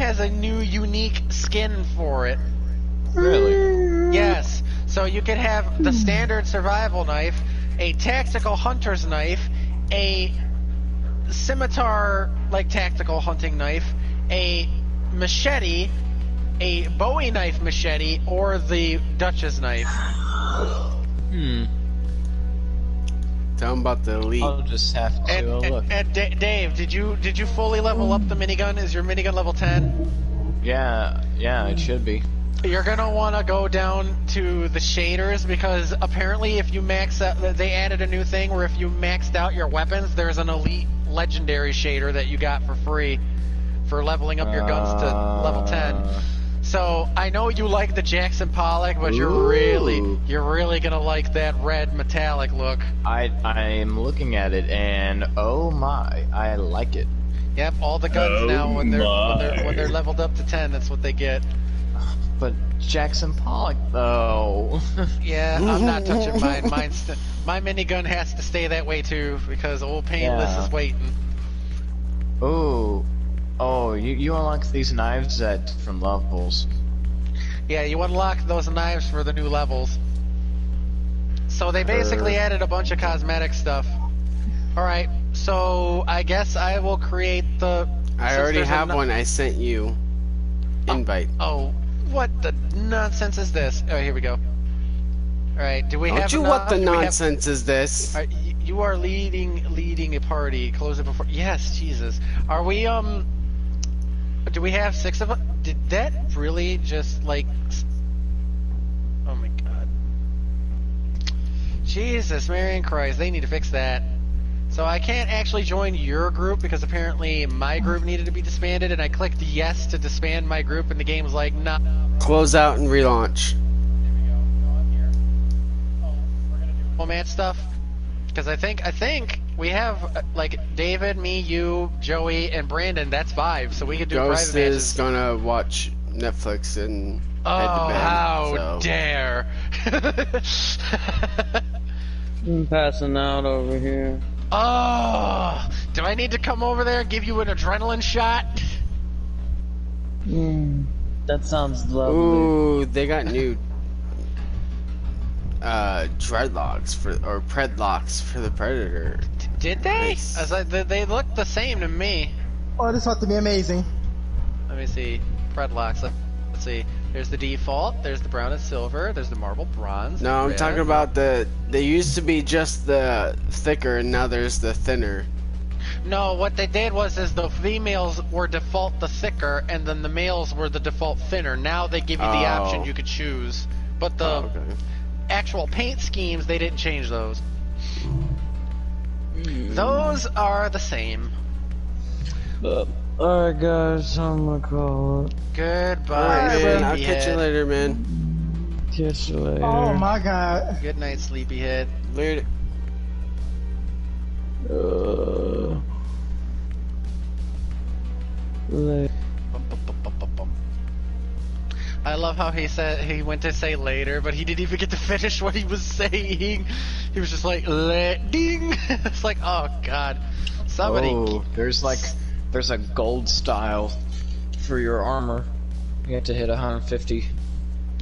has a new unique skin for it. Really? Yes. So you can have the standard survival knife, a tactical hunter's knife, a scimitar, like tactical hunting knife, a machete, a Bowie knife machete, or the Dutch's knife. Tell him about the elite. I'll just have to look. And Dave, did you fully level up the minigun? Is your minigun level 10? Yeah, it should be. You're gonna want to go down to the shaders, because apparently if you max out, they added a new thing where if you maxed out your weapons, there's an elite legendary shader that you got for free for leveling up your guns to level 10. So I know you like the Jackson Pollock, but you're really gonna like that red metallic look. I'm looking at it, and oh my, I like it. Yep, all the guns now when they're leveled up to 10, that's what they get. But Jackson Pollock, though. Yeah, I'm not touching mine. My minigun has to stay that way too, because old Painless is waiting. Oh, you unlock these knives at different levels. Yeah, you unlock those knives for the new levels. So they basically added a bunch of cosmetic stuff. Alright, so I guess I will create the... I already have one I sent you. Invite. Oh, what the nonsense is this? Oh, here we go. Alright, do we have Don't you enough? what the nonsense is this? You are leading a party. Close it before... Yes, Jesus. Are we, do we have 6 of us? Did that really just, like... Oh my god. Jesus, Mary and Christ, they need to fix that. So I can't actually join your group because apparently my group needed to be disbanded, and I clicked yes to disband my group, and the game was like, nah. Close out and relaunch. There we go. No, I'm here. Oh, we're gonna do romance stuff? Because I think we have, like, David, me, you, Joey, and Brandon. That's 5, so we could do Ghost private is matches. gonna watch Netflix and Oh, head to bed, how dare! I'm passing out over here. Oh, do I need to come over there and give you an adrenaline shot? That sounds lovely. Ooh, they got new dreadlocks or predlocks for the Predator. Did they? Nice. I was like, they look the same to me. Oh, this ought to be amazing. Let me see. Predlocks. Let's see. There's the default. There's the brown and silver. There's the marble bronze. No, I'm red. talking about they used to be just the thicker, and now there's the thinner. No, what they did was the females were default the thicker, and then the males were the default thinner. Now they give you the option you could choose. But the actual paint schemes, they didn't change those. Those are the same. Alright guys, I'm gonna call it. Goodbye, Man, I'll sleepyhead. catch you later, man. Catch you later. Oh my god. Good night, sleepyhead. Later. Later. I love how he said he went to say later, but he didn't even get to finish what he was saying. He was just like, ding. It's like, oh god. Somebody. Oh, there's a gold style for your armor. You have to hit 150.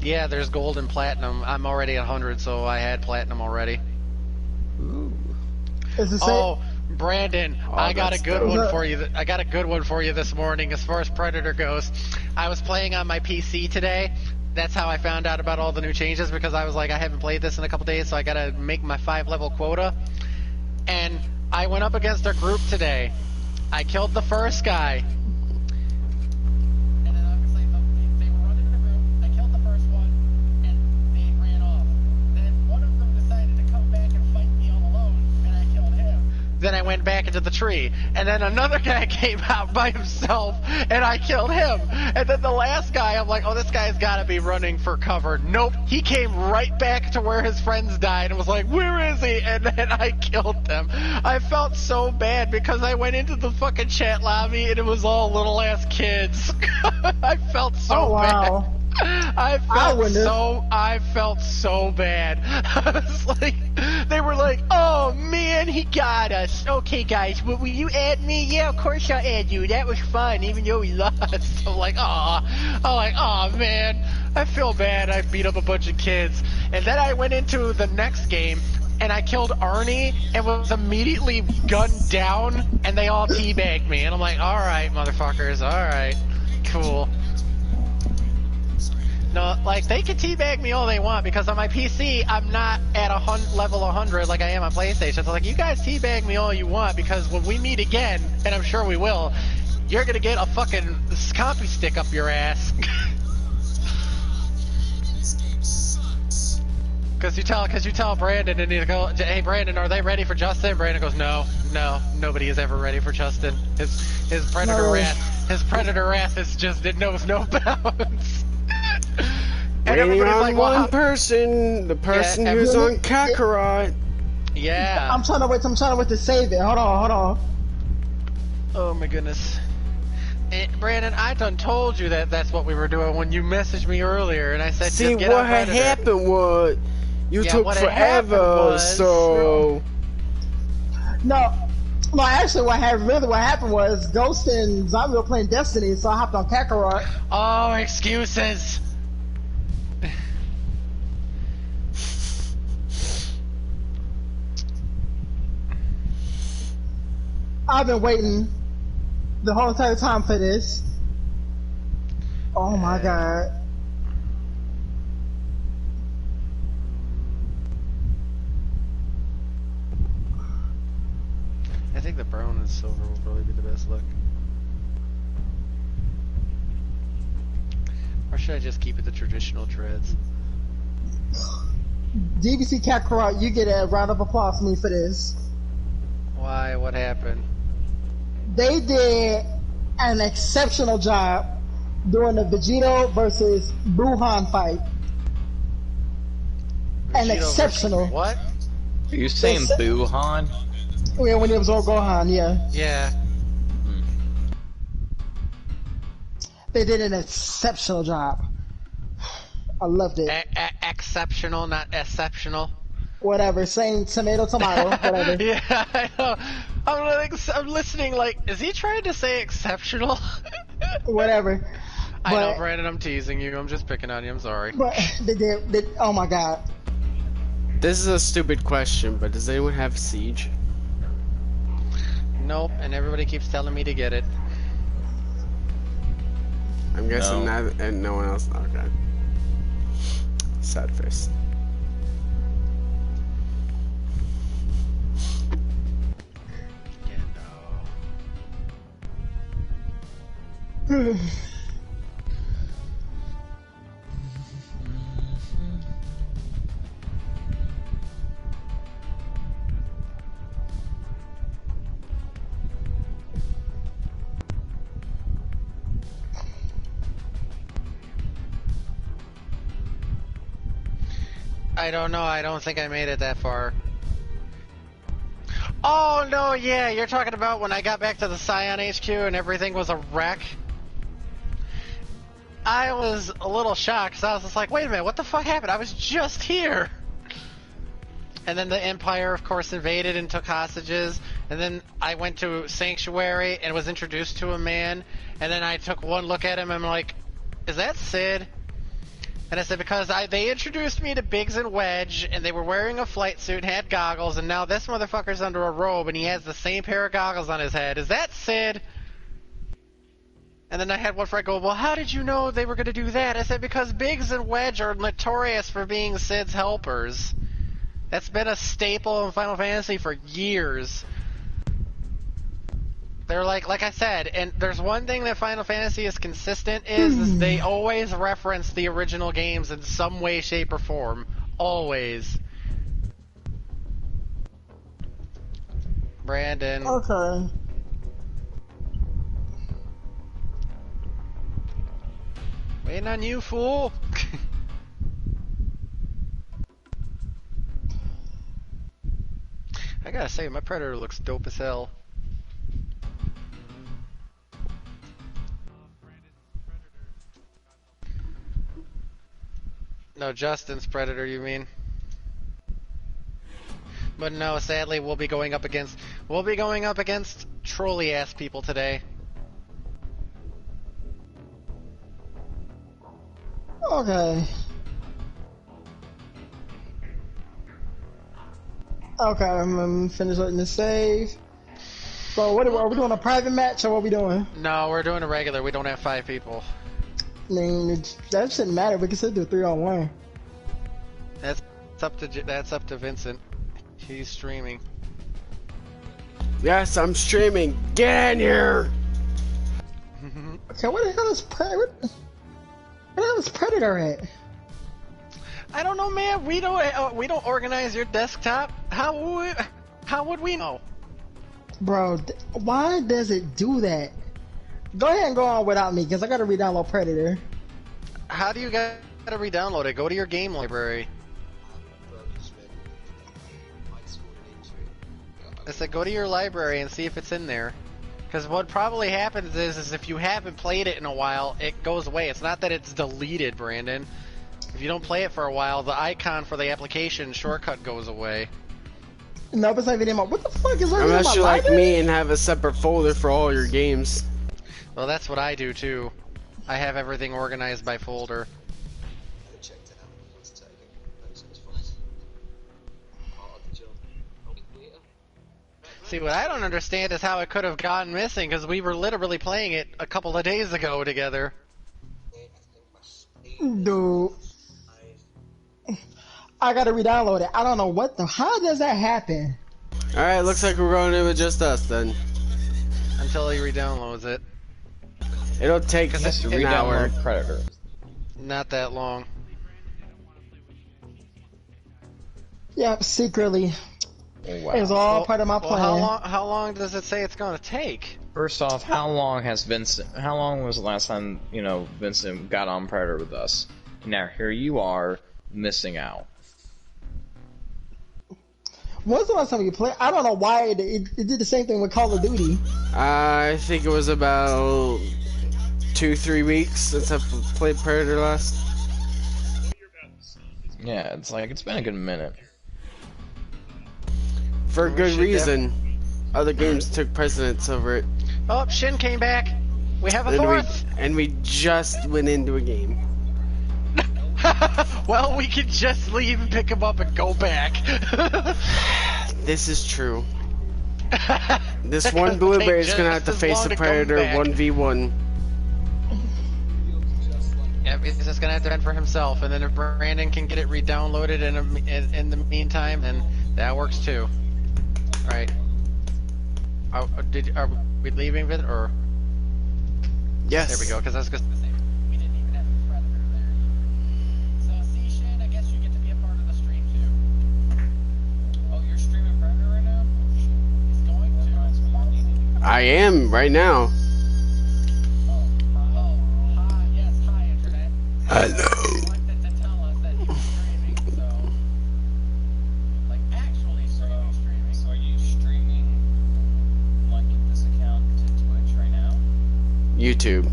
Yeah, there's gold and platinum. I'm already at 100, so I had platinum already. Ooh. Is it Oh, Brandon, I got a that's good dope. one for you. I got a good one for you this morning as far as Predator goes. I was playing on my PC today. That's how I found out about all the new changes, because I was like, I haven't played this in a couple days, so I gotta make my 5-level quota. And I went up against our group today. I killed the first guy. And then obviously they were running in the room. I killed the first one, and they ran off. Then one of them decided to come back and fight me all alone, and I killed him. Then I went back into the tree, and then another guy came out by himself, and I killed him. And then the last guy, I'm like, oh, this guy's gotta be running for cover. Nope, he came right back to where his friends died and was like, where is he? And then I killed them. I felt so bad because I went into the fucking chat lobby and it was all little ass kids. I felt so bad. I felt so bad. I was like, They were like, oh man, he got us. Okay guys, will you add me? Yeah, of course I'll add you. That was fun, even though we lost. I'm like, aw man, I feel bad. I beat up a bunch of kids. And then I went into the next game, and I killed Arnie, and was immediately gunned down, and they all teabagged me. And I'm like, alright, motherfuckers, alright, cool. No, like, they can teabag me all they want, because on my PC, I'm not at level 100 like I am on PlayStation. So, like, you guys teabag me all you want, because when we meet again, and I'm sure we will, you're gonna get a fucking compy stick up your ass. Cause you tell Brandon, and you go, hey Brandon, are they ready for Justin? Brandon goes, no, nobody is ever ready for Justin. His predator wrath is just, it knows no bounds. And Waiting everybody's on like, well, one person, the person who's on Kakarot. Yeah. I'm trying to wait to save it. Hold on. Oh my goodness. Brandon, I done told you that that's what we were doing when you messaged me earlier, and I said, See, just get what on had Predator. happened was, you took what had happened forever, was- so... No, actually, what happened was Ghost and Zombie were playing Destiny, so I hopped on Kakarot. Oh, excuses. I've been waiting the whole entire time for this. Oh my god. I think the brown and silver will probably be the best look. Or should I just keep it the traditional treads? DBC Kakarot, you get a round of applause from me for this. Why? What happened? They did an exceptional job doing the Vegito versus Buhan fight. An Vegito exceptional. versus what? Are you saying Buhan? Yeah, when it was all Gohan, yeah. Yeah. They did an exceptional job. I loved it. Exceptional, not exceptional. Whatever, same tomato, whatever. Yeah, I know. I'm listening like, is he trying to say exceptional? Whatever. I know, Brandon, I'm teasing you. I'm just picking on you. I'm sorry. But they did, oh my god. This is a stupid question, but does anyone have Siege? Nope, and everybody keeps telling me to get it. I'm guessing that, and no one else. Okay. Sad face. Yeah, no. I don't know, I don't think I made it that far. Oh no, yeah, you're talking about when I got back to the Scion HQ and everything was a wreck? I was a little shocked, because I was just like, wait a minute, what the fuck happened? I was just here! And then the Empire, of course, invaded and took hostages, and then I went to Sanctuary and was introduced to a man, and then I took one look at him and I'm like, is that Sid? And I said, because they introduced me to Biggs and Wedge, and they were wearing a flight suit and had goggles, and now this motherfucker's under a robe, and he has the same pair of goggles on his head. Is that Sid? And then I had one friend go, well, how did you know they were going to do that? I said, because Biggs and Wedge are notorious for being Sid's helpers. That's been a staple in Final Fantasy for years. They're like I said, and there's one thing that Final Fantasy is consistent is they always reference the original games in some way, shape, or form. Always. Brandon. Okay. Waiting on you, fool. I gotta say, my Predator looks dope as hell. No, Justin's Predator, you mean? But no, sadly, we'll be going up against trolley ass people today. Okay. Okay, I'm gonna finish letting this save. So what are we doing, a private match or what are we doing? No, we're doing a regular. We don't have 5 people. I mean, that shouldn't matter. We can still do 3-on-1. That's up to Vincent. He's streaming. Yes, I'm streaming. Get in here. Okay, where the hell is Predator at? I don't know, man. We don't organize your desktop. How would we know? Bro, why does it do that? Go ahead and go on without me, because I gotta re-download Predator. How do you gotta re-download it? Go to your game library. I said go to your library and see if it's in there. Because what probably happens is if you haven't played it in a while, it goes away. It's not that it's deleted, Brandon. If you don't play it for a while, the icon for the application shortcut goes away. No, but it's not even in my... What the fuck is that? Unless you're like me and have a separate folder for all your games. Well, that's what I do too. I have everything organized by folder. See, what I don't understand is how it could have gone missing, because we were literally playing it a couple of days ago together. Dude. I gotta re-download it. I don't know what the... How does that happen? Alright, looks like we're going in with just us then. Until he re-downloads it. It'll take an hour. Re-download Predator. Not that long. Yeah, secretly. Wow. It was all part of my plan. How long does it say it's going to take? First off, how long was the last time, Vincent got on Predator with us? Now, here you are, missing out. When's the last time you played? I don't know why it did the same thing with Call of Duty. I think it was about 2-3 weeks since I played Predator last. Yeah, it's been a good minute. For a good reason. Other games took precedence over it. Oh, Shin came back. We have a fourth. And we just went into a game. Well, we could just leave and pick him up and go back. This is true. This one blueberry is gonna have to face the Predator 1v1. Yep, he's just gonna have to fend for himself, and then if Brandon can get it re-downloaded in the meantime, then that works too. All right. Are we leaving it or? Yes. There we go. Because I was gonna say we didn't even have a Predator there. So Shin, I guess you get to be a part of the stream too. Oh, you're streaming Predator right now? He's going to. I am right now. Hi, yes, hi, internet. Hello. He wanted to tell us that he was streaming, so like actually streaming. So are you streaming like this account to Twitch right now? YouTube.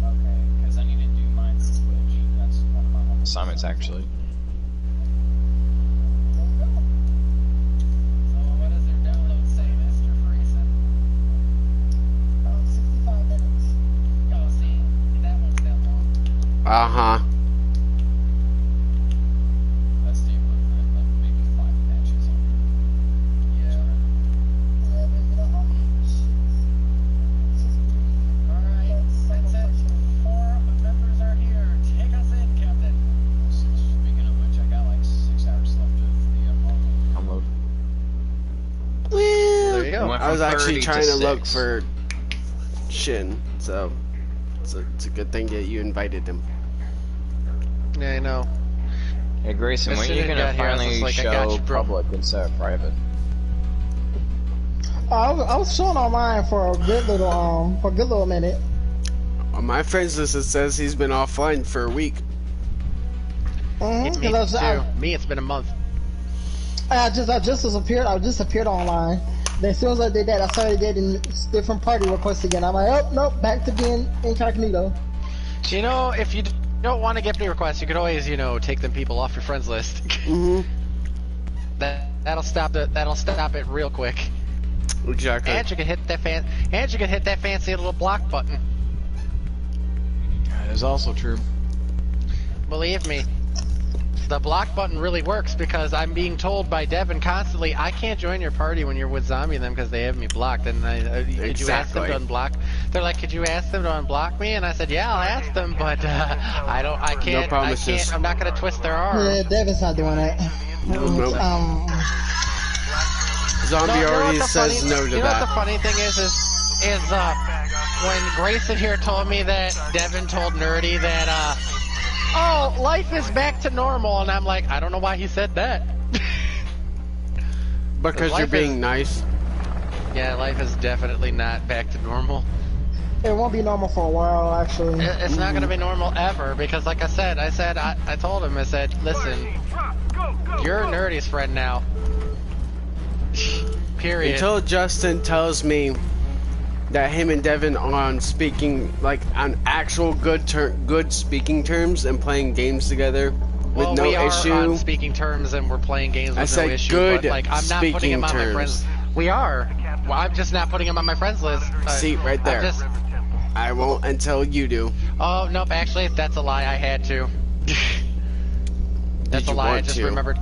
Okay, because I need to do mine to Twitch. That's one of my homework Assignments, actually. So what does their download say, Mr. Freeson? 65 minutes. Oh, see, that one's that long. Uh-huh. That's the equivalent of maybe 5 matches on Yeah. Alright, that's it. 4 members are here. Take us in, Captain. Speaking of which, I got like 6 hours left of the Download. Well, There you go. Went I was from actually 30 trying to look 6. for Shin, so it's a good thing that you invited him. Yeah, I know. Hey Grayson, As when are soon you as I gonna got here, I was finally just like, I got show you, bro. public instead of private? I was showing online for a good little minute. On my friends list, it says he's been offline for a week. Me too. Me, it's been a month. I just appeared online. Then as soon as I did that, I started getting different party requests again. I'm like, oh nope, back to being incognito. You know, if you don't want to get any requests, you could always, take them people off your friends list. Mm-hmm. That'll stop it real quick. Exactly. And you can hit that fancy little block button. That is also true. Believe me, the block button really works because I'm being told by Devin constantly, I can't join your party when you're with zombie them because they have me blocked. And could you ask them to unblock? They're like, could you ask them to unblock me? And I said, yeah, I'll ask them, but I can't. No promises. I'm not gonna twist their arm. Yeah, Devin's not doing that. Nope. Zombie already says no to that. You know what the funny thing is when Grayson here told me that Devin told Nerdy that oh, life is back to normal, and I'm like, I don't know why he said that. Because you're being nice. Yeah, life is definitely not back to normal. It won't be normal for a while, actually. It's not going to be normal ever, because like I told him, I said, listen, you're Nerdy's friend now. Period. Until Justin tells me that him and Devin are on speaking, like, on actual good speaking terms and playing games together with no we are issue. On speaking terms and we're playing games with I said no issue. good but, like, I'm not putting him on my friends. We are. Well, I'm just not putting him on my friends list. See, right there. I won't until you do. Oh, nope, actually, that's a lie. I had to. That's a lie. I just remembered.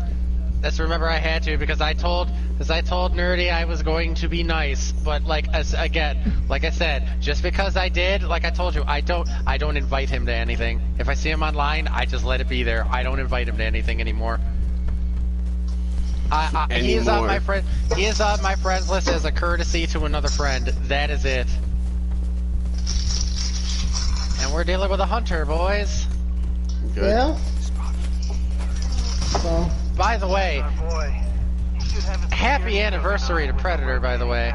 Remember I had to because I told Nerdy I was going to be nice, but like I said, just because I did, like I told you, I don't invite him to anything. If I see him online, I just let it be there. I don't invite him to anything anymore. He is on my friends list as a courtesy to another friend. That is it. And we're dealing with a hunter, boys. Good. Yeah. So. By the way, happy anniversary to Predator, by the way.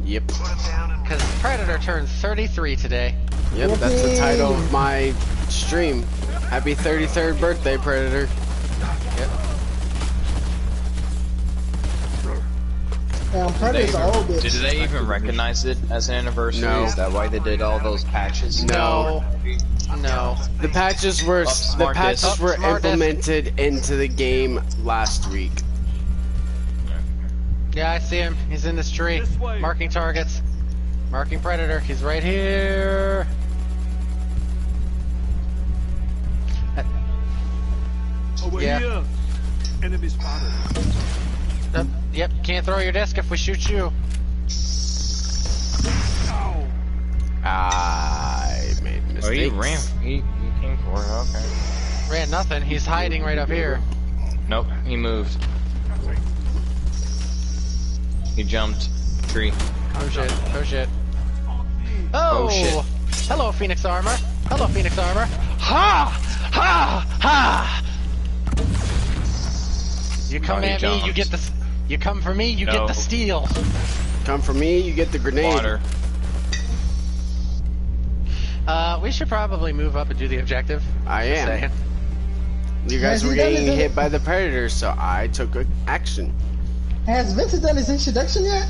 Yep. Because Predator turns 33 today. Yep, that's the title of my stream. Happy 33rd birthday, Predator. Yep. Predator's an old bitch. Did they even recognize it as an anniversary? No. Is that why they did all those patches? No. No. The patches were implemented into the game last week. Yeah, I see him. He's in this tree. Marking targets. Marking Predator. He's right here. Over here. Enemy spotted. Yep, can't throw your disc if we shoot you. I made mistakes. Oh, he ran. He came for it. Okay. Ran nothing. He's hiding right up here. Nope, he moved. He jumped. Tree. Oh shit. Oh shit. Oh, shit. Hello, Phoenix Armor. Hello, Phoenix Armor. Ha! Ha! Ha! You come at me, you get the. You come for me, you get the steal. Come for me, you get the grenade. Water. We should probably move up and do the objective. I am. Saying. You guys were getting hit by the Predator, so I took action. Has Vincent done his introduction yet?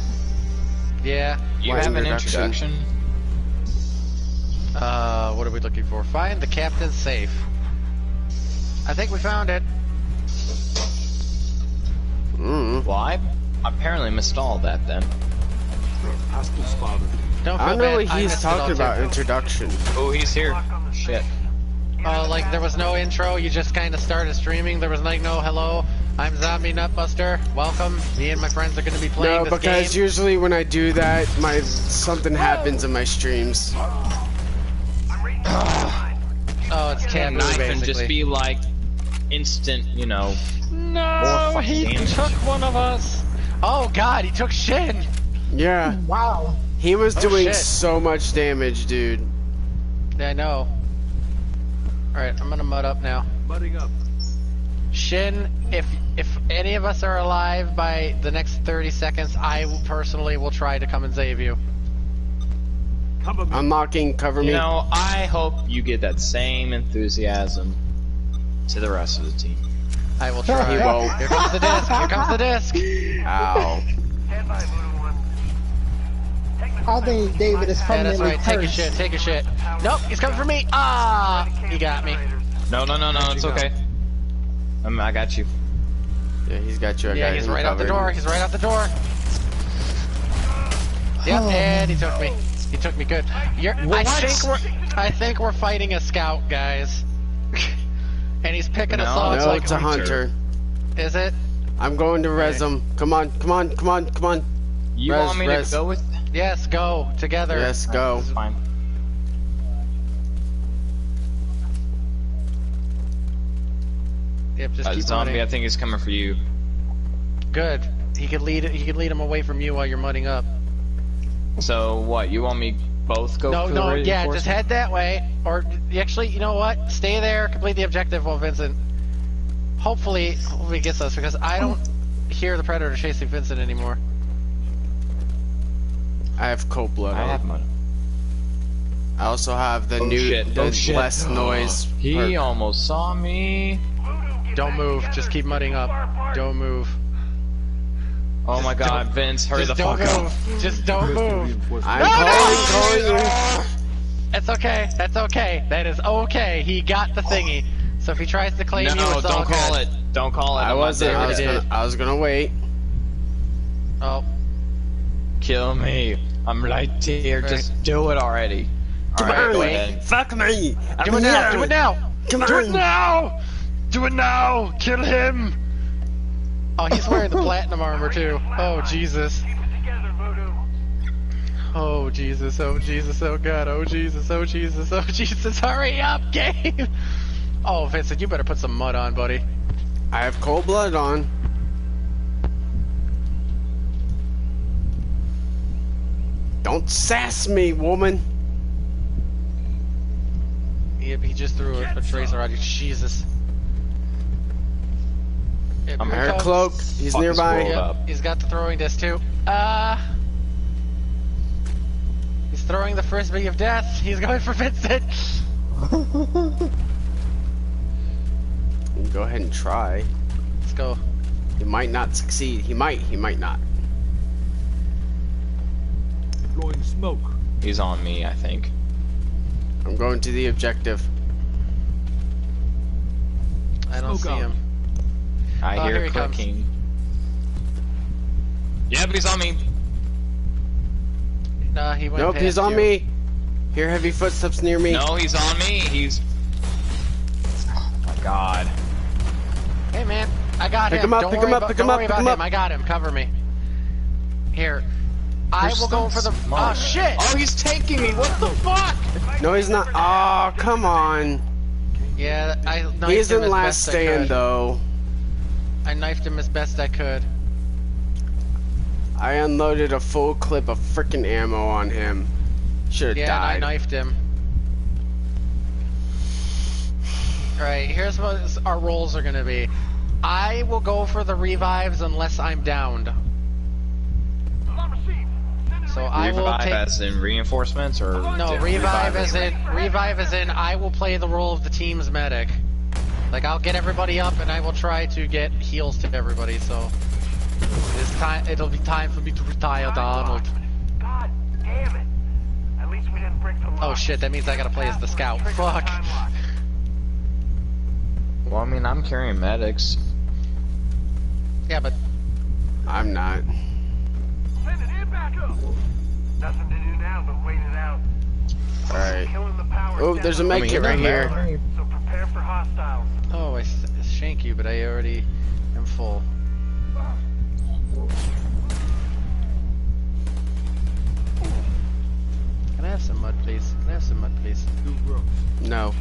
Yeah. You have an introduction? What are we looking for? Find the captain's safe. I think we found it. Well, I apparently missed all that then. Hostile spotted. Don't feel I don't know bad. what he's talking about, introduction. Oh, he's here. Shit. Like there was no intro, you just kind of started streaming. There was like no hello, I'm Zombie Nutbuster, welcome. Me and my friends are going to be playing this game. No, because usually when I do that, something happens in my streams. Oh, it's taboo, Knife basically. and just be like instant, you know. No, he took one of us. Oh god, he took Shin. Yeah. Wow. He was doing shit. so much damage, dude. I know. Alright, I'm gonna mud up now. Mudding up. Shin, if any of us are alive by the next 30 seconds, I personally will try to come and save you. Cover me. Unlocking, cover me. You know, I hope you get that same enthusiasm to the rest of the team. I will try. He won't. Here comes the disc. Here comes the disc. Ow. I think David is Yeah, that's permanently right. Take a cursed. shit. Take a shit. Nope, he's coming for me. Ah, he got me. No, it's okay. I got you. Yeah, he's got you. I Yeah, got he's him right out the covered. door. He's right out the door. Yep, and he took me. He took me good. I think we're fighting a scout, guys. And he's picking us off No, like it's a hunter. Is it? I'm going to res him. Come on, come on, come on, come on. You Res, want me res. to go with? Yes, go together. Yes, go. This is fine. Yep, just keep Zombie, running. I think he's coming for you. Good. He could lead him away from you while you're mudding up. So what? You want me both go? No, for no, the yeah, reinforcement? just head that way. Or actually, you know what? Stay there, complete the objective while Vincent. Hopefully he gets us because I don't hear the predator chasing Vincent anymore. I have cold blood. I have money. I also have the less noise. He perk. almost saw me. Don't move. Just keep mudding up. Don't move. Oh my God, Vince, hurry the Just don't fuck move. up. Just don't move. I'm calling you. It's okay. That's okay. That is okay. He got the thingy. So if he tries to claim you, No, it's all don't call good. it. Don't call it. I I'm not wasn't. there. I was gonna wait. Oh, Kill me. I'm right here. Right. Just do it already. Come Alright, go on. ahead. Fuck me. do it now. Do it now. Come Do it on. now. Do it now. Kill him. Oh, he's wearing the platinum armor too. Oh Jesus. Oh Jesus. Oh Jesus. Oh God. Oh Jesus. Oh Jesus. Oh Jesus. Hurry up, game. Oh, Vincent, you better put some mud on, buddy. I have cold blood on. Don't sass me, woman. Yep, he just threw a tracer at you. Jesus. Yep, I'm here I he heard comes. cloak. He's Fuck this nearby. world Yep, up. he's got the throwing disc too. He's throwing the frisbee of death. He's going for Vincent. Go ahead and try. Let's go. He might not succeed. He might not. Blowing smoke. He's on me, I think. I'm going to the objective. I don't Smoke see out. him. I Oh, here hear he comes. clicking. Yeah, but he's on me. Nah, he went Nope, past he's on you. me. Hear heavy footsteps near me. No, he's on me. He's. Oh my God. Hey man, I got Pick him. him up, Don't pick worry him up, about, pick don't him up, worry pick about him up. I got him. Cover me. Here. I There's will go for the. some Oh mud. shit! Oh, he's taking me. What the fuck? No, he's not. Oh, come on. Yeah, I knifed He's him in as last best I stand, could. though. I knifed him as best I could. I unloaded a full clip of freaking ammo on him. Should have Yeah, and I died. knifed him. Alright, here's what our roles are gonna be. I will go for the revives unless I'm downed. So I will Revive take. as in reinforcements or No, revive as in I will play the role of the team's medic. Like I'll get everybody up and I will try to get heals to everybody. So this time it'll be time for me to retire, Donald. God damn it. At least we didn't break the law. Oh shit, that means I gotta play as the scout. Fuck. Well, I mean, I'm carrying medics. Yeah, but I'm not. Send it in back up. Nothing to do now but wait it out. Alright. Killing the power. Oh, there's a med kit right here. So prepare for hostiles. oh, I shank you, but I already am full. Can I have some mud, please? Can I have some mud, please? Too gross. No.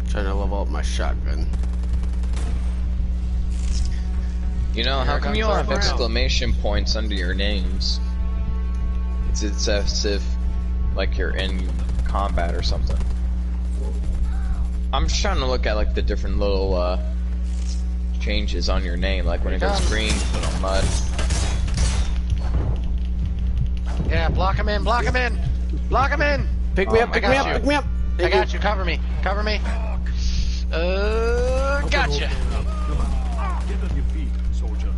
Trying to level up my shotgun. You know, how Here come you comes all our have round. exclamation points under your names? It's as if, like, you're in combat or something. I'm just trying to look at, like, the different little, changes on your name. Like, when it Here goes comes. green, put on mud. Yeah, block him in, block him in! Block him in! Pick me Oh up, my pick me God. up, pick me up! I got you, cover me, cover me. Gotcha. Come on. Get on your feet, soldier.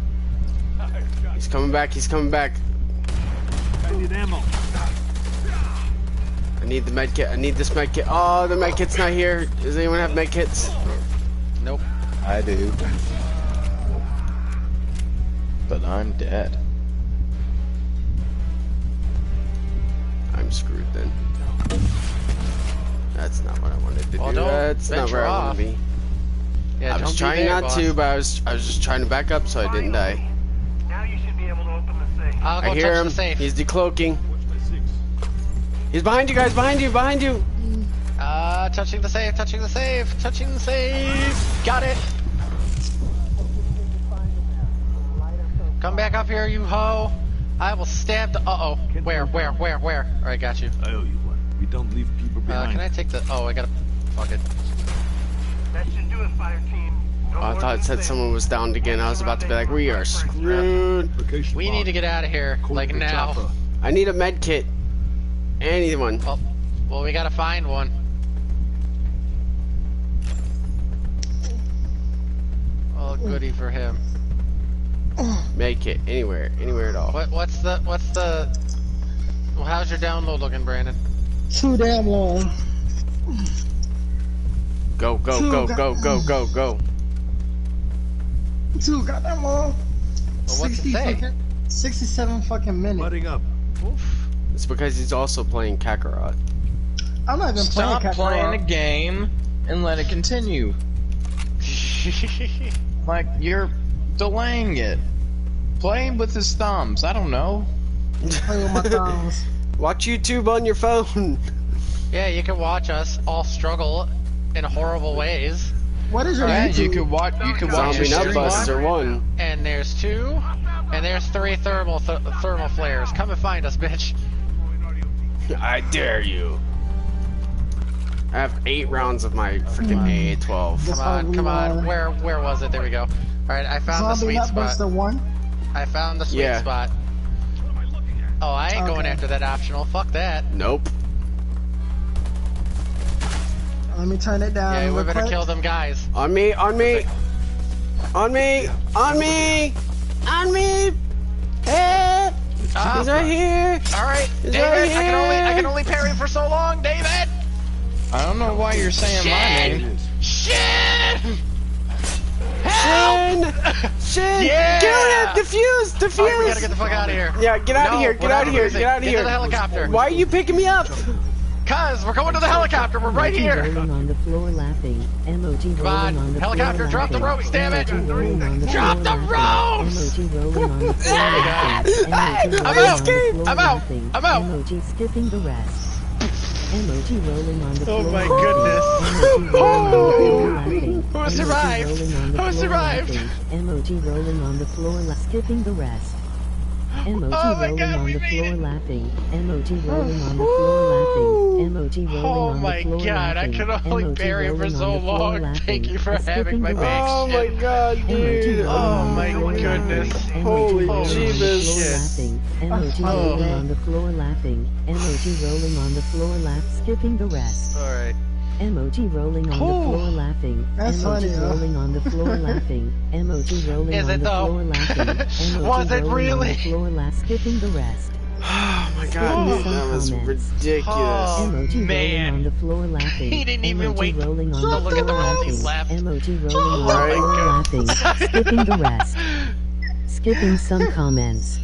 He's coming back, he's coming back. I need ammo. I need the med kit. I need this med kit. Oh, the med kit's not here. Does anyone have med kits? Nope. I do. But I'm dead. I'm screwed then. That's not what I wanted to Well, do. don't That's not venture where I off. want to be. Yeah, I was don't be trying there, not boss. to, but I was just trying to back up so I didn't die. Now you should be able to open the safe. I'll go I hear touch him. the safe. He's decloaking. Watch my six. He's behind you guys. Behind you. Behind you. Touching the safe, touching the safe, touching the safe. Got it. Come back up here, you hoe. I will stab the. Uh oh. Where? Alright, got you. I owe you one. We don't leave people behind. Can I take the. Oh, I gotta. Fuck it. That should do it, fire team. No Oh, I more thought it than said safe. someone was downed again. I was about to be like, we are screwed. Location We need to get out of here. Call Like the now. chopper. I need a med kit. Anyone. Well, we gotta find one. Oh, goody for him. Med kit. Anywhere. Anywhere at all. What's the. Well, how's your download looking, Brandon? Too damn long. Go, go, go, go, go, go, go. Too goddamn long. Well, what's it say? 67 fucking minutes. Butting up. Oof. It's because he's also playing Kakarot. I'm not even Stop playing playing the Kakarot. game and let it continue. Like, you're delaying it. Play with his thumbs. I don't know. Play with my thumbs. Watch YouTube on your phone. Yeah, you can watch us all struggle in horrible ways. What is your Yeah, YouTube? you could watch. You could watch Zombie your nut stream. busts are one. And there's 2, and there's 3 thermal flares. Come and find us, bitch. I dare you. I have 8 rounds of my freaking AA-12. Come on. Where was it? There we go. All right, I found the Zombie sweet spot. Nutbuster 1. I found the sweet Yeah. spot. Oh, I ain't going Okay. after that optional. Fuck that. Nope. Let me turn it down. Yeah, we real better quick. kill them guys. On me, on me. On me, on me. On me. Hey, he's right here. All right, He's David. right I can here. only parry for so long, David. I don't know why you're saying my name. Shit! Help! Shin. Yeah! Kill him. Defuse. Defuse. All right, we gotta get the fuck out of here. Yeah, get out of here. Get out of here. Get out of Get here. to the helicopter. Why are you picking me up? Cuz we're going to the helicopter. We're right here. Rolling on the floor laughing. MOG Come on, rolling on the helicopter, floor drop the laughing. ropes, damn it. MOG rolling on the Drop floor the laughing. ropes! MOG rolling on the floor laughing. MOG I'm rolling out. on the floor I'm out. laughing. I'm out. MOG skipping the rest. MOG rolling on the floor Oh my laughing. goodness. MOG rolling on the floor laughing. Who MOG survived? rolling on the Who floor survived? laughing. MOG rolling on the floor skipping the rest. MOG Oh my rolling God, on we the made floor it. laughing. MOG rolling on the floor laughing. MOG rolling Oh on my the floor God, I laughing. could only MOG bury him for rolling so on the floor long. laughing. Thank you for Skipping having my the back. Oh my shit. god, MOG dude. rolling Oh on my the floor goodness. laughing. Holy MOG rolling on the Jeebus. floor laughing. MOG Oh. rolling on the floor laughing. MOG rolling on the floor laugh skipping the rest. All right. MOG rolling on the Oh. floor laughing. That's MOG funny, though. rolling on the floor laughing. MOG rolling Is on it the though? floor laughing. Was it MOG rolling on really? the floor laugh skipping the rest. Oh my god, Skipping dude, some that was comments. ridiculous. Oh. MOG rolling man. on the floor laughing. He didn't even MOG wait rolling on to the look at the floor rolls he laughing. left. MOG rolling on the Right. floor laughing. Skipping the rest. Skipping some comments.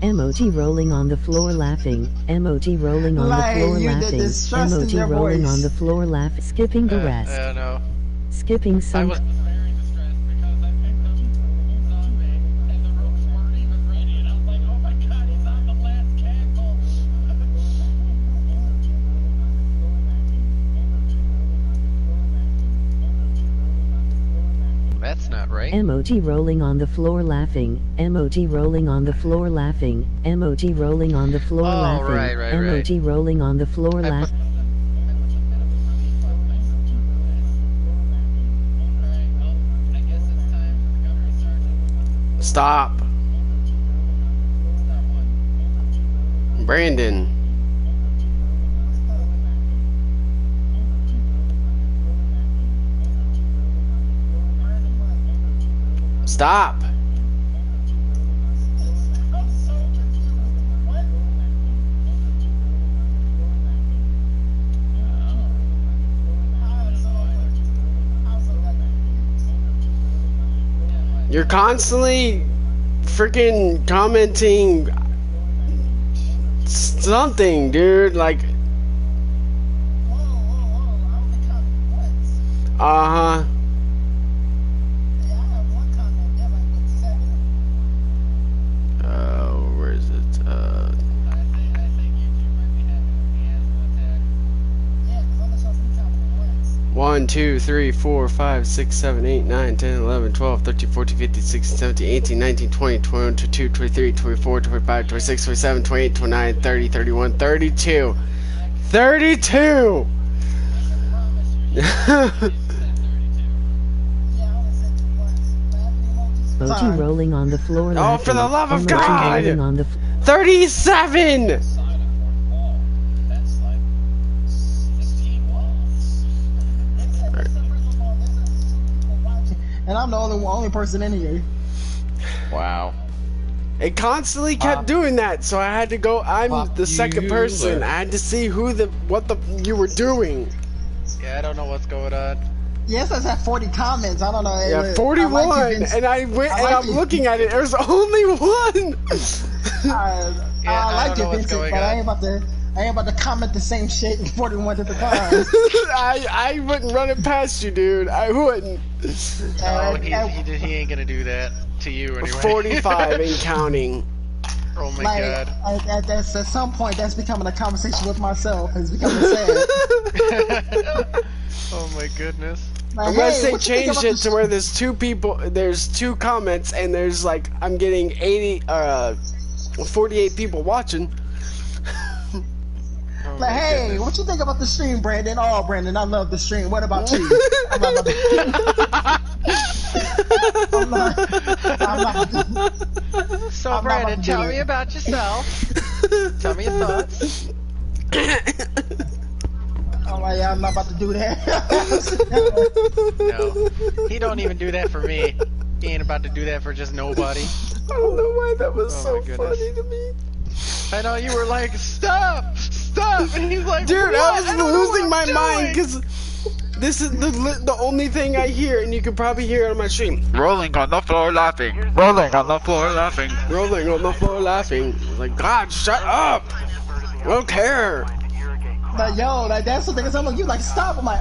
MOG rolling on the floor laughing. MOG rolling on Like, the floor you did laughing. distrust in MOG your rolling voice. on the floor laugh. Skipping the rest. I know. Skipping I some. was very distressed because I picked up Zombie and the ropes weren't even ready, and I was like, oh my god, he's on the last candle. That's not right. MOG rolling on the floor laughing. MOG rolling on the floor laughing. MOG rolling on the floor Oh, laughing. right. MOG rolling on the floor I laughing. Stop. Brandon. Stop. You're constantly freaking commenting something, dude. Like, uh-huh. Where is it? One, 2, 3, 4, 5, 6, 7, 8, 9, 10, 11, 12, 13, 14, 15, 16, 17, 18, 19, 20, 21, 22, 23, 24, 25, 26, 27, 28, 29, 30, 31, 32. 32! Emoji rolling on the floor. Oh, for the love of Emoji God! rolling on the 37! That's like 15 walls. And I'm the only person in here. Wow. It constantly kept doing that, so I had to go. I'm the second person. I had to see what you were doing. Yeah, I don't know what's going on. Yes, I had 40 comments. I don't know. Yeah, Look, 41, I like you, and I went and like I'm you. looking at it. There's only one. Yeah, I like don't you, know what's Vincent, going but on. I ain't about to comment the same shit 41 different times. I wouldn't run it past you, dude. I wouldn't. No, he ain't gonna do that to you anyway. 45 and counting. Oh my Like, god. at some point, that's becoming a conversation with myself. It's becoming sad. Oh my goodness. Like, Unless they what you think changed about it the to where there's there's 2 comments, and there's like, I'm getting 48 people watching. Oh Like, my hey, goodness. what you think about the stream, Brandon? Oh, Brandon, I love the stream. What about you? I'm not So I'm not Brandon, about to tell do me it. about yourself. Tell me your thoughts. I'm like, yeah, I'm not about to do that. No, he don't even do that for me. He ain't about to do that for just nobody. I don't know why that was Oh so my goodness. funny to me. I know you were like, stop, and he's like, Dude, what? I was don't know losing what my I'm mind doing." because this is the only thing I hear, and you can probably hear it on my stream. Rolling on the floor laughing. Rolling on the floor laughing. Rolling on the floor laughing. I was like, God, shut up! I don't care. Like, yo, like, that's the thing. I'm like, you like, stop. I'm like,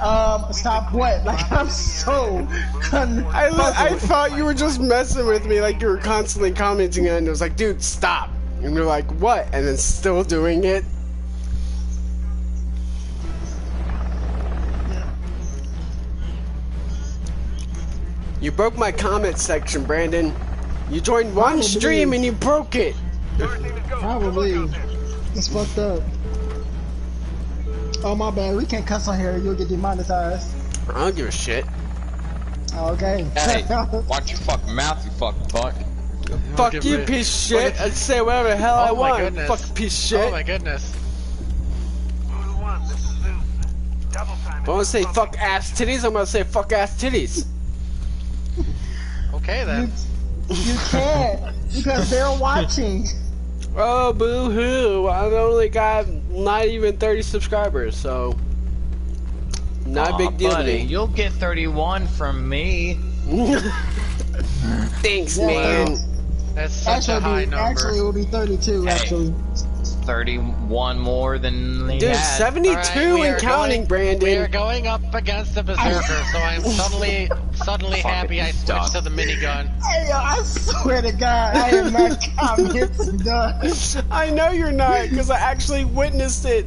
stop what? Like, I'm so I thought you were just messing with me, like you were constantly commenting on it, and it was like, dude, stop. And you're like, what? And then still doing it. You broke my comment section, Brandon. You joined one stream and you broke it. Probably. It's fucked up. Oh, my bad. We can't cuss on here. You'll get demonetized. I don't give a shit. Okay. Hey, watch your fucking mouth, you fucking fuck. Fuck give you, me- piece of shit. I'd say whatever the hell I Oh my want. goodness. Fuck piece of shit. Oh my goodness. Blue 1, this is Zeus. Double time. If I want to say fuck ass titties, I'm gonna say fuck ass titties. Okay then. You can't. Because they're watching. Oh, boo hoo. I only got not even 30 subscribers, so. Not a big deal buddy, to me. You'll get 31 from me. Thanks, Yeah. man. That's such a high number. Actually, it will be 32, Hey. actually. 31 more than he Dude, had. 72 Alright, we and are counting, going- We are Brandon. going up against the berserker, so I'm suddenly Fuck happy it, I he's switched to done. the minigun. Hey, yo, I swear to God, I am not commenting done. I know you're not, because I actually witnessed it.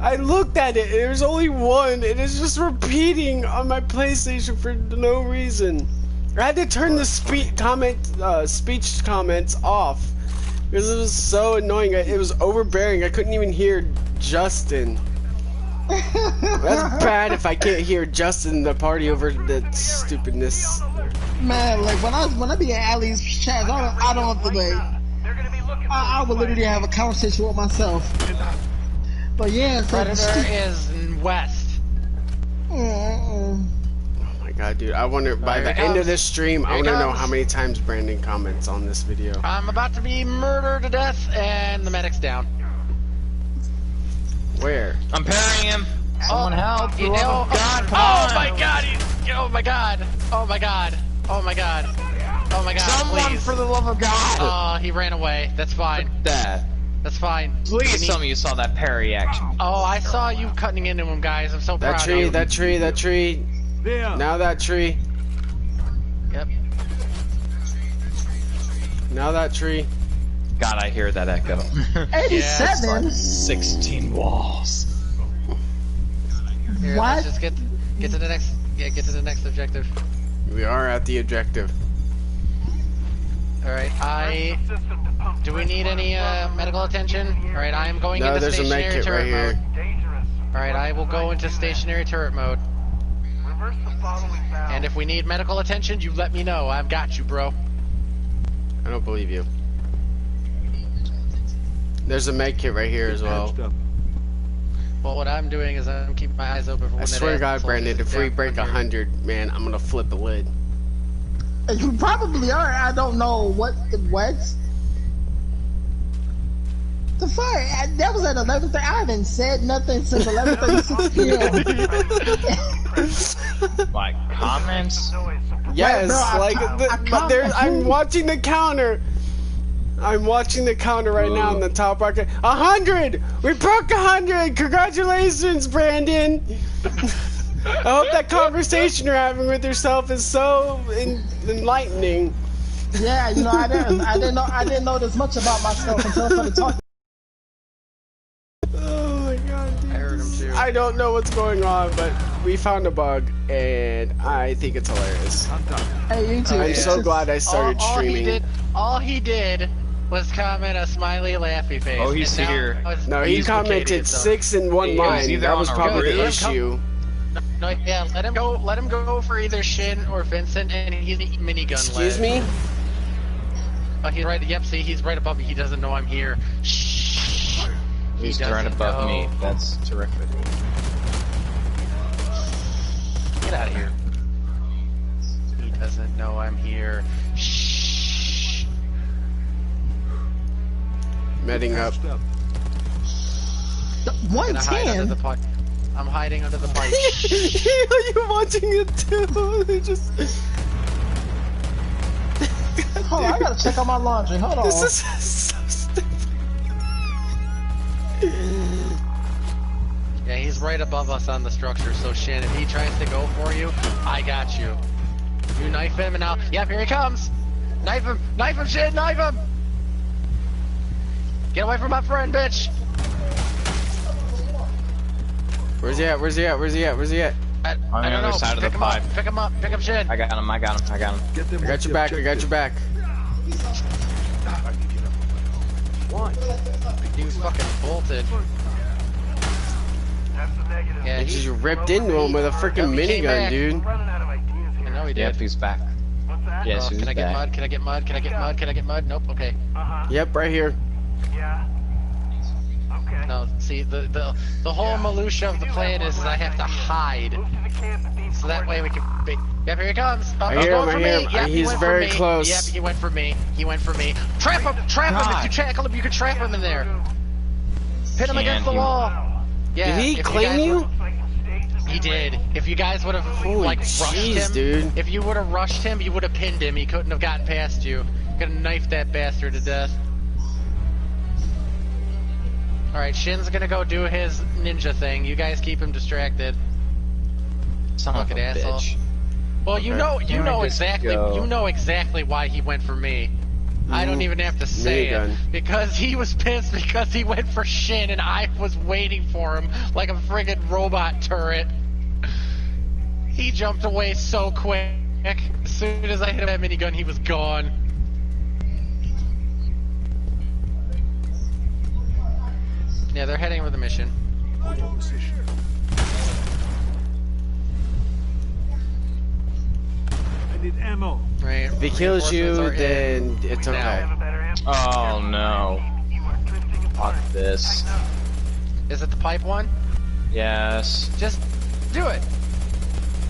I looked at it, and there's only one, and it's just repeating on my PlayStation for no reason. I had to turn the speech comments off because it was so annoying. It was overbearing. I couldn't even hear Justin. That's bad if I can't hear Justin in the party over that stupidness. Man, like, when I be in Allie's chat, I don't have to, like, They're gonna be looking for I would literally have a conversation with myself. But yeah, so Predator is west. Oh my god, dude. I wonder, by Here the it end of comes. this stream, I Here it want to know comes. how many times Brandon comments on this video. I'm about to be murdered to death, and the medic's down. Where? I'm parrying him. Someone help. For the Oh, love of God, come oh on. my god! Oh my god! Oh my god! Oh my god! Oh my god, Someone, please. for the love of God! Oh, he ran away. That's fine. That. That's fine. Please tell me you saw that parry action. Oh, I saw you cutting into him, guys. I'm so proud of you. That tree. There. Now that tree. Yep. Now that tree. God, I hear that echo. 87? 16 walls. Here, What? let's just get to the next. Yeah, get to the next objective. We are at the objective. All right, do we need any medical attention? All right, I am going No, into there's a stationary med kit turret right here. mode. Dangerous. All right, I will go into stationary turret mode. Reverse the following valve. And if we need medical attention, you let me know. I've got you, bro. I don't believe you. There's a med kit right here as well. Patched up. Well, what I'm doing is I'm keeping my eyes open for when I that swear to God, asshole Brandon, is if we down break here. 100, man, I'm gonna flip the lid. You probably are. I don't know what. The fire. That was at 11:30. I haven't said nothing since 11:36 p.m. Like, comments? Yes, bro, but there's. I'm watching the counter. I'm watching the counter right now in the top right. 100. We broke 100. Congratulations, Brandon. I hope that conversation you're having with yourself is so enlightening. Yeah, you know, I didn't know this much about myself until I started talking. Oh my God, dude. I heard him too. I don't know what's going on, but we found a bug, and I think it's hilarious. Hey, you too. I'm so glad I started streaming. All he did was comment a smiley laughy face. Oh, he's and now here. it's No, he duplicating commented itself. 6 in one He was line. either That on was a probably the road. issue. No, yeah, let him go. Let him go for either Shin or Vincent, and he's a minigun. Excuse me? Oh, he's right. Yep. See, he's right above me. He doesn't know I'm here. Shh. He's He right doesn't above know. me. That's terrific. Get out of here. He doesn't know I'm here. Shh. Medding up. Patched up. I'm gonna hide under the 110. pipe. I'm hiding under the pipe. You're watching it too. They just. Hold on, I gotta check out my laundry. Hold on. This is so stupid. Yeah, he's right above us on the structure. So Shin, if he tries to go for you, I got you. You knife him, and now, yep, here he comes. Knife him, Shin, knife him. Get away from my friend, bitch. Where's he at? On the I don't other know. side of the Pick him pipe. up, pick up Shin. I got him. Get them I got your back. He was fucking bolted. That's a negative. Yeah, And he, just ripped into him with a freaking He came minigun, back. dude. I'm running out of ideas I here. know he Yep, did. he's back. What's that? Yes, he's Can I get back. mud? Can I get mud? Can I get mud? Nope. Okay. Uh-huh. Yep, right here. Yeah. Okay. No. See, the whole minutia of the plan is I have to hide, Move to the camp and be so that way we can. Yep, here he comes. Oh, I he's hear going him, for I hear me. him. Yep, he He's went for very me. close. Yep, he went for me. Trap him. If you tackle him, you can trap him in there. Pin him against the Can you? wall. Yeah. Did he if claim guys you? would- He did. If you guys would have Holy rushed jeez, him, dude. if you would have rushed him, you would have pinned him. He couldn't have gotten past you. Could have knifed that bastard to death. All right, Shin's gonna go do his ninja thing. You guys keep him distracted. Son of a Fucking asshole. bitch. Well, you know Can we just go? you know exactly why he went for me. I don't even have to say Minigun. it because he was pissed because he went for Shin and I was waiting for him like a friggin' robot turret. He jumped away so quick. As soon as I hit him with that minigun, he was gone. Yeah, they're heading for the mission. I need ammo. Right. If he kills you, then it's Now. I okay. have a better ammo. Oh no. You are drifting Fuck apart. this. Is it the pipe one? Yes. Just do it.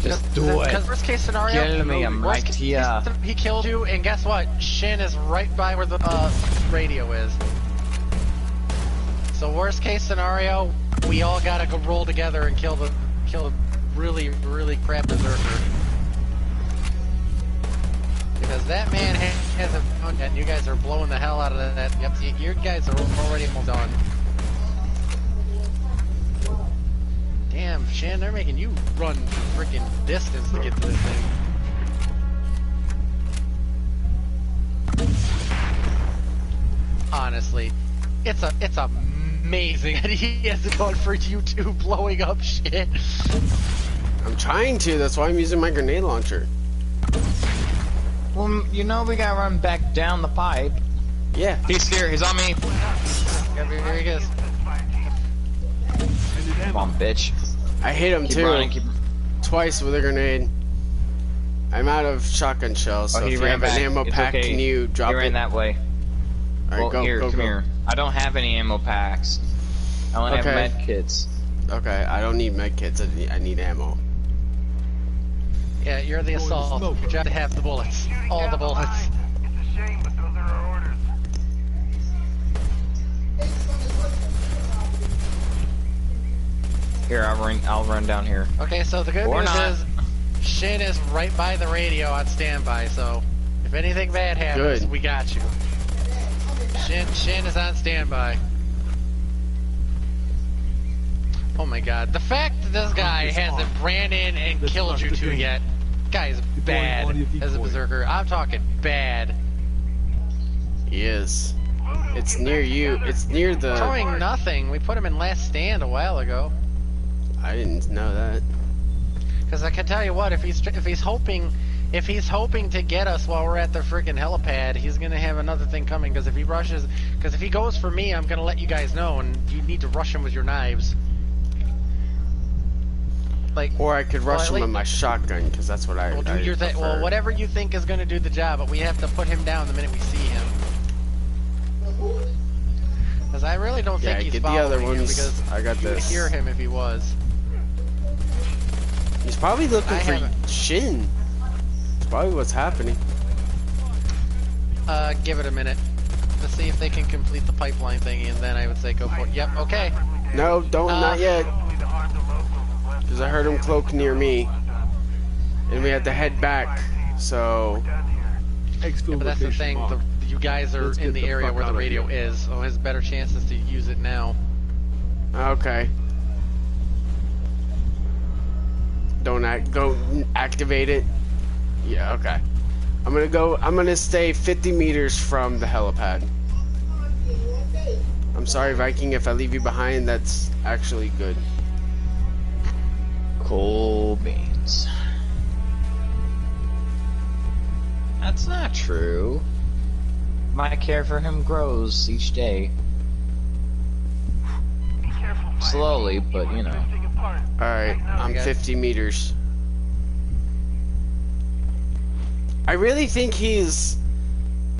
Just do it. Because worst case scenario, Kill me, I'm worst right case here. he killed you, and guess what? Shin is right by where the radio is. So worst case scenario, we all gotta go roll together and kill a really crap berserker. Because that man hasn't found yet, and you guys are blowing the hell out of that. Yep, you guys are already almost done. Damn, Shan, they're making you run freaking distance to get to this thing. Honestly, it's amazing that he hasn't gone for YouTube blowing up shit. I'm trying to, that's why I'm using my grenade launcher. Well, you know we gotta run back down the pipe. Yeah. He's here, he's on me. Here he goes. Come on, bitch. I hit him Keep too. running, Twice with a grenade. I'm out of shotgun shells, so he if you ran have back. an ammo It's pack, okay. can you drop He ran it? that way. Alright, Well, go, come go. here. I don't have any ammo packs. I only have Okay. med kits. Okay, I don't need med kits, I need ammo. Yeah, you're the assault. Your job to have the bullets. All the bullets. It's a shame, but those are our orders. Here, I'll run down here. Okay, so the good Or news not. is Shin is right by the radio on standby, so if anything bad happens, Good. we got you. Shin is on standby. Oh my god. The fact that this guy hasn't ran in and killed you two yet, guy's bad as a berserker. I'm talking bad. He is. It's near you. It's near the... Throwing nothing. We put him in last stand a while ago. I didn't know that. Because I can tell you what, if he's hoping to get us while we're at the freaking helipad, he's gonna have another thing coming. Because if he goes for me, I'm gonna let you guys know, and you need to rush him with your knives. Like, Or I could rush him well, with my shotgun, because that's what I well, do your thing. prefer. Well, whatever you think is gonna do the job, but we have to put him down the minute we see him. Because I really don't think Yeah, he's get the following other you, ones. because I got you would this. hear him if he was. He's probably looking I for haven't- Shin. That's probably what's happening. Give it a minute to see if they can complete the pipeline thingy, and then I would say go for it. Yep, okay. No, don't, not yet. Hopefully the harm to locals is less. Because I heard him cloak near me. And we had to head back, so... Yeah, but that's the thing, you guys are Let's in get the the area fuck where the outta radio here. is, so his better chances to use it now. Okay. Don't activate it. Yeah, okay. I'm gonna stay 50 meters from the helipad. I'm sorry, Viking, if I leave you behind, that's actually good. Cool beans. That's not true. My care for him grows each day. Be careful, Mike. Slowly, but you know. Drifting apart. Alright, I'm Okay. 50 meters. I really think he's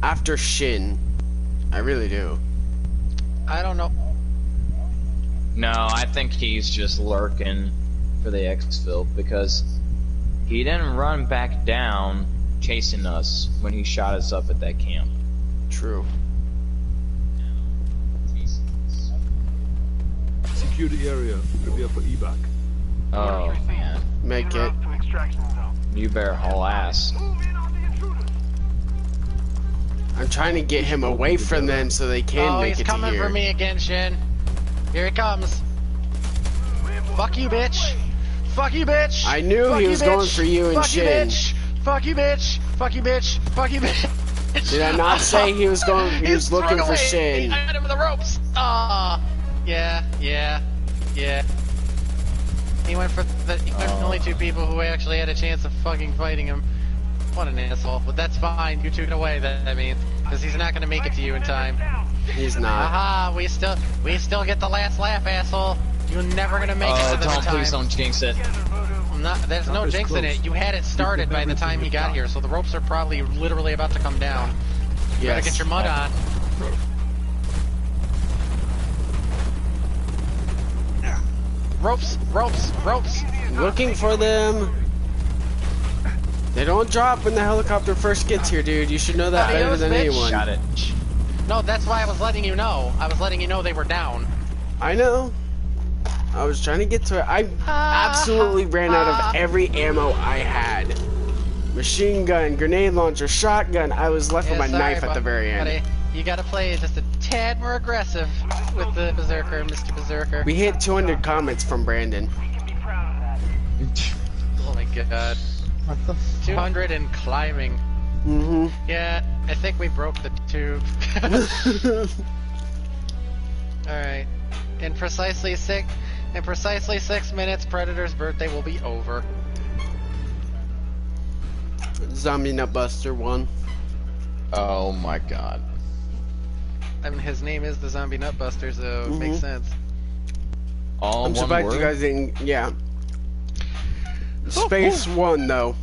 after Shin. I really do. I don't know. No, I think he's just lurking for the exfil because he didn't run back down chasing us when he shot us up at that camp. True. Secure the area. Prepare for evac. Oh man, Make it. Route to extraction zone. you better haul ass. Move in on the intruders. I'm trying to get him away from them so they can Oh, make he's it to coming here. for me again, Shin. Here he comes. Fuck you, bitch. Fuck you, bitch. I knew Fuck he you, was bitch. going for you and Fuck Shin. You, bitch. Fuck you, bitch. Fuck you, bitch. Fuck you, bitch. Did I not say he was going? He was He's looking thrown for away. Shin. I had him with the ropes. Ah, yeah. He went for the only two people who actually had a chance of fucking fighting him. What an asshole. But that's fine. You took it away. That means because he's not gonna make it to you in time. He's not. Aha! We still get the last laugh, asshole. You're never gonna make it Oh, to them in don't time. please don't jinx it. There's no jinx in it. You had it started by the time he got here, so the ropes are probably literally about to come down. You better Yes. get your mud on. Ropes! Looking for them. They don't drop when the helicopter first gets here, dude. You should know that better Adios, than bitch. anyone. Got it. No, that's why I was letting you know. I was letting you know they were down. I know. I was trying to get to it. I absolutely ran out of every ammo I had. machine gun, grenade launcher, shotgun. I was left with my knife at the very end. Buddy. You gotta play just a tad more aggressive with the Berserker, Mr. Berserker. We hit 200 comments from Brandon. Oh my god. What the 200 and climbing. Mm-hmm. Yeah, I think we broke the tube. Alright. In precisely 6 minutes, Predator's birthday will be over. Zombie Nutbuster won. Oh my god. I mean, his name is the Zombie Nutbuster, so it makes sense. All I'm one surprised word? you guys didn't. Yeah. Space one though.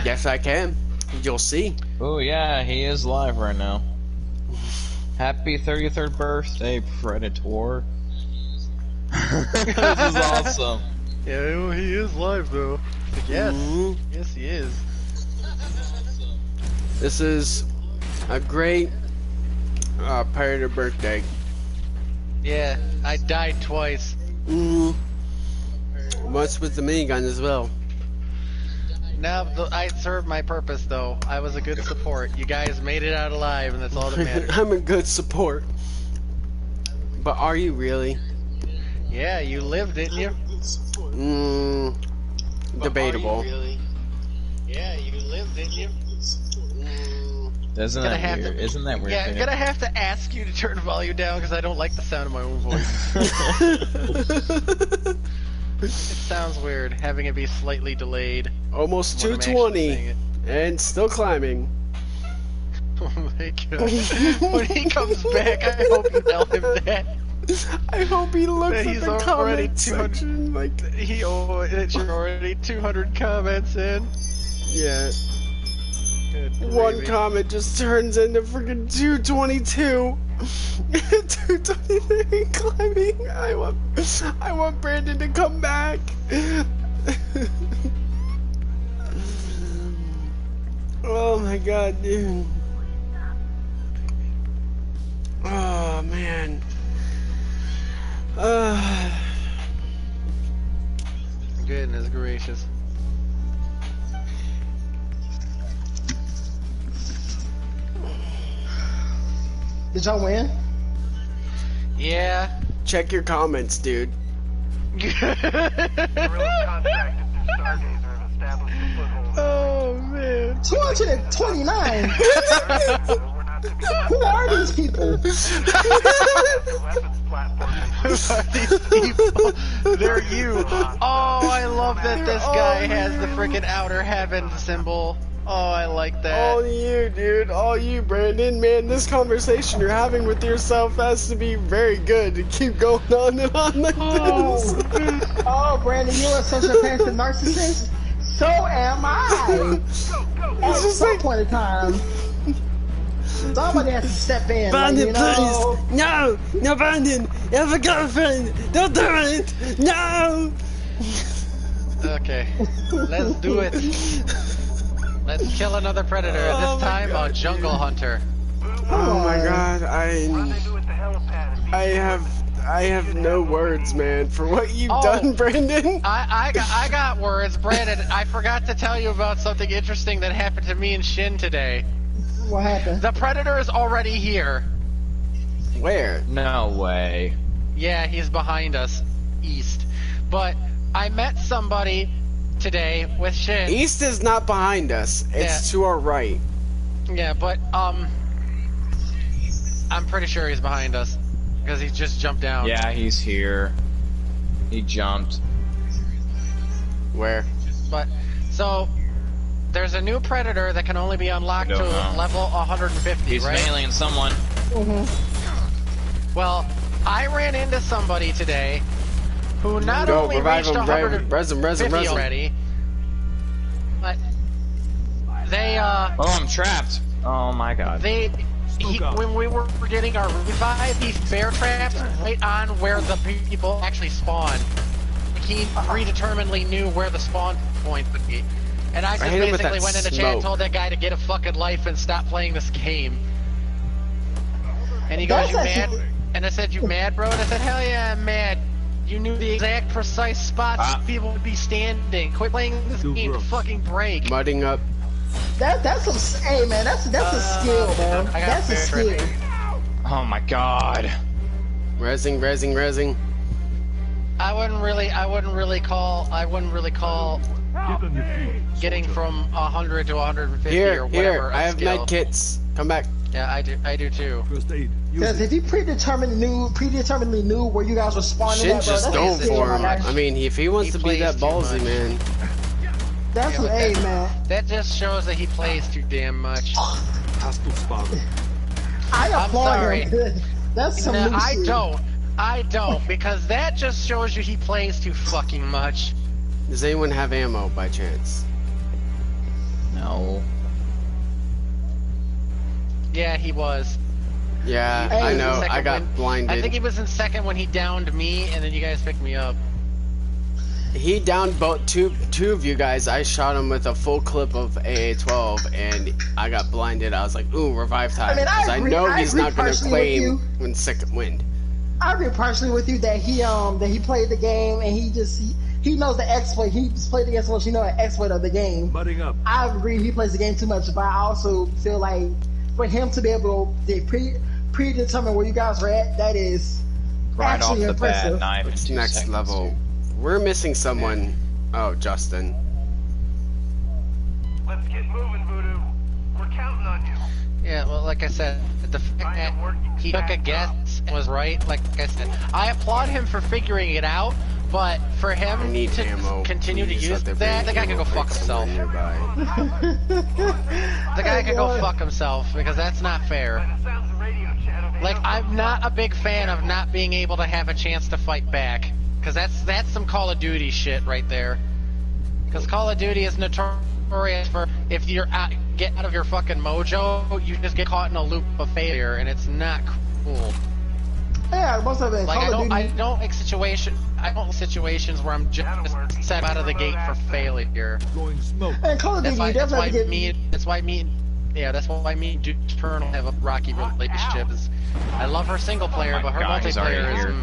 Yes, I can. You'll see. Oh yeah, he is live right now. Happy 33rd birthday, Predator. This is awesome. Yeah, he is live though. Like, yes. Yes, he is. This is a great Predator birthday. Yeah, I died twice. Once with the minigun as well. Now, I served my purpose though. I was a good support. You guys made it out alive, and that's all that matters. I'm a good support. But are you really? Yeah, you lived, didn't you? Debatable. Yeah, you lived, didn't you? Isn't that weird? Isn't that weird? Yeah, I'm gonna have to ask you to turn the volume down because I don't like the sound of my own voice. It sounds weird having it be slightly delayed. Almost when I'm 220 and still climbing. Oh my god. When he comes back, I hope you tell him that. I hope he looks That at he's the already comment 200 section like that you're already 200 comments in. yeah. Good One gravy. comment just turns into freaking 222. 223 climbing. I want Brandon to come back. Oh my god, dude. Oh man. Goodness gracious. Did y'all win? Yeah. Check your comments, dude. Oh man. 229. Who are these people? Who are these people? They're you. Oh, I love that this guy has the freaking outer heaven symbol. Oh, I like that. All you, dude. All you, Brandon. Man, this conversation you're having with yourself has to be very good to keep going on and on like this. Oh, Brandon, you are such a passive narcissist. So am I. At some point in time. Somebody has to step in. Brandon, like, you know, please. No. No, Brandon. You have a girlfriend. Don't do it. No. Okay. Let's do it. Let's kill another predator. This time a jungle hunter. Oh my god, I have no words, man, for what you've done, Brandon. I got words, Brandon. I forgot to tell you about something interesting that happened to me and Shin today. What happened? The predator is already here. Where? No way. Yeah, he's behind us, east. But I met somebody today with Shin. East is not behind us. It's to our right. Yeah, but I'm pretty sure he's behind us because he just jumped down. Yeah, he's here. He jumped. Where? But so there's a new predator that can only be unlocked to level 150. He's right? mailing someone. Well, I ran into somebody today who not only reached 150 already, but they Oh, I'm trapped. Oh my god. when we were getting our revive, he bear trapped right on where the people actually spawn. He predeterminedly knew where the spawn point would be. And I just basically went into chat and told that guy to get a fucking life and stop playing this game. And he goes, "You mad?" And I said, "You mad, bro?" And I said, "Hell yeah, I'm mad." You knew the exact precise spots people would be standing. Quit playing this game to fucking break. Mudding up. That's some. Hey man, that's a skill, man. That's a skill. Oh my god. Rezzing. I wouldn't really call getting from 100 to 150 or whatever. Here, I have skill. med kits. Come back. Yeah, I do too. First aid. Because if he predeterminedly knew where you guys were spawning Shit at, bro, just that's don't a skill, for him. man. I mean, if he wants to be that ballsy, man. That's what, hey, man. That just shows that he plays too damn much. Hostile spotted. I I'm applaud sorry. him. That's some new shit. I don't, because that just shows you he plays too fucking much. Does anyone have ammo by chance? No. Yeah, he was. Yeah, He I was know. in second I got when- blinded. I think he was in second when he downed me, and then you guys picked me up. He downed two of you guys. I shot him with a full clip of AA-12, and I got blinded. I was like, ooh, revive time. I mean, I 'Cause agree- know I he's agree not going to partially with claim you. when second wind. I agree partially with you that he played the game and he knows the exploit. He's played the exploit. You know the exploit of the game. Mudding up. I agree he plays the game too much, but I also feel like for him to be able to predetermine where you guys are at, that is Right off actually the impressive. bat, knife. It's in 2 next seconds, level. dude. We're missing someone. Oh, Justin. Let's get moving, Voodoo. We're counting on you. Yeah, well, like I said, the fact that he took a guess and was right, like I said, I applaud him for figuring it out, but for I him need to ammo. continue Please, to use let there that, be the guy can ammo go fuck picks himself. nearby. The guy can go fuck himself, because that's not fair. By the sounds of radio chat over Like, here. I'm not a big fan of not being able to have a chance to fight back. Because that's some Call of Duty shit right there. Because Call of Duty is notorious for, if you're get out of your fucking mojo, you just get caught in a loop of failure, and it's not cool. Yeah, most of it. Like, Call of Duty. I don't like situations where I'm just set out of the gate for failure. Blowing smoke. And Call of Duty, you That's definitely why me and Eternal have a rocky relationship. I love her single player, Oh my but her God, he's already multiplayer is. here.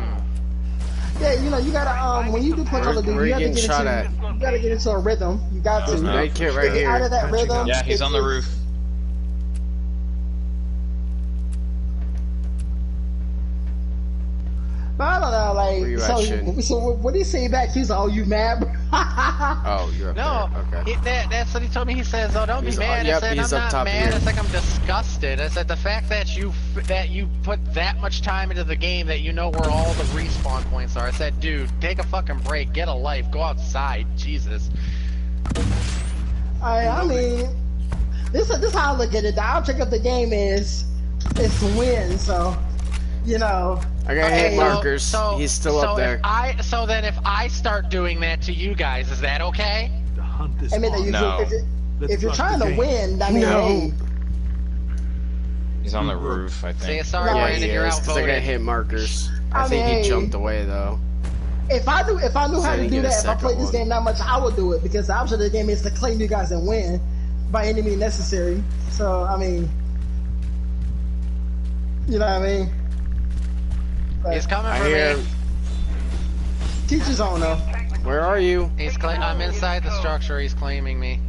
Yeah, you know, you gotta when you do play Call of Duty, Where you you have to getting get shot into at? you gotta get into a rhythm. You got to. Med kit right To get out here. of that rhythm. Yeah, he's on the it's- roof. But I don't know, Where you at, Shin? so what did he say back? He's all, you mad? Bro?" Oh, you're up No, there. Okay. that's what he told me. He says, "Oh, don't He's- be mad." yep, I said, he's "I'm up not top mad." here. It's like I'm disgusted. I said, "The fact that you put that much time into the game that you know where all the respawn points are." I said, "Dude, take a fucking break, get a life, go outside." Jesus. I mean, this is how I look at it. The object of the game is to win. So, you know. I got hit markers. He's still up there. So then if I start doing that to you guys, is that okay? The hunt is I mean, on. No. if you're Let's trying start to the win, I mean, No. hey, He's on the roof, I Say think. sorry, No, Yeah, Brandon, he you're is, because I got outvoted. hit markers. I I think mean, he jumped away, though. if I knew how So to you do get a that, if I second played this one. game that much, I would do it because the object of the game is to claim you guys and win by any means necessary. So, I mean, you know what I mean? But He's coming I for hear. me. teachers on though. Where are you? I'm inside the structure. He's claiming me.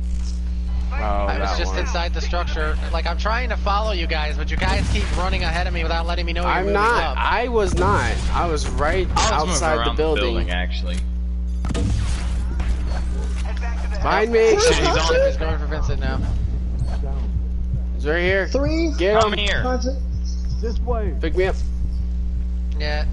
Oh, I was that just one. inside the structure. Like, I'm trying to follow you guys, but you guys keep running ahead of me without letting me know you're I'm moving not. up. I was not. I was right I was moving outside around the building. actually. Behind me. Shit, he's on. He's going for Vincent now. He's right here. 3 Get Come him. here. hundred. This way. Pick me up. Yeah.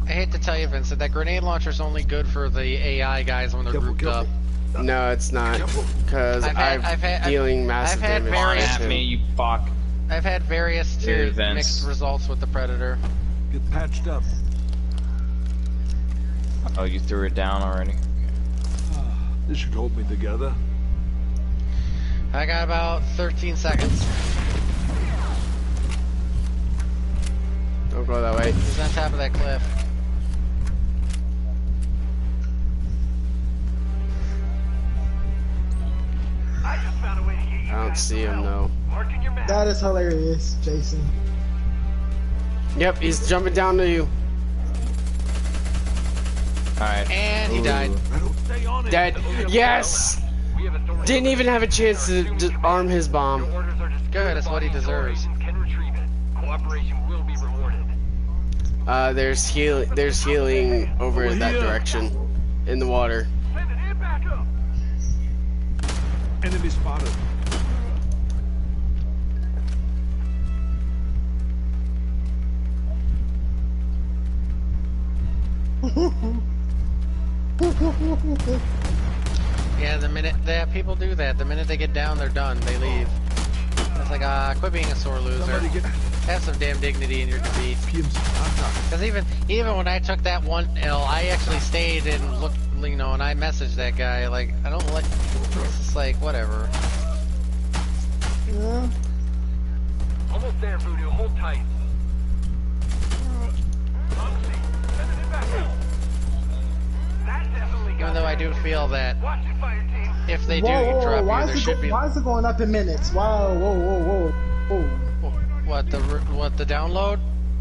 I hate to tell you, Vincent, that grenade launcher's only good for the AI guys when they're Careful, grouped up. careful. No, it's not. Because I'm dealing massive I've had damage. various- to At him. me, you fuck. I've had various Dude, Vince. mixed results with the Predator. Get patched up. Oh, you threw it down already? This should hold me together. I got about 13 seconds. Don't go that way. He's on top of that cliff. I just found a way to get you I don't guys see some him, help. though. Marking your map. That is hilarious, Jason. Yep, he's jumping down to you. Alright. And he died. Stay on it. Dead. Yes! We have authority. Didn't even have a chance to arm his bomb. Your orders are disputed. Good, that's what he deserves. Agents can retrieve it. Cooperation will be rewarded. There's healing over in that direction. In the water. Sending in backup. Enemy spotted. Yeah, the minute that people do that, the minute they get down, they're done. They leave. It's like, quit being a sore loser. Somebody get Have some damn dignity in your defeat. PM's contact. Because even when I took that one L, I actually stayed and looked, you know, and I messaged that guy. Like, I don't like. It's just like whatever. Yeah. Almost there, Voodoo. Hold tight. Oxy, sending in backup. That definitely got Even though I do feel that Watch it, fire team. if they do Whoa, drop you, why there is should be why is it going up in minutes? Whoa, whoa. what the download.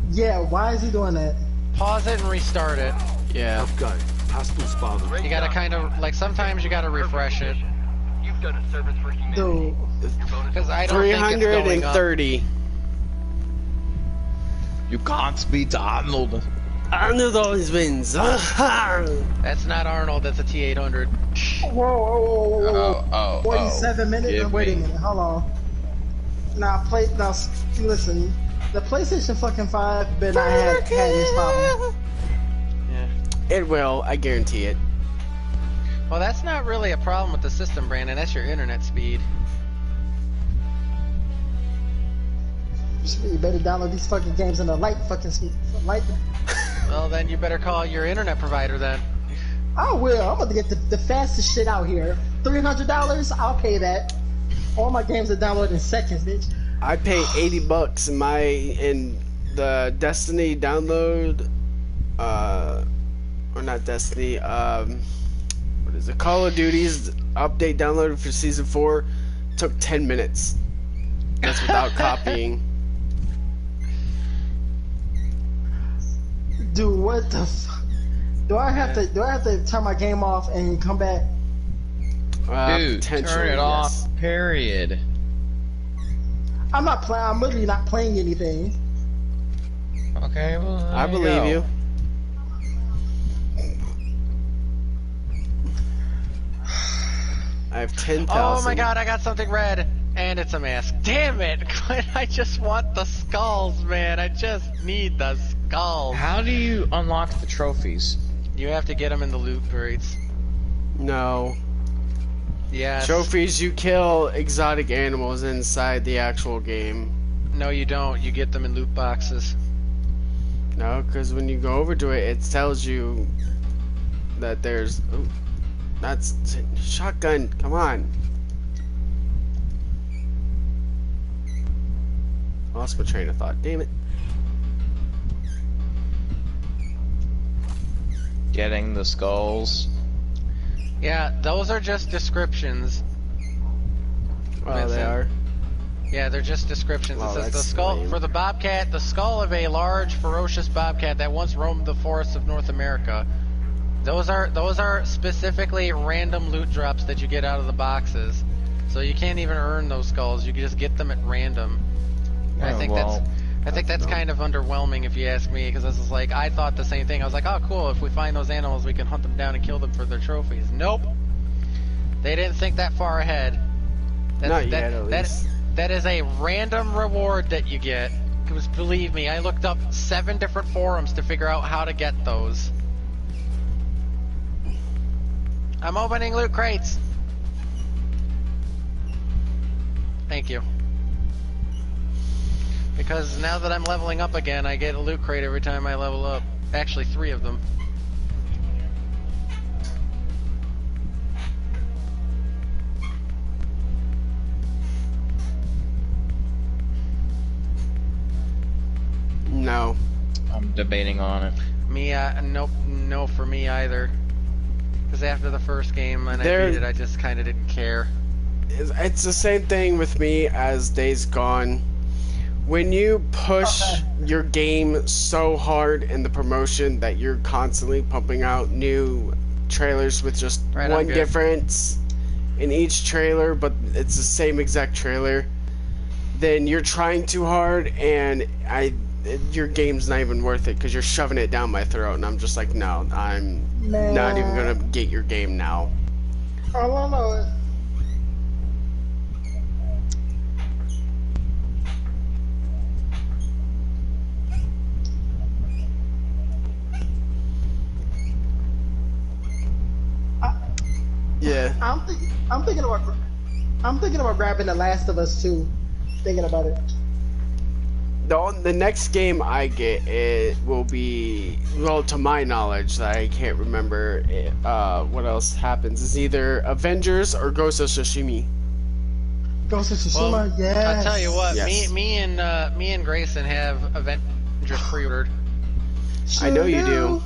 Yeah, why is he doing that? Pause it and restart it. Yeah. Tough guy. Hostile spotted. You gotta kind of like sometimes you gotta refresh it You've done a service for humanity. Dude. Your bonus because I don't think it's going up. 330. You can't beat Arnold. Arnold always wins. That's not Arnold. That's a T800. Whoa. 47 minutes? Give Wait a me. minute, hold on. Listen. The PlayStation fucking 5 better not have had this problem. Yeah. It will, I guarantee it. Well, that's not really a problem with the system, Brandon. That's your internet speed. You better download these fucking games in the light fucking speed. Well, then you better call your internet provider then. I will. I'm about to get the fastest shit out here. $300, I'll pay that. All my games are downloaded in seconds, bitch. I pay $80 in the Destiny download, or not Destiny, what is it? Call of Duty's update downloaded for Season 4 took 10 minutes. That's without copying. Dude, what the fuck? Do I have to turn my game off and come back? Dude, turn Potentially, it yes. off, period. I'm not playing. I'm literally not playing anything. Okay, well, I believe you. I have 10,000. Oh my god, I got something red. And it's a mask. Damn it! I just want the skulls, man. I just need the skulls. How do you unlock the trophies? You have to get them in the loot crates. No. Yes. Trophies, you kill exotic animals inside the actual game. No, you don't. You get them in loot boxes. No, because when you go over to it, it tells you that there's... Ooh, that's... Shotgun, come on. Lost my train of thought, damn it. Getting the skulls. Yeah, those are just descriptions. Oh, Vincent. they are? Yeah, they're just descriptions. Wow, It says the that's skull lame. for the bobcat, the skull of a large, ferocious bobcat that once roamed the forests of North America. Those are specifically random loot drops that you get out of the boxes. So you can't even earn those skulls. You can just get them at random. And I think that's kind of underwhelming if you ask me, because this is like, I thought the same thing. I was like, oh cool, if we find those animals we can hunt them down and kill them for their trophies. Nope. They didn't think that far ahead. Not yet, at least. That is a random reward that you get. Because believe me, I looked up 7 different forums to figure out how to get those. I'm opening loot crates. Thank you. Because now that I'm leveling up again, I get a loot crate every time I level up. Actually, 3 of them. No. I'm debating on it. Me, nope, no for me either. Because after the first game and I beat it, I just kind of didn't care. It's the same thing with me as Days Gone. When you push your game so hard in the promotion that you're constantly pumping out new trailers with just Right, I'm one good. difference in each trailer, but it's the same exact trailer, then you're trying too hard, and your game's not even worth it because you're shoving it down my throat, and I'm just like, no, I'm not even gonna get your game now. All I know is Yeah. I'm thinking about grabbing The Last of Us 2. Thinking about it. The next game I get, it will be, well, to my knowledge, that I can't remember what else happens, is either Avengers or Ghost of Tsushima. Ghost of Tsushima, Well, yes. I tell you what, Yes. me and Grayson have Avengers pre-ordered. I know you do.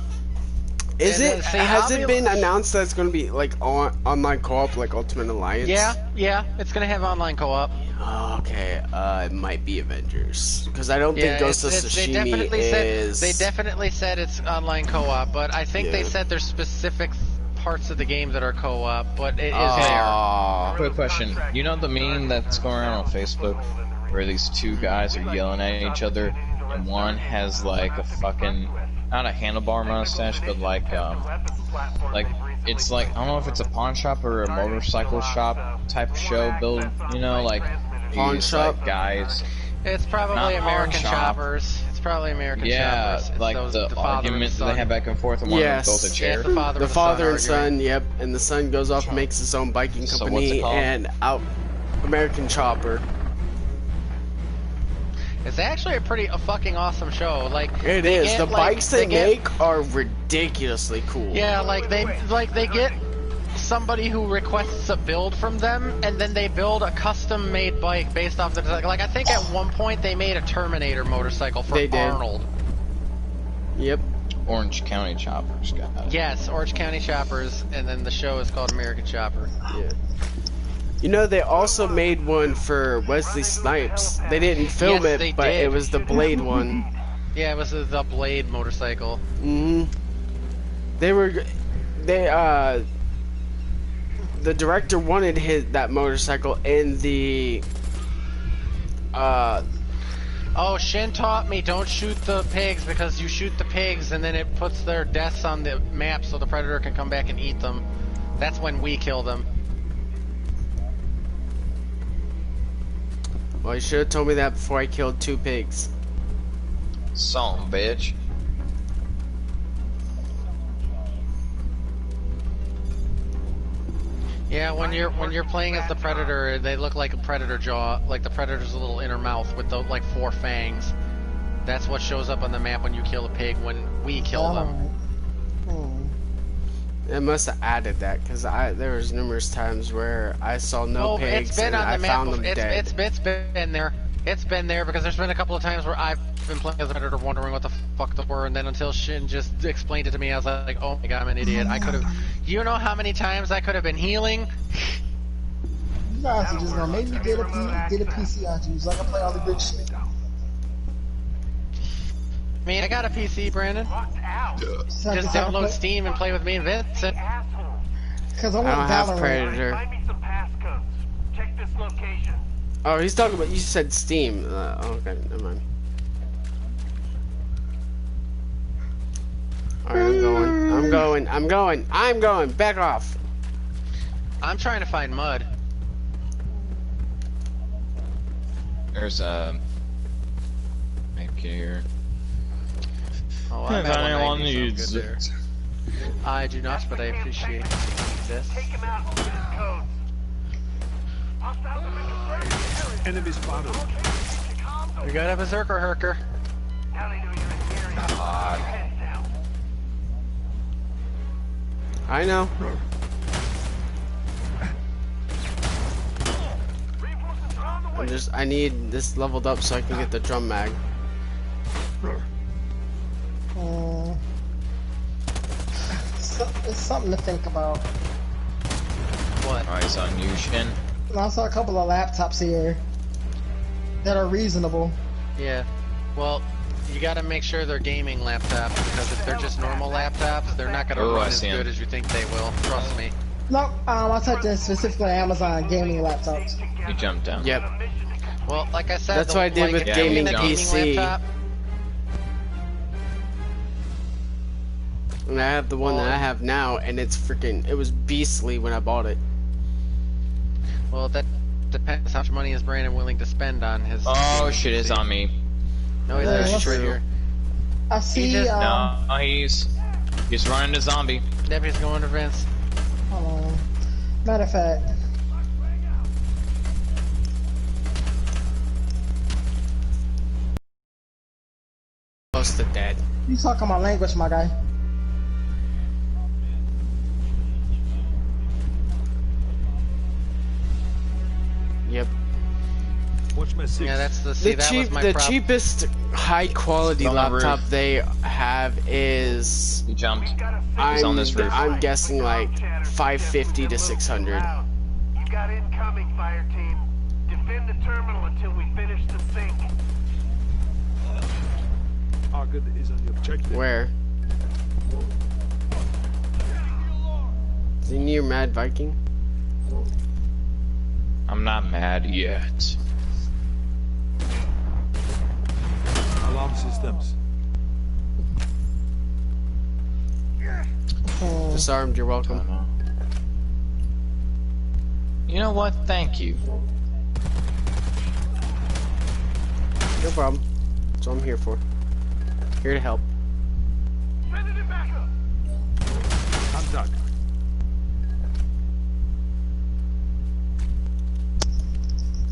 Is And it? then, see, Has I'll it be- been announced that it's going to be like online co-op, like Ultimate Alliance? Yeah, it's gonna have online co-op. Oh, okay. It might be Avengers because I don't think Ghost of they Tsushima definitely is. said they definitely said it's online co-op, but I think they Yeah. said there's specific parts of the game that are co-op, but it is there. Oh, Quick question. You know the meme that's going around on Facebook where these two guys are yelling at each other and one has like a fucking, not a handlebar mustache, but like it's like, I don't know if it's a pawn shop or a motorcycle shop type show build, you know, like Pawn these shop? like guys. It's probably Not American pawn shop. Choppers. It's probably American Yeah, Choppers. It's like those- the father and argument that they son. have back and forth and one Yes. of them built a Yeah, chair. it's the father, the and father and son arguing. son. Yep, and the son goes off and makes his own biking So what's company it called? and out American Chopper. It's actually a fucking awesome show. Like It they is. get, The like, bikes they get- make are ridiculously cool. Yeah, like they get somebody who requests a build from them, and then they build a custom-made bike based off the design. Like I think at one point they made a Terminator motorcycle for They did. Arnold. Yep. Orange County Choppers got it. Yes, Orange County Choppers, and then the show is called American Chopper. Yeah. You know, they also made one for Wesley Snipes. They didn't film Yes, they it, but did. it was the Blade one. Yeah, it was the Blade motorcycle. The director wanted that motorcycle in the Oh, Shin taught me don't shoot the pigs because you shoot the pigs and then it puts their deaths on the map so the predator can come back and eat them. That's when we kill them. Well, you should have told me that before I killed 2 pigs. Song, bitch. Yeah, when you're playing as the predator, they look like a predator jaw, like the predator's little inner mouth with the like 4 fangs. That's what shows up on the map when you kill a pig when we kill them. It must have added that because there was numerous times where I saw no pigs it's been and on the I map. found them dead. It's been there. It's been there because there's been a couple of times where I've been playing as a predator, wondering what the fuck they were, and then until Shin just explained it to me, I was like, oh my god, I'm an idiot. I could have. You know how many times I could have been healing? You guys are just gonna make me get a PC on you so I can play all the good shit. I mean, I got a PC, Brandon. So Just download Steam and play with me and Vincent. Because I I want don't have Valorant. Predator. Find me some passcodes. Check this location. Oh, he's talking about, you said Steam. Okay, never mind. Alright, I'm going, back off. I'm trying to find mud. There's a make here. Oh, If I'm at anyone 190, so I'm needs good there. it. I do not, but I appreciate this. Take him out with his codes. Hostiles have been destroyed. Enemy spotted. We got a berserker herker. Now they know you're in the area. Heads down. I know. Reinforcements are on the way. I need this leveled up so I can get the drum mag. It's something to think about. What? Eyes on you, Shin. I saw a couple of laptops here that are reasonable. Yeah. Well, You gotta make sure they're gaming laptops, because if they're just normal laptops, they're not gonna Oh, run I as see 'em. good as you think they will. Trust me. No, I typed in specifically Amazon gaming laptops. You jumped down. Yep. Well, like I said, That's what I did with if gaming you're in a PC. laptop, And I have the one that I have now, and it's freaking. It was beastly when I bought it. well, that depends how much money is Brandon willing to spend on his. Oh gaming shit, it's PC. on me. No, he's Yeah, not. He's that's right true. here. I see. just- No, he's running to zombie. Deputy's going to Vince. Hold on. Matter of fact, Close to dead. you talking my language, my guy. Yep. Watch my six. Yeah, that's the. The See, that was my the problem. cheapest high quality On the laptop roof. they have is He jumped. I'm on this roof. I'm guessing like 550 to 600. You got incoming, fire team. Defend the terminal until we finish the sync. Target is on the objective. Where? Is he near Mad Viking? I'm not mad yet. Alarm systems. Disarmed, you're welcome. You know what? Thank you. No problem. That's what I'm here for. Here to help. Sending it back up. I'm done.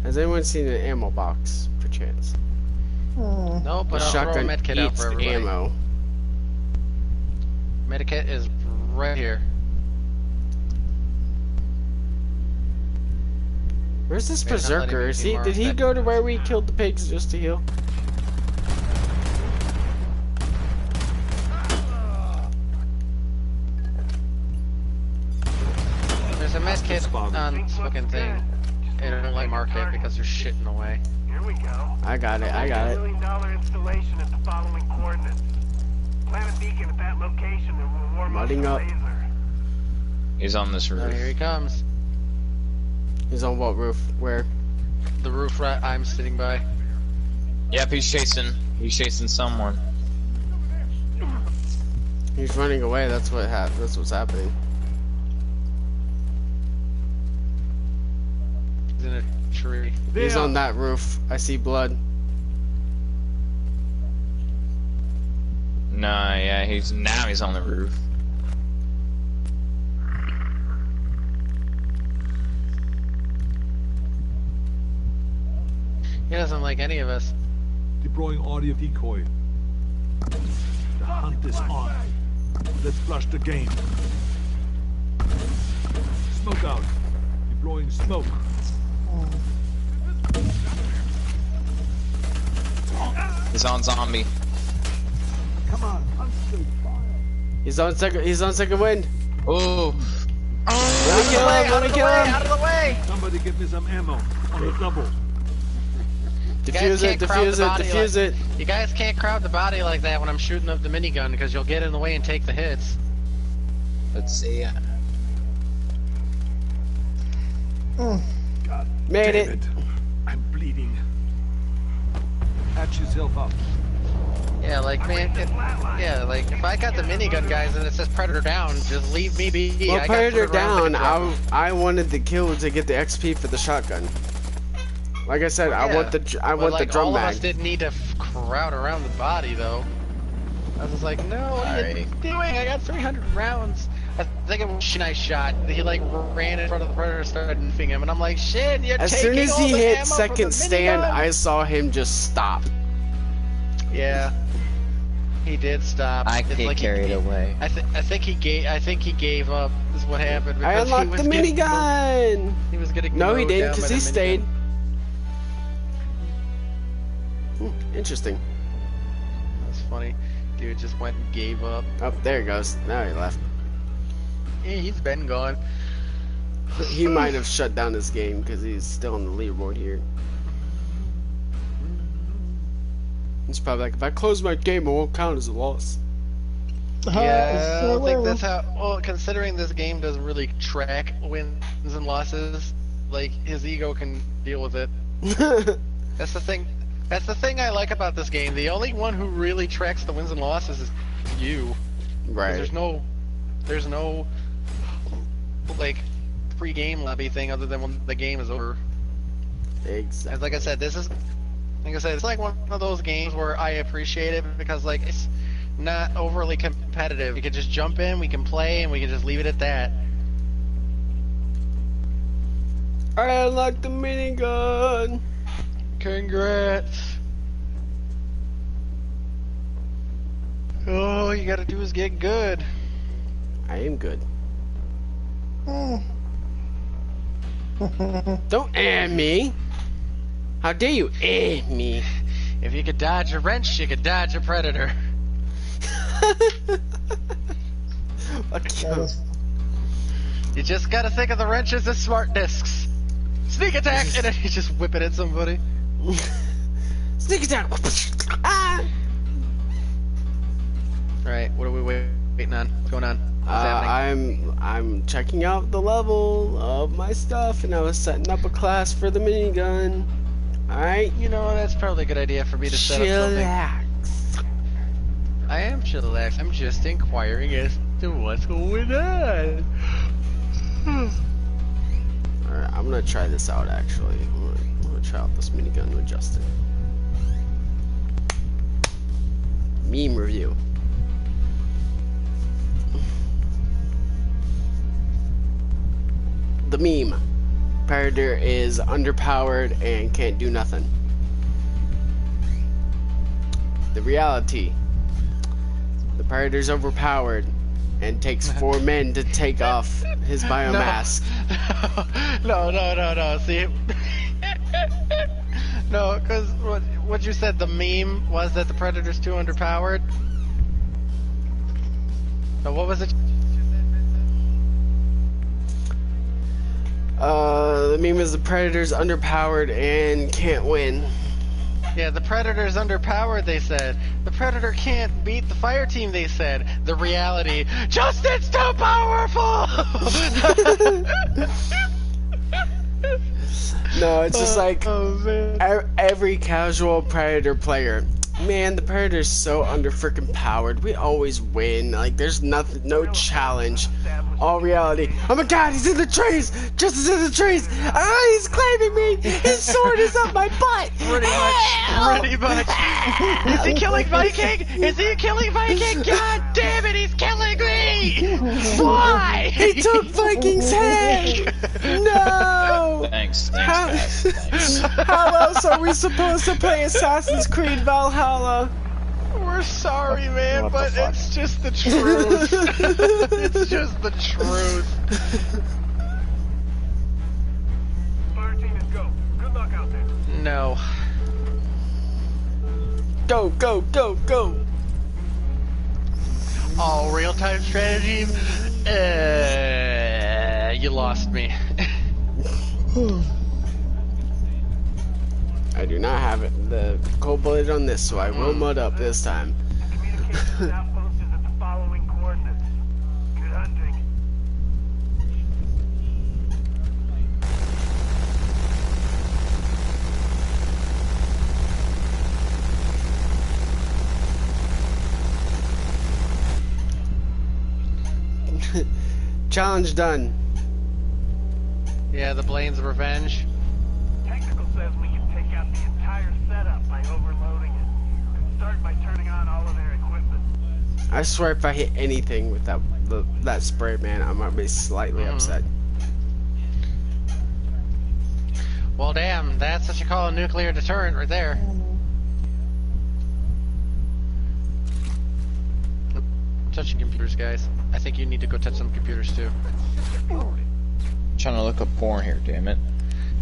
Has anyone seen an ammo box, perchance? No, but The I'll throw a shotgun medkit out eats for everybody. ammo. Medkit is right here. Where's this Wait, I'm letting berserker? you Is see he? more Did he of go that. to where we killed the pigs just to heal? There's a medkit on this fucking thing. And I don't like mark it because there's shit in the way. Here we go. I got it. I got it. $1 million installation at the following coordinates. Plant a beacon at that location that will warm up the Mudding up. laser. He's on this Oh, roof. here he comes. He's on what roof? Where? The roof right I'm sitting by. Yep, he's chasing. He's chasing someone. He's running away. That's what That's what's happening. He's in a tree. He's on that roof. I see blood. Nah, yeah, he's on the roof. He doesn't like any of us. Deploying audio decoy. The hunt is on. Let's flush the game. Smoke out. Deploying smoke. He's on zombie. Come on, hunt straight fire. He's on second. He's on second wind. Oh. Let me kill him. Let me kill him. Out of the way! Somebody give me some ammo. On the double. Defuse it. can't crowd Defuse the it. body Defuse it. You guys can't crowd the body like that when I'm shooting up the minigun because you'll get in the way and take the hits. Let's see. God Made damn it. I'm bleeding. Patch yourself up. Yeah, like man, like if I got the minigun guys and it says Predator down, just leave me be. Well, I got Predator third rounds down. I can drop. I wanted the kill to get the XP for the shotgun. Like I said, I Yeah, want the but, want like, the drum all mag. of us didn't need to crowd around the body though. I was just like, no, what are you Alright. doing? I got 300 rounds. I think it was a nice shot. He like ran in front of the Predator and started nifing him, and I'm like, shit, you're As taking soon as all he the hit ammo from second the stand, minigun. I saw him just stop. Yeah, he did stop. I It's get like he- carried away. I think he gave up. Is what happened. I because he unlocked was the getting- minigun. He was getting. No, he mowed didn't, down because by he the stayed. minigun. Interesting. That's funny. Dude just went and gave up. Oh, there he goes. Now he left. Yeah, he's been gone. He might have shut down his game because he's still on the leaderboard here. It's probably like, if I close my game, it won't count as a loss. Yeah, I don't think that's how. Well, considering this game doesn't really track wins and losses, like his ego can deal with it. That's the thing. That's the thing I like about this game. The only one who really tracks the wins and losses is you. Right. There's no like pre-game lobby thing other than when the game is over. Exactly. And like I said, this is, like I said, it's like one of those games where I appreciate it because like it's not overly competitive. We can just jump in, we can play, and we can just leave it at that. I unlocked the minigun. Congrats. All you gotta do is get good. I am good. Don't me. How dare you me? If you could dodge a wrench, you could dodge a predator. You just gotta think of the wrenches as smart discs. Sneak attack, and then you just whip it at somebody. Sneak attack! Ah! Right, what are we waiting on? What's going on? What's happening? I'm checking out the level of my stuff, and I was setting up a class for the minigun. Alright? You know, that's probably a good idea for me to set up something. Chillax. I am chillax. I'm just inquiring as to what's going on. Alright, I'm gonna try this out actually. I'm gonna try out this minigun with Justin. Meme review. The meme. Predator is underpowered and can't do nothing. The reality. The Predator's overpowered and takes 4 men to take off his biomask. No. See? No, because what you said, the meme was that the Predator's too underpowered. So what was it? The meme is the Predator's underpowered and can't win. Yeah, the Predator's underpowered, they said. The Predator can't beat the fire team, they said. The reality, Justin's too powerful! No, it's just like every casual Predator player. Man, the Predator's so under-freaking powered. We always win. Like, there's nothing, no challenge. All reality. Oh my god, he's in the trees! Justin's in the trees! Ah, he's claiming me! His sword is up my butt! Pretty much. Is he killing Viking? Is he killing Viking? God damn it, he's killing me! Why? He took Viking's head! No! Thanks, Thanks. How else are we supposed to play Assassin's Creed Valhalla? We're sorry, man, but it's just the truth. It's just the truth. Fire team is go. Good luck out there. No. Go, go, go, go! Oh, real-time strategy? You lost me. I do not have the cold bullet on this, so I will mud up this time. Communication outpost is at the following coordinates. Good hunting. Challenge done. Yeah, the Blaine's Revenge. Technical says we can take out the entire setup by overloading it. And start by turning on all of their equipment. I swear if I hit anything with that spray, man, I might be slightly upset. Well, damn, that's what you call a nuclear deterrent right there. Touching computers, guys. I think you need to go touch some computers too. Trying to look up porn here, damn it.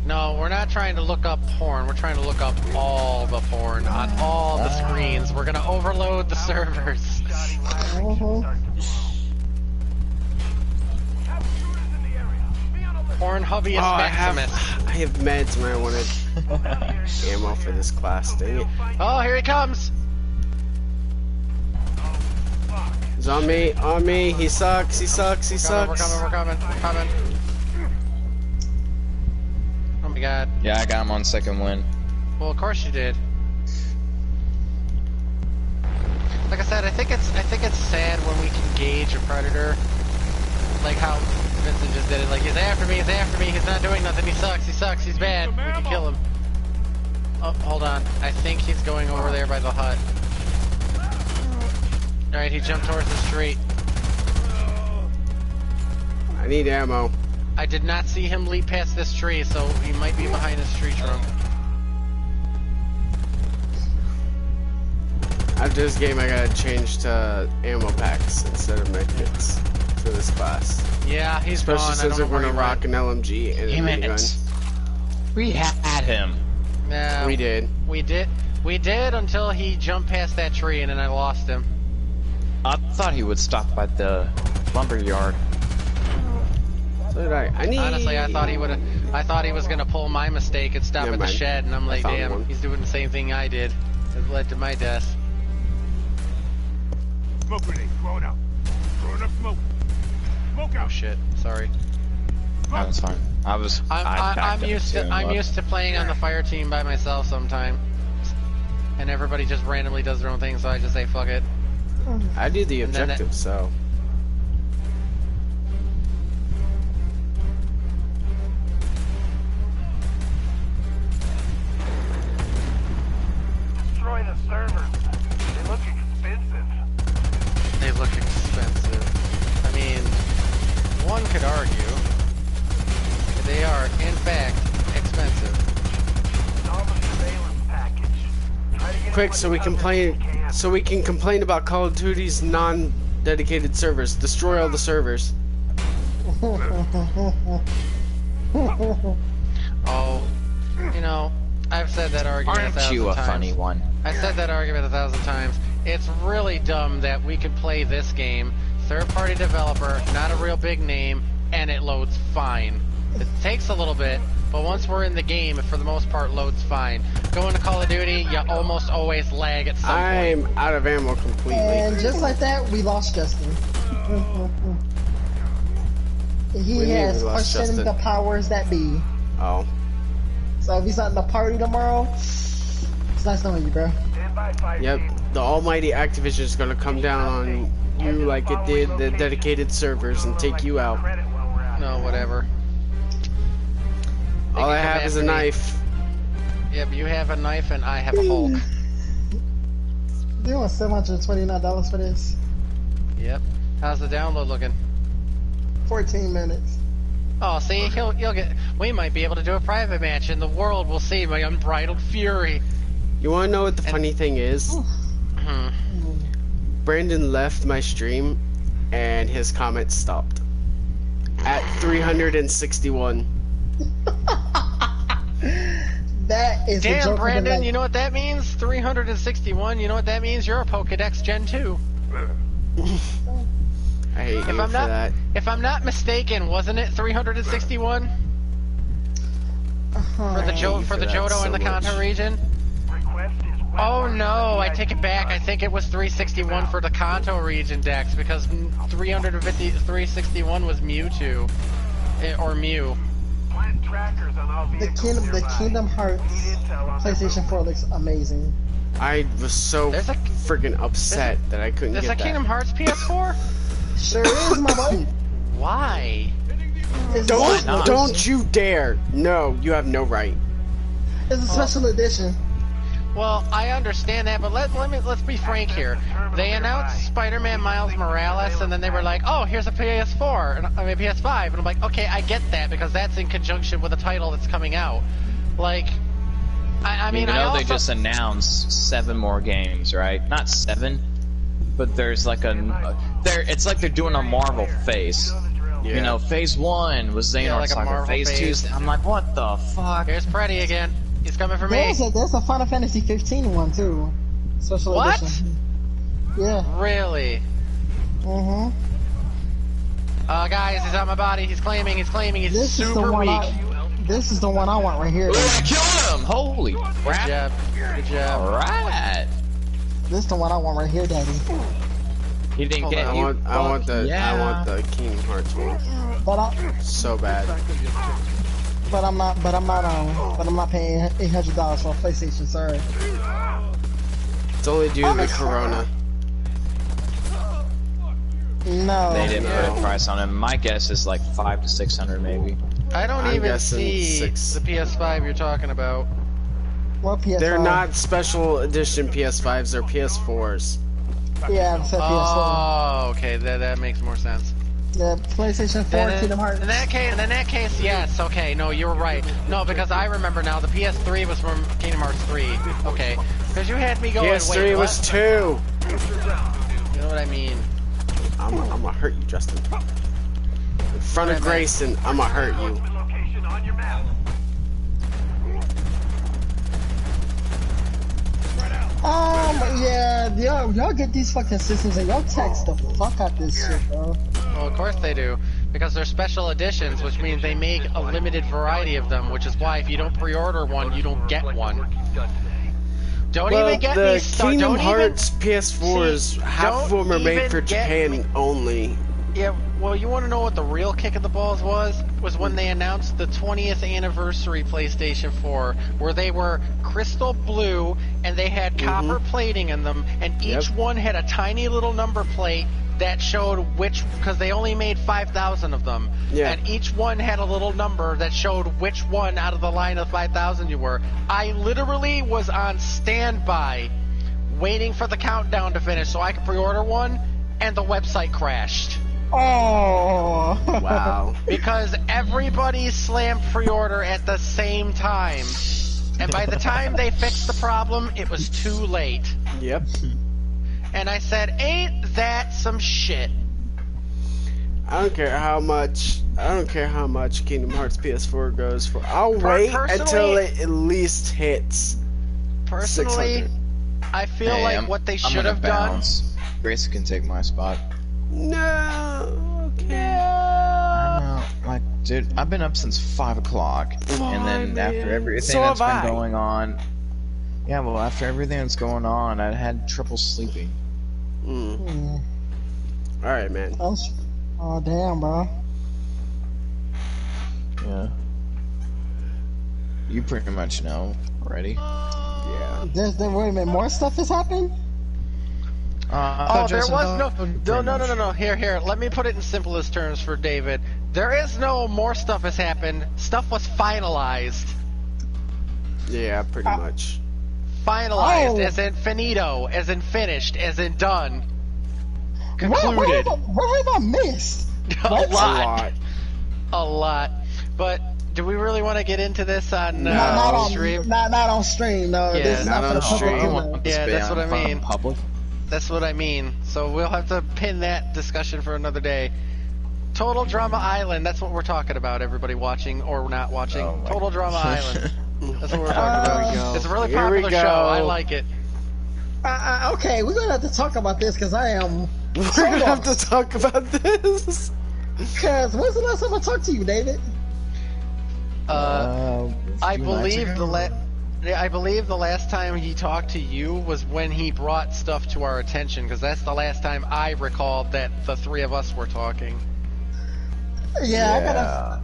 No, we're not trying to look up porn. We're trying to look up all the porn on all the screens. We're gonna overload the servers. Porn hobbyist Maximus. I have meds when I wanted ammo for this class, dang it. Oh, here he comes! He's on me, on me. He sucks, he sucks, he sucks. We're coming. Oh my god. Yeah, I got him on second win. Well, of course you did. Like I said, I think it's sad when we can gauge a predator, like how Vincent just did it. Like, he's after me, he's not doing nothing, he sucks, he's bad. We can kill him. Oh, hold on. I think he's going over there by the hut. Alright, he jumped towards the street. I need ammo. I did not see him leap past this tree, so he might be behind this tree trunk. After this game, I gotta change to ammo packs instead of medkits for this class. Yeah, he's especially gone. since we're gonna rock an LMG and a minigun. We had him. No, we did. We did until he jumped past that tree, and then I lost him. I thought he would stop by the lumber yard. So did I. Honestly, I thought he would. I thought he was gonna pull my mistake and stop at the shed, and I'm like, damn, he's doing the same thing I did. It led to my death. Smoke grenade, throwing out. Throwing up smoke. Smoke out. Oh shit, sorry. That's fine. I'm used to playing on the fire team by myself sometimes, and everybody just randomly does their own thing, so I just say fuck it. I do the objective, so. Destroy the servers. They look expensive. They look expensive. I mean, one could argue they are, in fact, expensive. Quick, so we can complain about Call of Duty's non-dedicated servers. Destroy all the servers. Oh, you know, I've said that argument Aren't 1,000 you a times. funny one? I've said that argument 1,000 times. It's really dumb that we could play this game, third-party developer, not a real big name, and it loads fine. It takes a little bit, but once we're in the game, it for the most part loads fine. Going to Call of Duty, you almost always lag at some point. I'm out of ammo completely. And just like that, we lost Justin. He has questioned the powers that be. Oh. So if he's not in the party tomorrow, it's nice knowing you, bro. Yep, the almighty Activision is gonna come down on you like it did the dedicated servers and take you out. No, whatever. All I have is a knife. Yep, you have a knife and I have a Hulk. They want $729 for this. Yep. How's the download looking? 14 minutes. Oh, see, you'll get. We might be able to do a private match, and the world will see my unbridled fury. You wanna know what the funny thing is? Brandon left my stream, and his comment stopped at 361. That is damn, Brandon. You know what that means? 361. You know what that means? You're a Pokedex Gen 2. I hate you for that. If I'm not mistaken, wasn't it 361 for the Johto and the Kanto region? Oh no, I take it back. I think it was 361 for the Kanto region Dex because 361 was Mewtwo or Mew. The Kingdom Hearts PlayStation 4 looks amazing. I was so freaking upset that I couldn't get that. There's a Kingdom Hearts PS4? Sure is, my boy. Why? Don't you dare! No, you have no right. It's a special edition. Well, I understand that, but let's be frank here. They announced Spider-Man Miles Morales, and then they were like, "Oh, here's a PS4, I mean PS5," and I'm like, "Okay, I get that because that's in conjunction with a title that's coming out." Like, I mean, you know, I also... they just announced 7 more games, right? Not 7, but there's like it's like they're doing a Marvel phase. Yeah. You know, phase 1 was Xehanort Saga, phase 2. I'm like, what the fuck? Here's Freddy again. He's coming for me. There's a Final Fantasy 15 one too. Special edition. Yeah. Really? Guys, he's on my body. He's claiming. He's super weak. This is the one I want right here. Ooh, I killed him! Holy crap. Good job. Alright. This is the one I want right here, Daddy. He didn't Hold get on, you. I want the Kingdom Hearts one But so bad. I'm not paying $800 for a PlayStation, sorry. It's only due to the Corona. No. They didn't put a price on him. My guess is like 500 to 600 maybe. I don't I'm even guessing see 6. the PS5 you're talking about. What PS5? They're not special edition PS5s, they're PS4s. Yeah, I said PS4. Oh, okay, that makes more sense. The PlayStation 4 Kingdom Hearts. In that case, yes. Okay, no, you were right. No, because I remember now. The PS3 was from Kingdom Hearts 3. Okay, because you had me going. PS3 wait, was what? 2. You know what I mean? I'm gonna hurt you, Justin. In front of Grayson, I'm gonna hurt you. Location on your map. Yeah, y'all get these fucking systems and y'all text the fuck out this shit, bro. Well, of course they do. Because they're special editions, which means they make a limited variety of them, which is why if you don't pre-order one, you don't get one. Don't even get the me started. Kingdom Don't Hearts even, PS4s, half of them are made for Japan only. Yeah, well, you want to know what the real kick of the balls was? Was when they announced the 20th anniversary PlayStation 4, where they were crystal blue and they had copper plating in them, and each one had a tiny little number plate that showed which, because they only made 5,000 of them, and each one had a little number that showed which one out of the line of 5,000 you were. I literally was on standby, waiting for the countdown to finish so I could pre-order one, and the website crashed. Oh. Wow. Because everybody slammed pre-order at the same time. And by the time they fixed the problem, it was too late. Yep. And I said, ain't that some shit? I don't care how much Kingdom Hearts PS4 goes for. I'll wait until it at least hits. Personally, 600. I feel like what they should have done. Grace can take my spot. No. Okay. I know. Like, dude, I've been up since 5 o'clock, and then after everything that's been going on. Yeah, well, after everything that's going on, I had trouble sleeping. Alright, man. Oh, damn, bro. Yeah. You pretty much know already. Yeah. Wait a minute, more stuff has happened? There was no. Here. Let me put it in simplest terms for David. There is no more stuff has happened. Stuff was finalized. Yeah, pretty much. Finalized, as in finito, as in finished, as in done. Concluded. What have I missed? A lot. But do we really want to get into this on stream? Not on stream, no. Yeah, this is not for the public. Yeah, that's what I mean. Public? That's what I mean. So we'll have to pin that discussion for another day. Total Drama Island, that's what we're talking about, everybody watching or not watching. Total Drama Island. That's what we're talking about. It's a really popular show. I like it. Okay, we're gonna have to talk about this because I am. We're gonna have to talk about this. Because when's the last time I talked to you, David? I believe the last time he talked to you was when he brought stuff to our attention, because that's the last time I recalled that the three of us were talking. Yeah. I gotta.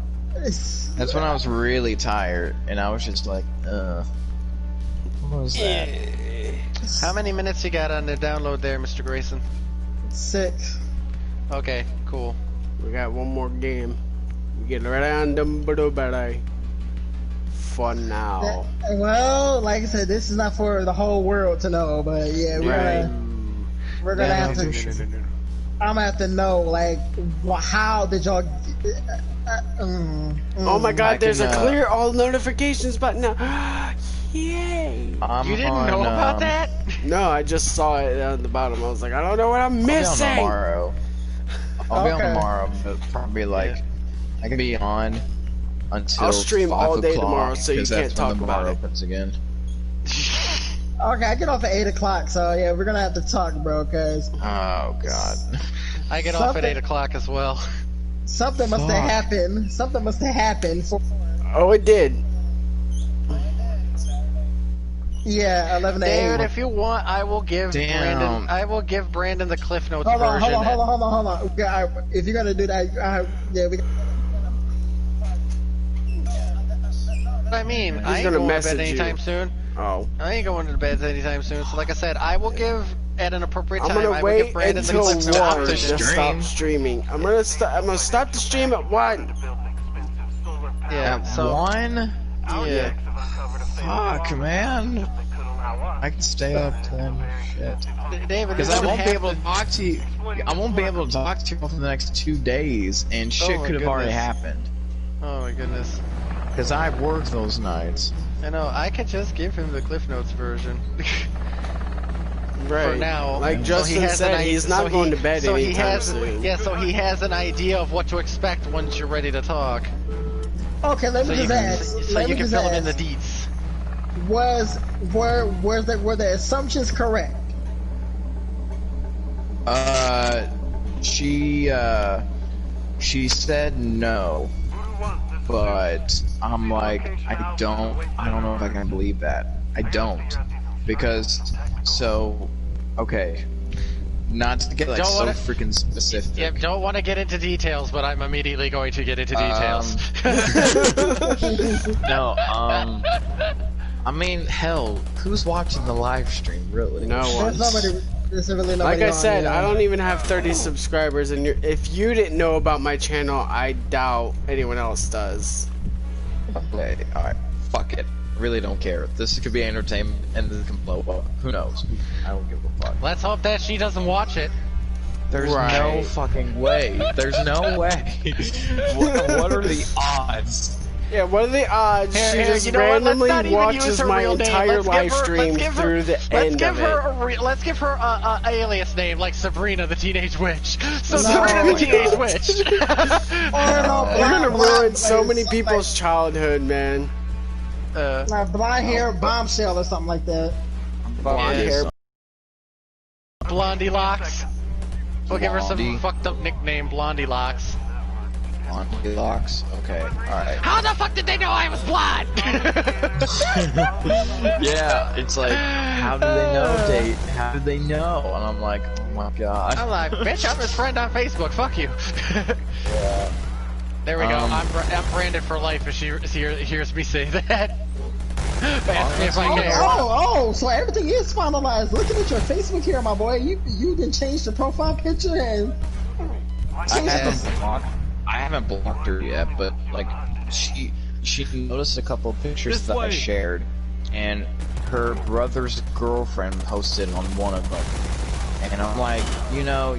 That's when I was really tired, and I was just like, what was that? How many minutes you got on the download there, Mr. Grayson? 6. Okay, cool. We got one more game. We get random for now. Well, like I said, this is not for the whole world to know, but yeah, we're gonna have to. I'm gonna have to know, like, how did y'all? Oh my God! There's a clear all notifications button now. Yay! You didn't know about that? No, I just saw it on the bottom. I was like, I don't know what I'm missing. I'll be on tomorrow, but probably like I can be on until I'll stream 5 all day o'clock, tomorrow, so you can't talk about it. Opens again. Okay, I get off at 8 o'clock, so yeah, we're gonna have to talk, bro. Cause oh God, I get off at 8 o'clock as well. Something must have happened. Something must have happened. Oh, it did. Yeah, 11 David, a.m. if you want, I will give Damn. Brandon. I will give Brandon the Cliff Notes Hold on, version. hold on. Okay, if you're gonna do that, yeah, we. I mean, He's I ain't gonna going to message bed anytime you. soon. Oh. I ain't going to bed anytime soon. So, like I said, I will give at an appropriate I'm time. gonna I will wait give Brandon until the Cliff Notes 1 version. to stop streaming. I'm gonna stop the stream at 1. Yeah. So 1? yeah. Fuck, man. I can stay up then. Shit. David, Because I won't be able to talk to you. I won't be able to talk to you for the next 2 days, and shit my could have already goodness. happened. Oh my goodness. Because I work those nights. I know. I could just give him the Cliff Notes version. Right. For now, Like so Justin he has said, an he's idea- not so going he- to bed so he anytime has, soon. Yeah, so he has an idea of what to expect once you're ready to talk. Okay, let me So you just can, ask. so Let you me can just fill him in the ask. deets. Were the assumptions correct? She said no, but I'm like, I don't know if I can believe that. I don't, because, okay, not to get like Don't so wanna- freaking specific. Yeah, don't want to get into details, but I'm immediately going to get into details. No, I mean, hell, who's watching the live stream, really? No one. There's really nobody Like I on, said, yeah. I don't even have 30 subscribers, and if you didn't know about my channel, I doubt anyone else does. Okay, alright, fuck it. Really don't care. This could be entertainment, and this can blow up. Who knows? I don't give a fuck. Let's hope that she doesn't watch it. There's no Right. fucking way. There's no way. What are the odds? Yeah, what are the odds Here, she here, just you know what? Let's randomly not even use watches her my real name. entire Let's give live her- stream let's give her- through the Let's end give of her it? let's give her a alias name like Sabrina the Teenage Witch. So No. Sabrina the Teenage Witch. You're gonna ruin so many people's childhood, man. Like blonde hair bombshell or something like that. Blonde hair. Blondie Locks. We'll give her some Blondie. fucked up nickname, Blondie Locks. Blondie locks? Okay, alright. How the fuck did they know I was blonde? Yeah, it's like, how do they know, date? How did they know? And I'm like, oh my god. I'm like, bitch, I'm his friend on Facebook. Fuck you. Yeah. There we go. I'm branded for life if she hears me say that. Ask me if I care. Oh, so everything is finalized. Looking at your Facebook here, my boy, you didn't change the profile picture and I haven't blocked her yet, but like she noticed a couple of pictures that I shared, and her brother's girlfriend posted on one of them, and I'm like, you know,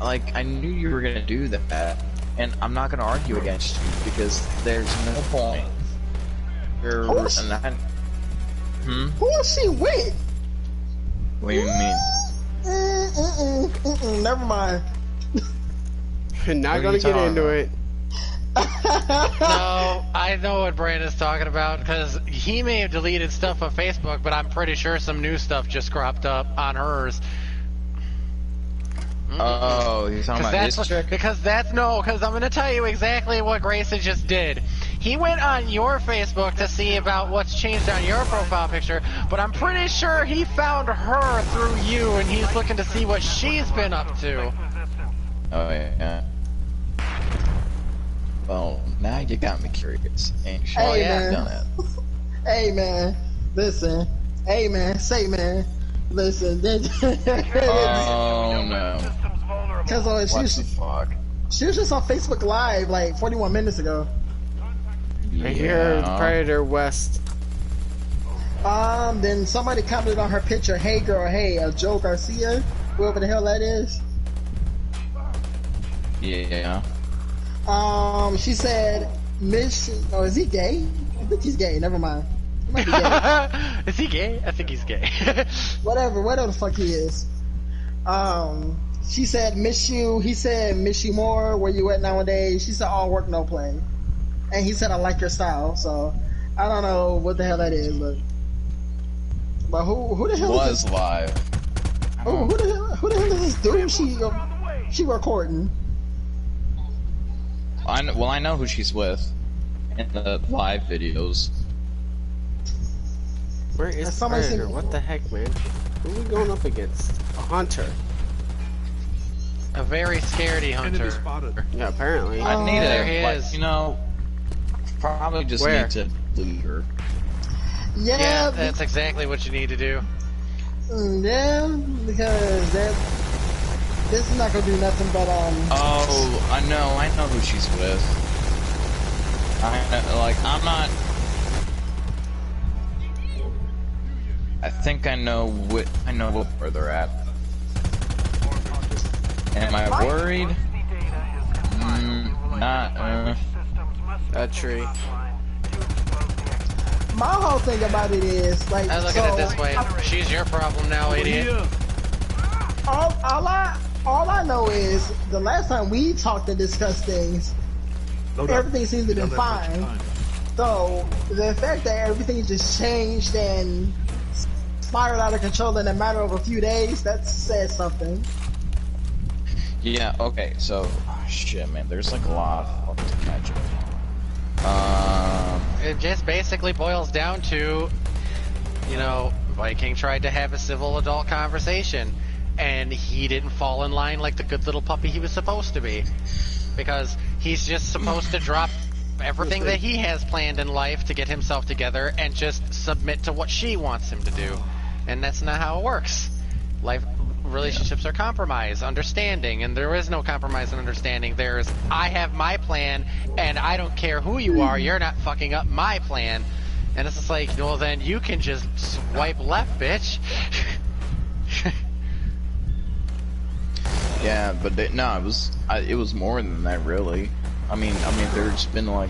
I knew you were gonna do that, and I'm not gonna argue against you because there's no point. Who is she with? What do you mean? Never mind. Not What are gonna you get talking into about? it. No, I know what Brandon's talking about because he may have deleted stuff on Facebook, but I'm pretty sure some new stuff just cropped up on hers. Oh, you're talking about this chick? Because I'm going to tell you exactly what Grayson just did. He went on your Facebook to see about what's changed on your profile picture, but I'm pretty sure he found her through you, and he's looking to see what she's been up to. Oh yeah. Well, now you got me curious. Ain't sure Hey, I've man. done it. Hey man, listen. Hey man, say man, listen. Oh no. Because What the fuck? she was just on Facebook Live like 41 minutes ago. I hear Predator West. Then somebody commented on her picture, "Hey girl, hey, Joe Garcia, whoever the hell that is." Yeah. She said, "Miss, oh, is he gay? I think he's gay. Never mind. He might be gay. Is he gay? I think he's gay. whatever the fuck he is." She said, "Miss you." He said, "Miss you more. Where you at nowadays?" She said, "All work, no play." And he said, "I like your style." So I don't know what the hell that is, but who the hell is Was this? live. Oh, who the hell is this dude? She recording. I know who she's with in the live videos. Where is somebody Predator? seen- What the heck, man? Who are we going up against? A hunter. A very scaredy Enemy hunter. spotted. Yeah, apparently. I need There he it, but is. you know, probably just Where? need to leave her. Yeah, Yeah, that's exactly what you need to do. yeah, because this is not gonna do nothing but Oh, I know who she's with. I'm not. I think I know what where they're at. Am I worried? Not. That tree. my whole thing about it is like. I look at it this way. She's your problem now, idiot. All I know is the last time we talked and discussed things, everything seems to have been fine. So the fact that everything just changed and spiraled out of control in a matter of a few days, that says something. Yeah. Okay. So, shit, man. There's like a lot of fucking magic. It just basically boils down to, you know, Viking tried to have a civil adult conversation, and he didn't fall in line like the good little puppy he was supposed to be. Because he's just supposed to drop everything that he has planned in life to get himself together and just submit to what she wants him to do. And that's not how it works. Relationships are compromise, understanding, and there is no compromise and understanding. There's, I have my plan, and I don't care who you are, you're not fucking up my plan. And it's just like, well then you can just swipe left, bitch. Yeah, but it was more than that, really. I mean, there's been like,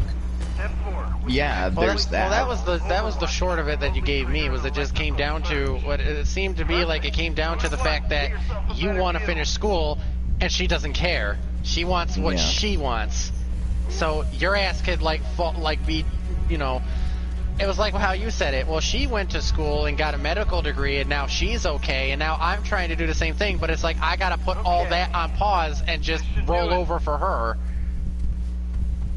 yeah, there's that. Well, that was the short of it that you gave me. Was it just came down to what it seemed to be like? It came down to the fact that you want to finish school, and she doesn't care. She wants what she wants. So your ass could be, you know. It was like how you said it. Well, she went to school and got a medical degree, and now she's okay, and now I'm trying to do the same thing, but it's like I gotta put all that on pause and just roll over for her.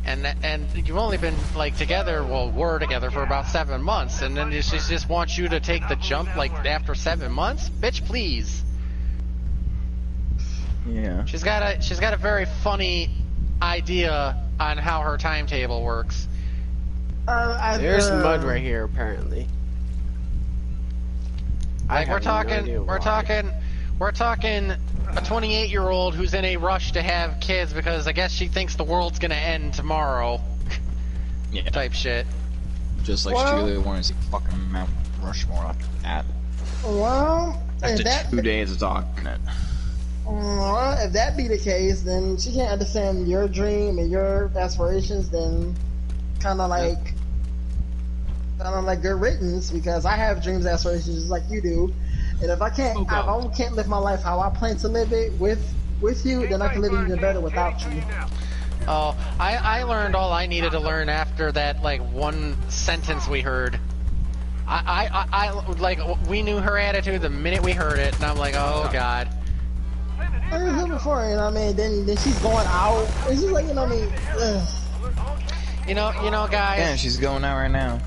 And you've only been like together, well, we're together for about 7 months, and then she just wants you to take the jump like after 7 months? Bitch, please. Yeah. She's got a very funny idea on how her timetable works. There's mud right here, apparently. Like we're talking a 28-year-old who's in a rush to have kids because I guess she thinks the world's gonna end tomorrow. Yeah. Type shit. Just like she really wanted to see fucking Mount Rushmore after that. Well, After 2 days of talking it. Well, if that be the case, then she can't understand your dream and your aspirations. Then, kind of like good riddance, because I have dreams and aspirations just like you do. And if I can't live my life how I plan to live it with you, then I can live it even better without you. Oh, I learned all I needed to learn after that like one sentence we heard. We knew her attitude the minute we heard it, and I'm like, oh god. I heard her before, you know what I mean? Then she's going out. It's just like, you know what I mean? Ugh. You know, guys. Yeah, she's going out right now.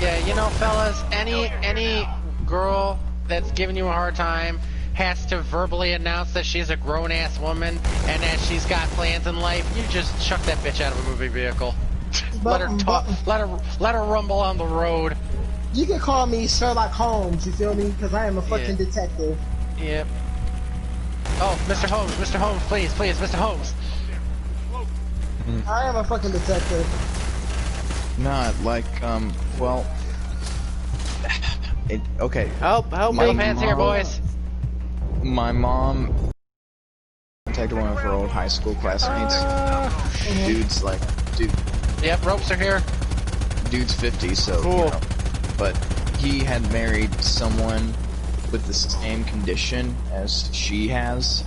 Yeah, you know, fellas, any girl that's giving you a hard time has to verbally announce that she's a grown-ass woman and that she's got plans in life. You just chuck that bitch out of a moving vehicle. Let her talk. Let her rumble on the road. You can call me Sherlock Holmes. You feel me? Because I am a fucking detective. Yep. Oh, Mr. Holmes, please, Mr. Holmes. I am a fucking detective. Not like, well... okay. Help My me. hands here, boys. My mom contacted one of her old high school classmates. Dude. Yep, ropes are here. Dude's 50, so, cool. You know, but he had married someone with the same condition as she has,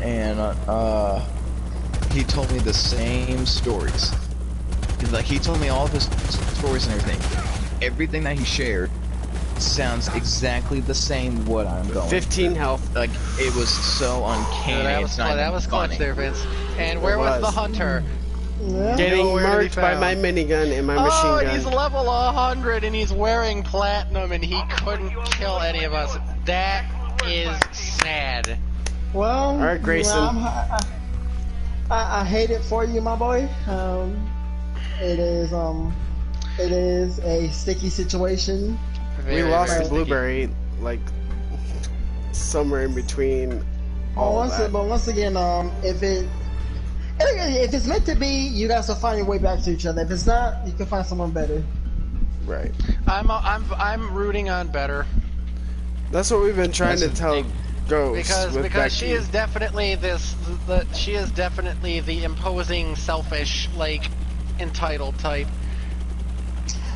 and he told me the same stories. He told me all of his stories and everything. Everything that he shared sounds exactly the same what I'm going 15 health. Like, it was so uncanny. That was clutch there, Vince. And where was the hunter? Yeah. Getting Nowhere to be murked by found. my minigun and my Oh, machine and he's gun. level 100 and he's wearing platinum and he couldn't kill any of us. That is sad. Well, All right, Grayson. I hate it for you, my boy. It is a sticky situation. We Very, lost very the sticky. blueberry, like, somewhere in between But all once, that. but once again, if it's meant to be, you guys will find your way back to each other. If it's not, you can find someone better. Right. I'm rooting on better That's what we've been trying to tell Ghost with because Becky. she is definitely the imposing, selfish, like entitled type.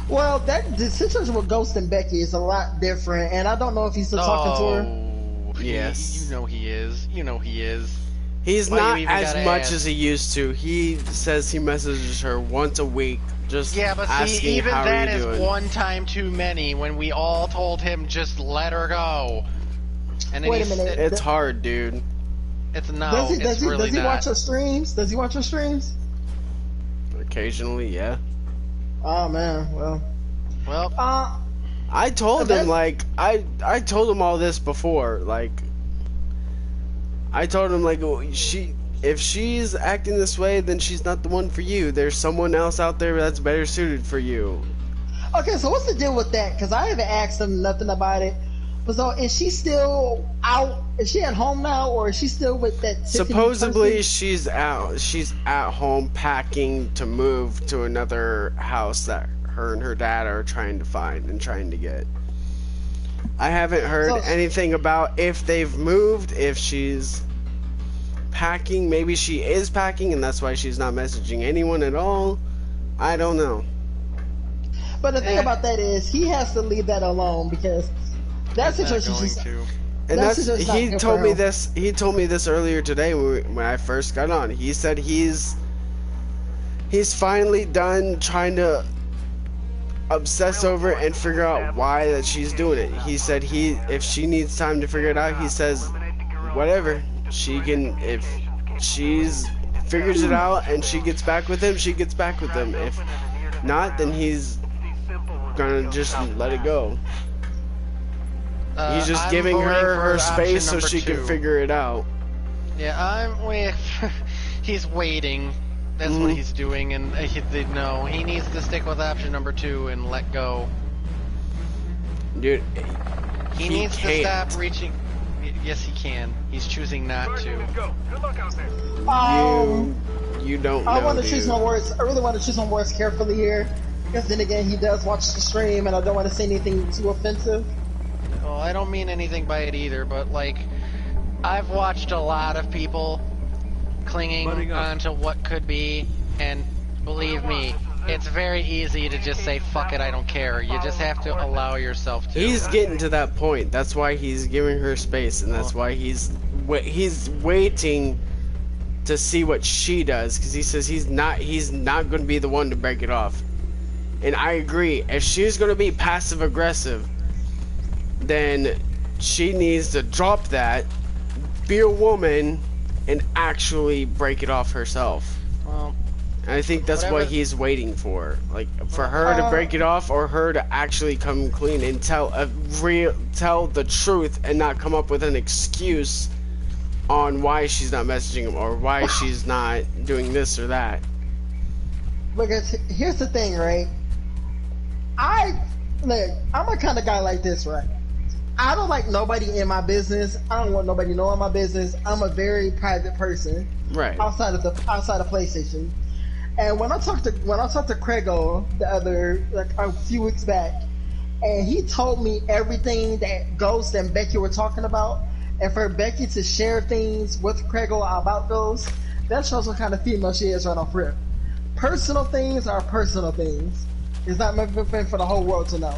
Well, the situation with Ghost and Becky is a lot different, and I don't know if he's still talking to her. Yes. You know he is. You know he is. He's Why you not even as gotta much ask? as he used to. He says he messages her once a week, just Yeah, but asking see, even how that are you is doing. one time too many. When we all told him just let her go, and then Wait a minute. It's hard, dude. It's no, Does he it's really not. watch her streams? Does he watch her streams? Occasionally, yeah. Oh man, well. Well, I told That's- him, like, I told him all this before, like, I told him, like, if she's acting this way, then she's not the one for you. There's someone else out there that's better suited for you. Okay, so what's the deal with that? Because I haven't asked him nothing about it. But so, is she still out? Is she at home now, or is she still with that? Tiffany Supposedly person? she's out. She's at home packing to move to another house that her and her dad are trying to find and trying to get. I haven't heard So- anything about if they've moved, if she's packing. Maybe she is packing and that's why she's not messaging anyone at all. I don't know. But the thing about that is, he has to leave that alone because that he's not situation. going She's, to. And That's that's just not he good told for me him. this. He told me this earlier today when I first got on. He said he's finally done trying to obsess over it and figure out why that she's doing it. He said if she needs time to figure it out, he says whatever she can. If she's figures it out and she gets back with him, she gets back with him. If not, then he's gonna just let it go. He's just I'm giving voting her for her option space so number she can 2. figure it out. Yeah, I'm with. He's waiting. That's what he's doing, and no, he needs to stick with option number 2 and let go. Dude, He He needs to can't. stop reaching. Yes, he can. He's choosing not to. Go. Good luck out there. you don't I know, want to choose dude. my words. I really want to choose my words carefully here, because then again, he does watch the stream, and I don't want to say anything too offensive. Well, I don't mean anything by it either, but like, I've watched a lot of people clinging Butting up. onto what could be, and believe me, it's very easy to just say, fuck it, I don't care. You just have to allow yourself to. He's getting to that point. That's why he's giving her space, and that's why he's waiting to see what she does, because he says he's not going to be the one to break it off. And I agree. If she's going to be passive aggressive, then she needs to drop that, be a woman, and actually break it off herself. Well, And I think that's what Whatever. he's waiting for, like for her to break it off, or her to actually come clean and tell the truth, and not come up with an excuse on why she's not messaging him or why she's not doing this or that. Because here's the thing, right? I'm a kind of guy like this, right? I don't like nobody in my business. I don't want nobody knowing my business. I'm a very private person. Right. Outside of PlayStation. And when I talked to Craigo a few weeks back, and he told me everything that Ghost and Becky were talking about, and for Becky to share things with Craigo about Ghost, that shows what kind of female she is right off rip. Personal things are personal things. It's not meant for the whole world to know.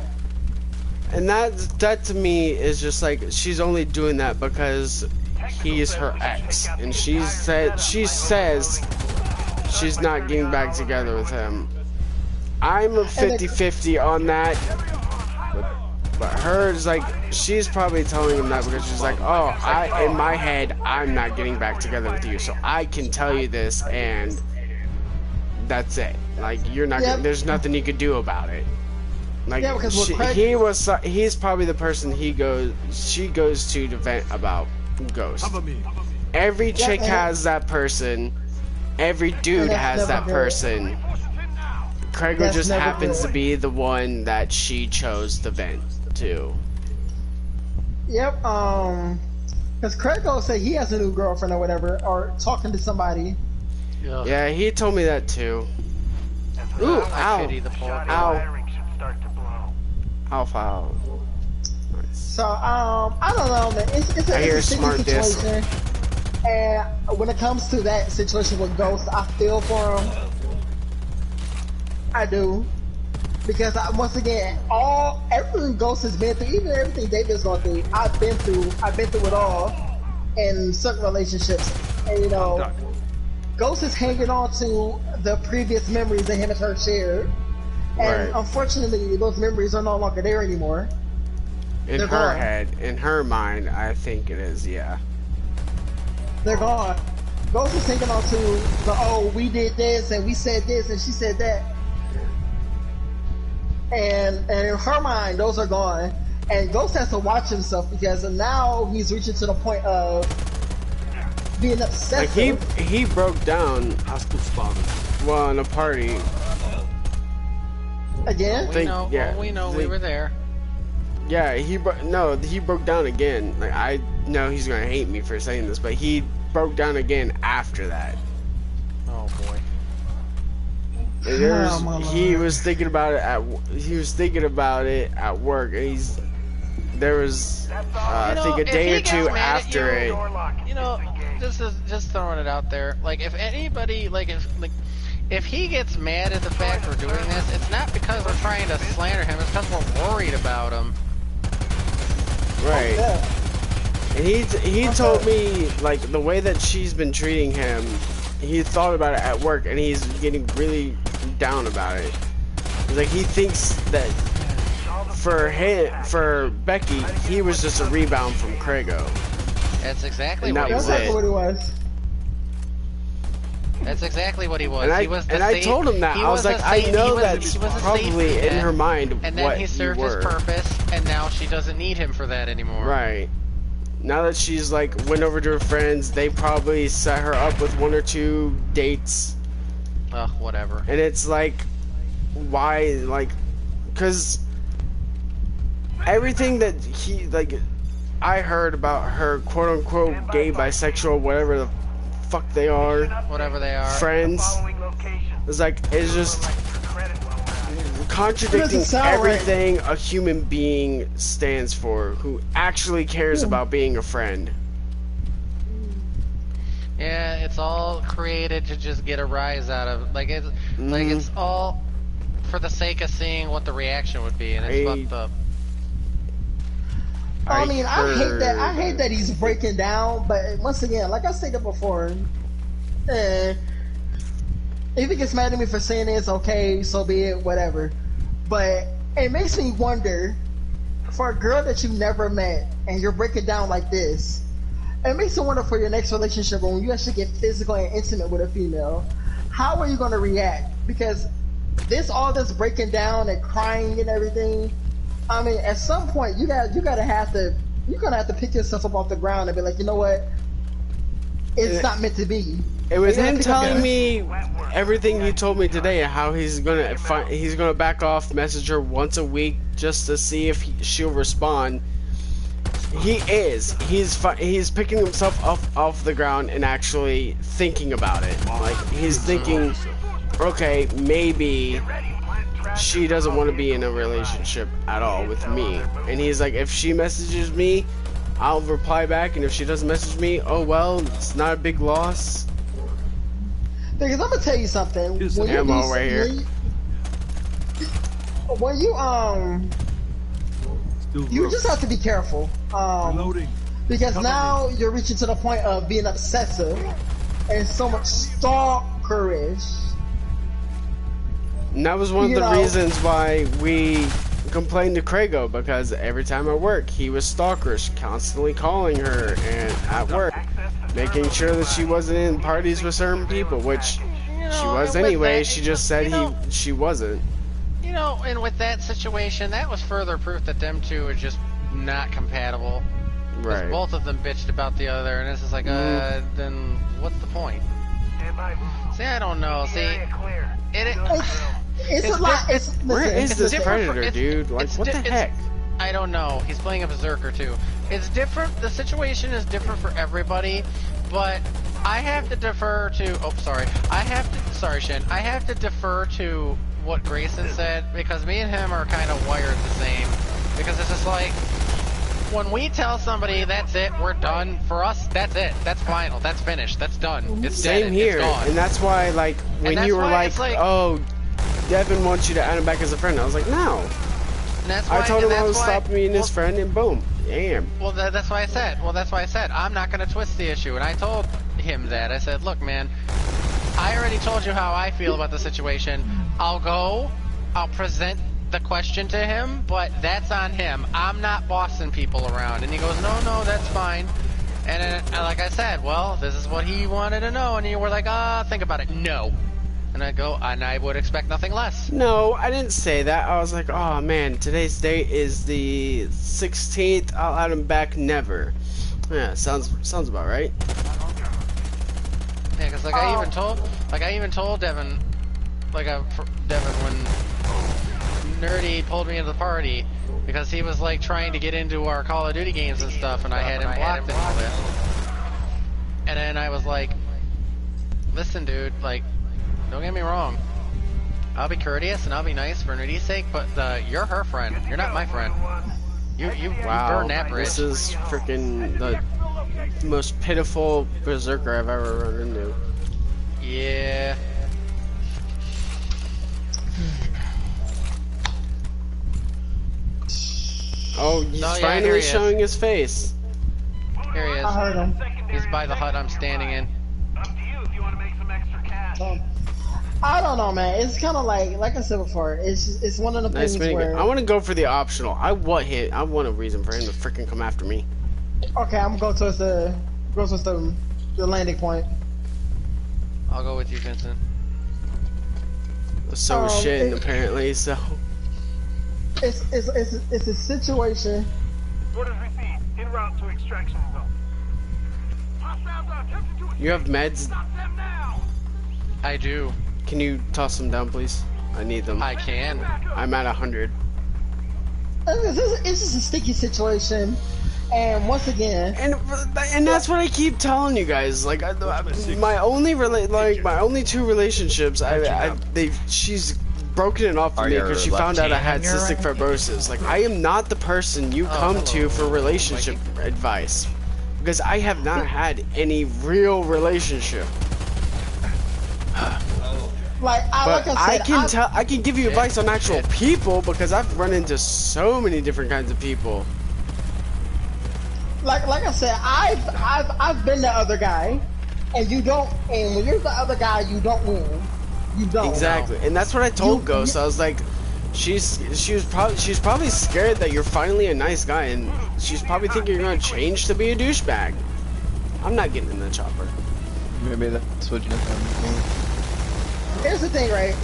And that to me is just like, she's only doing that because he's her ex, and she says she's not getting back together with him. I'm a 50-50 on that, but hers, like, she's probably telling him that because she's like, oh, in my head, I'm not getting back together with you, so I can tell you this, and that's it. Like you're not. Yeah. There's nothing you could do about it. Like Yeah, because with Craig- he's probably the person she goes to vent about Ghost. Cover me. Every chick man. has that person. Every dude that's has never that good. person. Craigo That's just never happens good. to be the one that she chose to vent to. Yep. Because Craig said he has a new girlfriend or whatever, or talking to somebody. Yeah, he told me that too. Ooh, I ow. pity the poor Shot Ow. wiring should start to blow. Alpha. Nice. So I don't know, man. It's I hear a sticky smart disc. situation. And when it comes to that situation with Ghost, I feel for him. I do. Because once again, everything Ghost has been through, even everything David's gone through, I've been through it all in certain relationships. And you know, Ghost is hanging on to the previous memories that him and her shared. And Right. unfortunately, those memories are no longer there anymore. In They're her gone. head, in her mind, I think it is, yeah. They're gone. Ghost is hanging on to the, we did this and we said this and she said that. And in her mind, those are gone. And Ghost has to watch himself because now he's reaching to the point of being Like obsessive. he broke down Hostile spotted. while in a party. Again? Think- yeah, we know we think- were there. Yeah, he broke down again. Like I know he's gonna hate me for saying this, but he broke down again after that. Oh boy. And there's, Oh, my he Lord. was thinking about it at work, and there was I think a if day he or two gets mad at after you, it. Door lock is You know, disengaged. just throwing it out there. Like, if anybody, if he gets mad at the fact we're doing this, it's not because we're trying to slander him. It's because we're worried about him. Right. Yeah. And he told me like the way that she's been treating him. He thought about it at work, and he's getting really down about it. He's like he thinks that for Becky, he was just a rebound from Craigo. That's exactly And what he that That's was was. it. exactly what it was. That's exactly what he was. And He was the I safe- told him that. he I was like, a I safe- know he was- that's he was a probably safety in net, her mind And then what he served you his were. purpose, and now she doesn't need him for that anymore. Right. Now that she's like went over to her friends, they probably set her up with 1 or 2 dates, Ugh, whatever. and it's like, why? Like, cause everything that I heard about her quote unquote gay, bisexual, whatever the fuck they are, Whatever they are. friends. Following location. It's just Credit level. contradicting Doesn't sound right. everything a human being stands for, who actually cares about being a friend. Yeah, it's all created to just get a rise out of. Like it's all for the sake of seeing what the reaction would be, and it's I- fucked up. I mean, I hate that. I heard- hate that he's breaking down. But once again, like I stated before, if he gets mad at me for saying this, okay, so be it, whatever. But it makes me wonder, for a girl that you've never met and you're breaking down like this, it makes me wonder for your next relationship when you actually get physical and intimate with a female, how are you going to react? Because all this breaking down and crying and everything. I mean, at some point you're gonna have to pick yourself up off the ground and be like, you know what? It's not meant to be. It was You gotta him pick up telling your- me everything he told me today, how he's gonna back off, message her once a week just to see if she'll respond. He's picking himself up off the ground and actually thinking about it. Like he's thinking, okay, maybe she doesn't want to be in a relationship at all with me. And he's like, if she messages me, I'll reply back, and if she doesn't message me, oh well, it's not a big loss. Because I'm gonna tell you something. Here's When some you ammo do- right here. when you Still you gross. just have to be careful. Reloading. Because Cover now you're reaching to the point of being obsessive and so much stalkerish. And that was one of You the know- reasons why we complained to Craigo, because every time at work he was stalkerish, constantly calling her and at work, making sure that she wasn't in parties with certain people, which She was and with anyway. that, She just said she wasn't. You know, and with that situation, that was further proof that them two are just not compatible. Right. Both of them bitched about the other, and it's just like, then what's the point? See, I don't know. See, it's a lot. Where is this different predator, dude? Like, what the heck? I don't know. He's playing a berserker too. It's different. The situation is different for everybody, but I have to defer to. Oh, sorry. Sorry, Shin. I have to defer to what Grayson said because me and him are kind of wired the same. Because it's just like when we tell somebody that's it, we're done. For us, that's it. That's final. That's finished. That's done. It's Same dead. here, It's gone. and that's why, like, when you were like, "Oh, Devin wants you to add him back as a friend," I was like, "No." And that's why, I told him I was why, stopping being his friend, and boom, damn. Well, that's why I said. I'm not gonna twist the issue, and I told him that. I said, "Look, man, I already told you how I feel about the situation. I'll present the question to him, but that's on him. I'm not bossing people around." And he goes, no, that's fine. And then, like I said, well, this is what he wanted to know, and you were like, think about it. No. And I go, and I would expect nothing less. No, I didn't say that. I was like, oh man, today's date is the 16th. I'll add him back never. Yeah, sounds about right. Yeah, because I even told Devin, Devin when Nerdy pulled me into the party because he was like trying to get into our Call of Duty games and stuff, and I had him blocked and all that. And then I was like, listen, dude, like, don't get me wrong. I'll be courteous and I'll be nice for Nerdy's sake, but you're her friend. You're not my friend. You burn that bridge. This is freaking the most pitiful berserker I've ever run into. Yeah. Oh, he's finally showing his face. Here he is. I heard him. He's by the hut I'm standing in. Up to you if you want to make some extra cash. I don't know, man. It's kind of like I said before. It's one of the things where I want to go for the optional. I want a reason for him to freaking come after me. Okay, I'm gonna go towards the landing point. I'll go with you, Vincent. So is Shin, apparently. So it's a situation. Orders received. En route to extraction zone. Hostiles are attempting to you have meds. stop them now. I do. Can you toss them down, please? I need them. I can. I'm at 100. It's just a sticky situation, and once again, and that's what I keep telling you guys. Like my only two relationships, she's broken it off for me because she found out I had cystic fibrosis. Like I am not the person you come to for relationship advice because I have not had any real relationship. I can give you advice on actual people because I've run into so many different kinds of people. Like I said, I've been the other guy, and you don't. And when you're the other guy, you don't win. You don't. Exactly, and that's what I told Ghost. I was like, she's probably scared that you're finally a nice guy, and she's probably thinking you're gonna change to be a douchebag. I'm not getting in the chopper. Maybe that's what you're thinking. Here's the thing, right?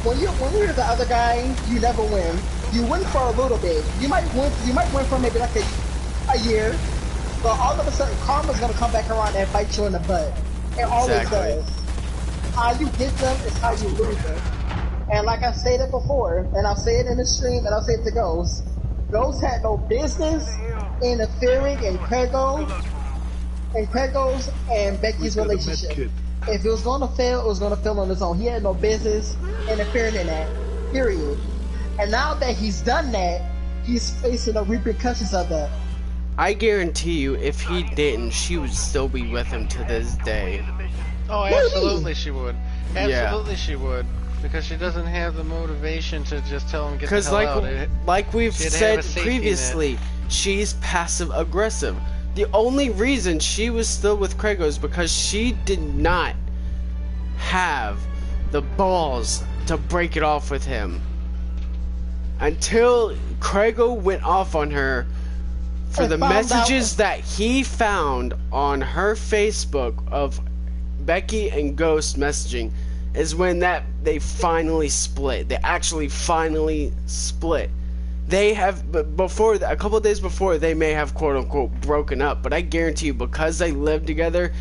When you're the other guy, you never win. You win for a little bit. You might win for maybe like a year, but all of a sudden karma's gonna come back around and bite you in the butt. It always does. How you get them is how you lose them. And like I stated before, and I'll say it in the stream, and I'll say it to Ghost. Ghost had no business interfering in Kratos and Becky's relationship. If it was going to fail, it was going to fail on its own. He had no business interfering in that, period. And now that he's done that, he's facing the repercussions of that. I guarantee you, if he didn't, she would still be with him to this day. Oh, absolutely she would. Absolutely she would. Because she doesn't have the motivation to just tell him get the hell out. Like we've said previously, she's passive aggressive. The only reason she was still with Kratos is because she did not have the balls to break it off with him. Until Kratos went off on her for the messages that he found on her Facebook of Becky and Ghost messaging. is when they finally split. They actually finally split. They have, but before, a couple of days before, they may have quote unquote broken up, but I guarantee you, because they lived together,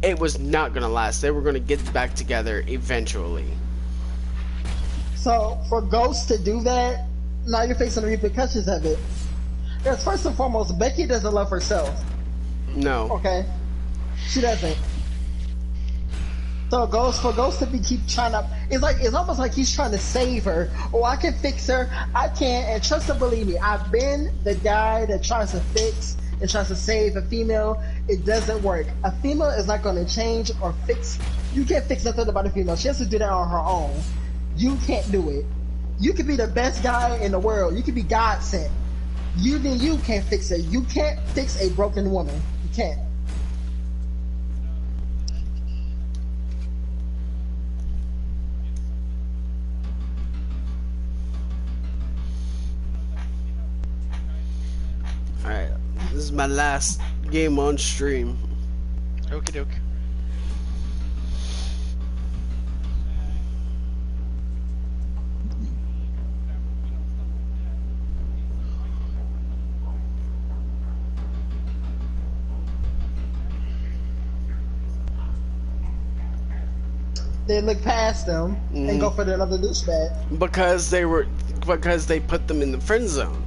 it was not gonna last. They were gonna get back together eventually. So for Ghost to do that, now you're facing the repercussions of it. Because first and foremost, Becky doesn't love herself. No. Okay, she doesn't. So for Ghost to keep trying to, it's almost like he's trying to save her. Oh, I can fix her. I can't. And trust and believe me, I've been the guy that tries to fix and tries to save a female. It doesn't work. A female is not going to change or fix. You can't fix nothing about a female. She has to do that on her own. You can't do it. You could be the best guy in the world. You could be God sent. You can't fix it. You can't fix a broken woman. You can't. Alright, this is my last game on stream. Okie doke. They look past them and go for another douchebag. Because they put them in the friend zone.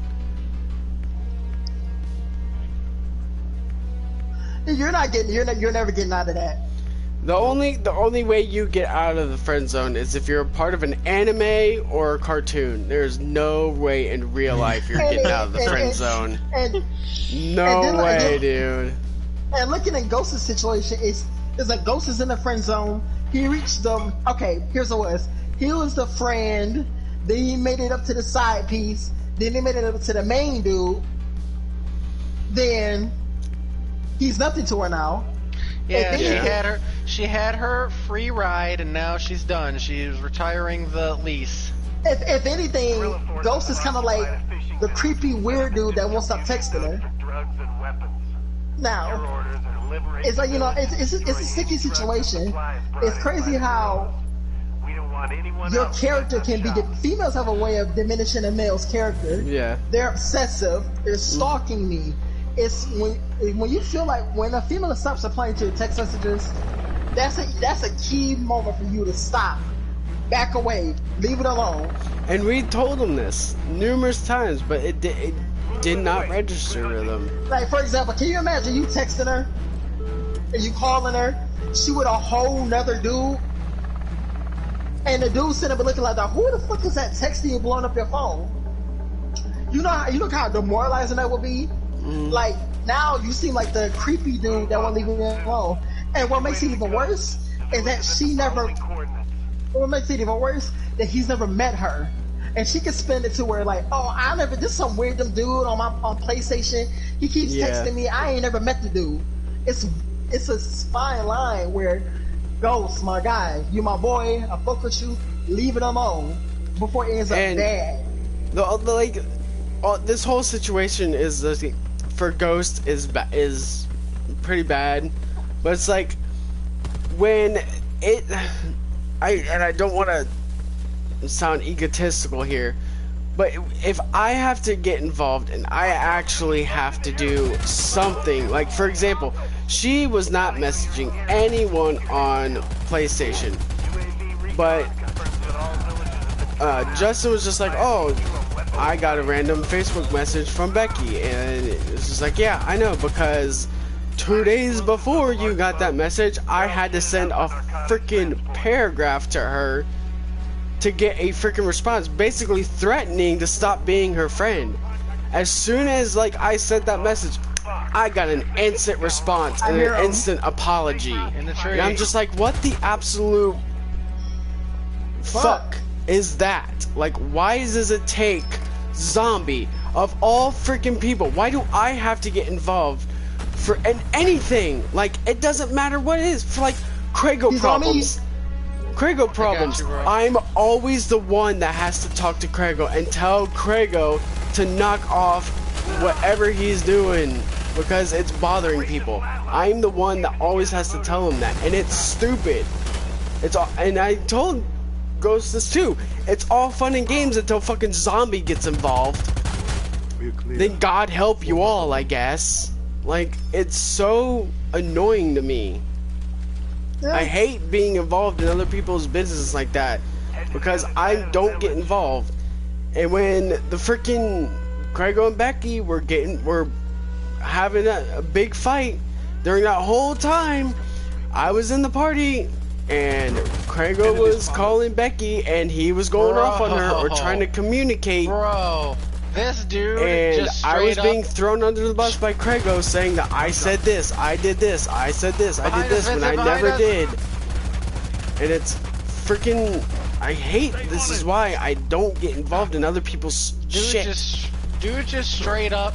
You're never getting out of that. The only way you get out of the friend zone is if you're a part of an anime or a cartoon. There's no way in real life you're getting out of the friend zone. No way, dude. And looking at Ghost's situation is like Ghost is in the friend zone. He reached them. Okay, here's what it was. He was the friend. Then he made it up to the side piece. Then he made it up to the main dude. Then he's nothing to her now. Yeah, she had her free ride, and now she's done. She's retiring the lease. If anything, Ghost is kind of like the creepy weird dude that won't stop texting her. Now, it's like, it's a sticky situation. It's crazy how your character can be. Females have a way of diminishing a male's character. Yeah, they're obsessive. They're stalking me. It's when you feel like when a female stops replying to your text messages, that's a key moment for you to stop, back away, leave it alone. And we told them this numerous times, but it did not register with them. Like, for example, can you imagine you texting her and you calling her, she with a whole nother dude, and the dude sitting up looking like that? Who the fuck is that texting you, blowing up your phone? You know how demoralizing that would be. Like, now you seem like the creepy dude that won't leave me alone. And what makes it even worse is that what makes it even worse that he's never met her. And she can spin it to where like, oh, this is some weird dumb dude on PlayStation. He keeps texting me. I ain't never met the dude. It's a fine line where, Ghost, my guy, you my boy, I fuck with you, leave it alone before it ends up bad. This whole situation is for Ghost is pretty bad, but it's like when I don't want to sound egotistical here, but if I have to get involved and I actually have to do something, like for example, she was not messaging anyone on PlayStation, but Justin was just like, oh, I got a random Facebook message from Becky, and it's just like, yeah, I know, because 2 days before you got that message, I had to send a freaking paragraph to her to get a freaking response, basically threatening to stop being her friend. As soon as like I sent that message, I got an instant response and an instant apology. And I'm just like, what the absolute fuck is that? Like, why does it take Zombie of all freaking people? Why do I have to get involved for anything? Like, it doesn't matter what it is. For like Craigo problems. Craigo problems. I'm always the one that has to talk to Craigo and tell Craigo to knock off whatever he's doing because it's bothering people. I'm the one that always has to tell him that, and it's stupid. It's all, and I told Ghost this too. It's all fun and games until fucking zombie gets involved. Then God help you all, I guess. Like, it's so annoying to me. Yeah. I hate being involved in other people's business like that because I don't get involved. And when the freaking Craigo and Becky were having a big fight during that whole time, I was in the party and Craigo was calling Becky and he was going off on her or trying to communicate. Bro, this dude And just I was straight being up thrown under the bus by Craigo saying that I said this, I did this, I said this, I did Behind this us, when I Vincent, never behind did. And it's freaking, I hate, this is why I don't get involved in other people's shit. Dude just straight up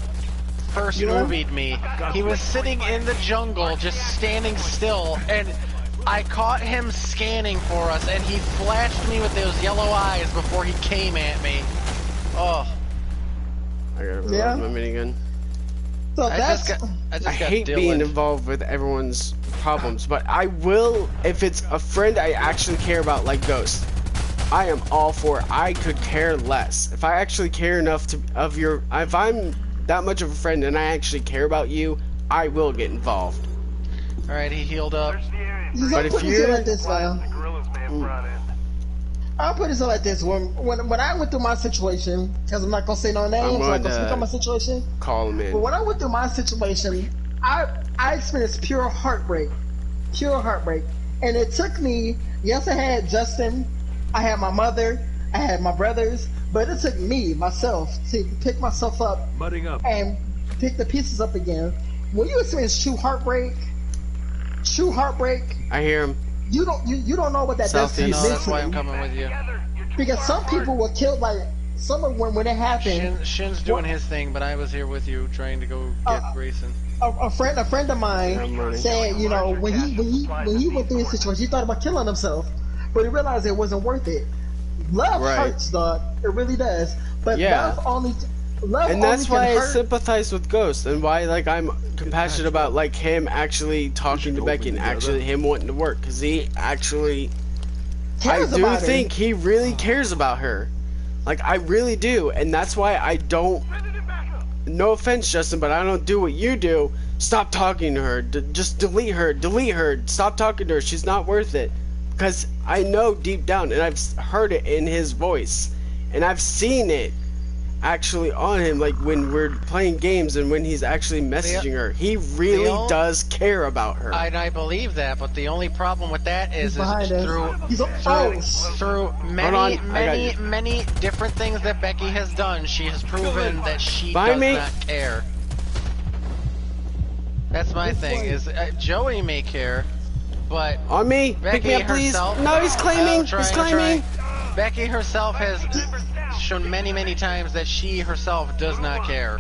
first movied me. He was sitting in the jungle just standing still and I caught him scanning for us and he flashed me with those yellow eyes before he came at me. Oh. I gotta reload my minigun. So that's. I hate being involved with everyone's problems, but I will if it's a friend I actually care about, like Ghost. I am all for it. I could care less if I actually care enough if I'm that much of a friend and I actually care about you, I will get involved. All right, he healed up. But if you're like this, I'll put it like this: when I went through my situation, because I'm not gonna say no names, I'm not gonna speak on my situation. Call him in. But when I went through my situation, I experienced pure heartbreak, and it took me. Yes, I had Justin, I had my mother, I had my brothers, but it took me myself to pick myself up and pick the pieces up again. When you experience true heartbreak, I hear him. You don't know what that does to you. That's why I'm coming with you. Because some people were killed by when it happened. Shin's doing his thing, but I was here with you trying to go get Grayson. A friend of mine said, you know, when he went through his situation, he thought about killing himself, but he realized it wasn't worth it. Love hurts, dog. It really does. But love and that's only why can I hurt. sympathize with Ghost, and why like I'm compassionate about like him actually talking to Becky and actually him wanting to work, because he actually I do think he really cares about her. Like I really do, and that's why I don't. No offense, Justin, but I don't do what you do. Stop talking to her. Just delete her. Delete her. Stop talking to her. She's not worth it. Because I know deep down, and I've heard it in his voice, and I've seen it actually on him, like when we're playing games and when he's actually messaging her. He really does care about her. And I believe that, but the only problem with that is through many different things that Becky has done, she has proven that she does not care. That's my thing, is Joey may care, but on me, Becky pick me up please. Herself, no, he's claiming. He's claiming. Becky herself has shown many times that she herself does not care.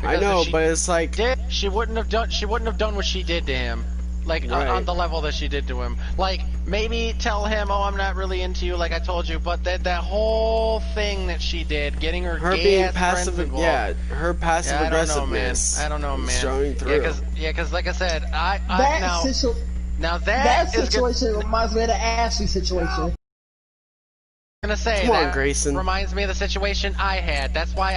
I know, but it's like she wouldn't have done what she did to him, like on the level that she did to him. Like maybe tell him, "Oh, I'm not really into you," like I told you. But that whole thing that she did, getting her being passive, her passive aggressiveness. I don't know, man. Showing through. Yeah, because like I said, that situation reminds me of the Ashley situation. I'm gonna say that reminds me of the situation I had. That's why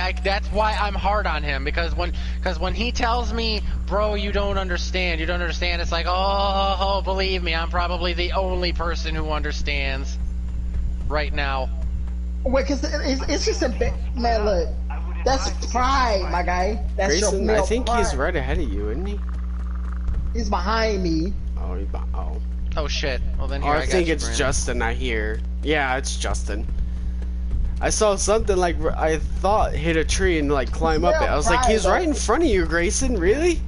I'm hard on him, because when he tells me, bro, you don't understand, it's like, oh, believe me, I'm probably the only person who understands right now. Wait, because it's just a bit, man. Look, that's pride, my guy. That's Grayson, your male I think pride. he's right ahead of you, isn't he? He's behind me. Oh shit. Well then here I think it's Justin. I hear. Yeah, it's Justin. I saw something like I thought hit a tree and like climb up it. I was like, he's right in front of you, Grayson. Really?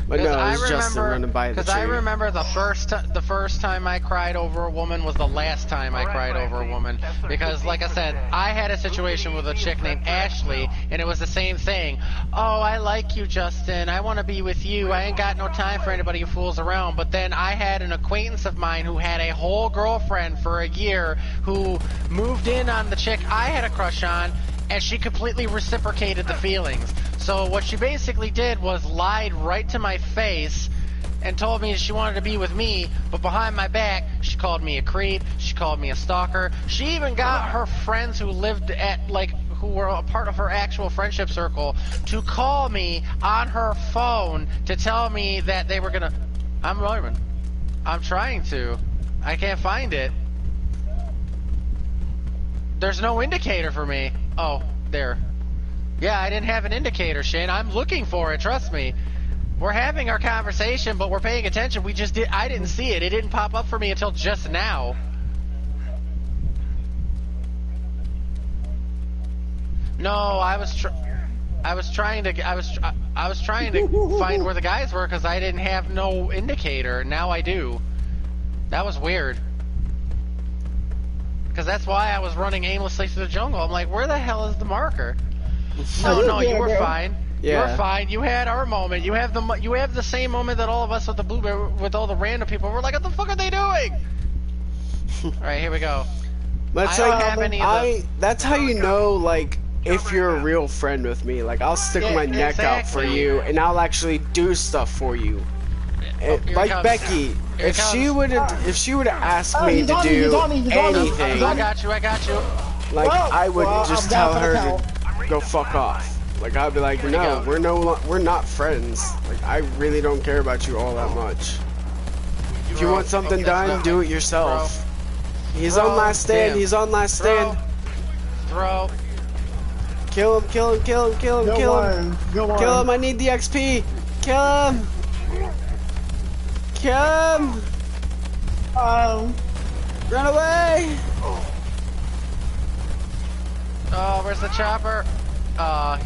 But no, it was Justin running by the tree. Because I remember the first time I cried over a woman was the last time I cried over a woman. Because, like I said, I had a situation with a chick named Ashley, and it was the same thing. Oh, I like you, Justin. I want to be with you. I ain't got no time for anybody who fools around. But then I had an acquaintance of mine who had a whole girlfriend for a year who moved in on the chick I had a crush on, and she completely reciprocated the feelings. So what she basically did was lied right to my face and told me she wanted to be with me, but behind my back, she called me a creep, she called me a stalker. She even got her friends who lived at, like, who were a part of her actual friendship circle to call me on her phone to tell me that they were gonna... I'm Roman. I'm trying to. I can't find it. There's no indicator for me. Oh, there. Yeah, I didn't have an indicator, Shane. I'm looking for it, trust me. We're having our conversation, but we're paying attention. I didn't see it. It didn't pop up for me until just now. No, I was trying to find where the guys were because I didn't have no indicator. Now I do. That was weird. Because that's why I was running aimlessly through the jungle. I'm like, where the hell is the marker? No, you were fine. Yeah. You were fine. You had our moment. You have the same moment that all of us with the blueberry, with all the random people. We're like, what the fuck are they doing? All right, here we go. That's I don't have any of the... That's how you know, like, if you're a real friend with me. Like, I'll stick my neck out for you, and I'll actually do stuff for you. Like Becky, if she would have asked me to do anything, I got you. like, I would just tell her to go fuck off. Like, I'd be like, no, we're not friends. Like, I really don't care about you all that much. If you want something done, do it yourself. He's on last stand. He's on last stand. Throw. Kill him. Kill him. I need the XP. Kill him. Run away. Oh, where's the chopper?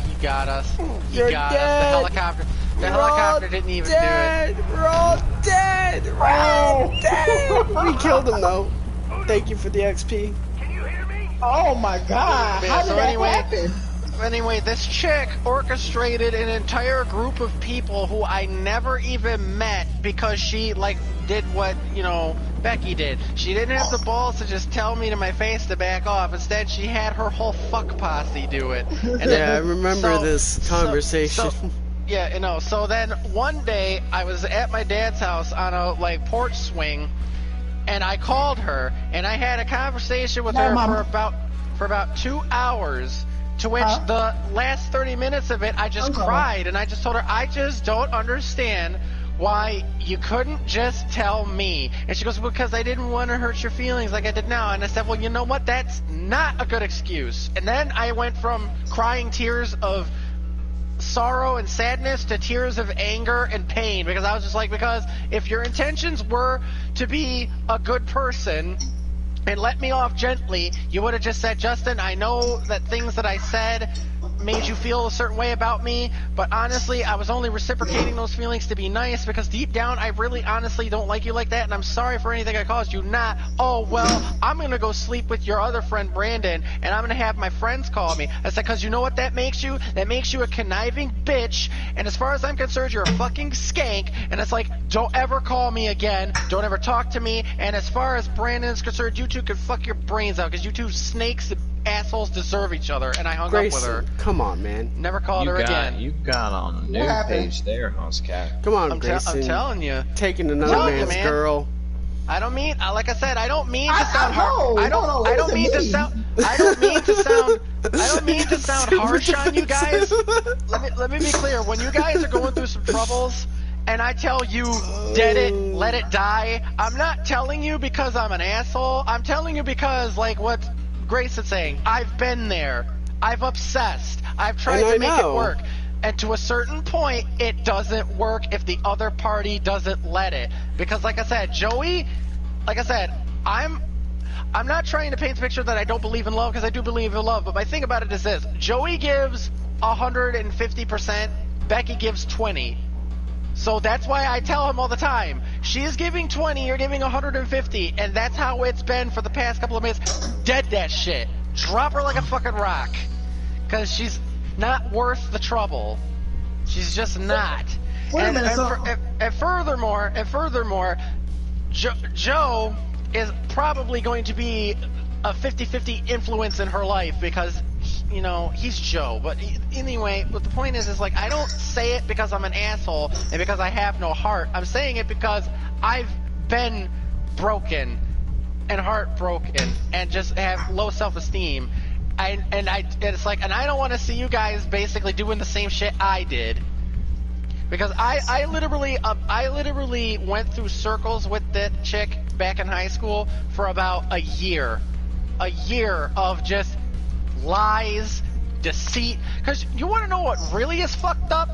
He got us. You're dead. The helicopter didn't even do it. We're all dead. We killed him though. Thank you for the XP. Oh my god! How did that happen? Anyway, this chick orchestrated an entire group of people who I never even met because she, like, did what, you know, Becky did. She didn't have the balls to just tell me to my face to back off. Instead, she had her whole fuck posse do it. And I remember this conversation. Yeah, you know, so then one day I was at my dad's house on a, like, porch swing, and I called her, and I had a conversation with her for about 2 hours. To which the last 30 minutes of it, I just cried, and I just told her, I just don't understand why you couldn't just tell me. And she goes, because I didn't want to hurt your feelings like I did now. And I said, well, you know what? That's not a good excuse. And then I went from crying tears of sorrow and sadness to tears of anger and pain, because I was just like, because if your intentions were to be a good person and let me off gently, you would have just said, Justin, I know that things that I said made you feel a certain way about me, but honestly, I was only reciprocating those feelings to be nice, because deep down, I really honestly don't like you like that, and I'm sorry for anything I caused you. Not, oh, well, I'm gonna go sleep with your other friend, Brandon, and I'm gonna have my friends call me. I said, because you know what that makes you? That makes you a conniving bitch, and as far as I'm concerned, you're a fucking skank, and it's like, don't ever call me again, don't ever talk to me, and as far as Brandon's concerned, you two can fuck your brains out, because you two snakes and assholes deserve each other, and I hung up with her. Come on, man. Never called her again. You got on a new page there, Housecat. Come on, Grayson. I'm telling you. Taking another man's girl. I don't mean, like I said, I don't mean to sound hard. I don't mean to sound harsh on you guys. Let me be clear. When you guys are going through some troubles, and I tell you, dead it, let it die, I'm not telling you because I'm an asshole. I'm telling you because, like what Grace is saying, I've been there. I've obsessed. I've tried to make it work. And to a certain point, it doesn't work if the other party doesn't let it. Because like I said, Joey, like I said, I'm not trying to paint the picture that I don't believe in love, because I do believe in love, but my thing about it is this. Joey gives 150%, Becky gives 20%. So that's why I tell him all the time, she's giving 20, you're giving 150, and that's how it's been for the past couple of minutes. Dead that shit. Drop her like a fucking rock. Because she's not worth the trouble. She's just not. And furthermore, Joe is probably going to be a 50-50 influence in her life, because you know, he's Joe. But anyway, but the point is like, I don't say it because I'm an asshole and because I have no heart. I'm saying it because I've been broken and heartbroken and just have low self-esteem. And it's like, and I don't want to see you guys basically doing the same shit I did. Because I literally went through circles with that chick back in high school for about a year of just lies, deceit. Because you want to know what really is fucked up?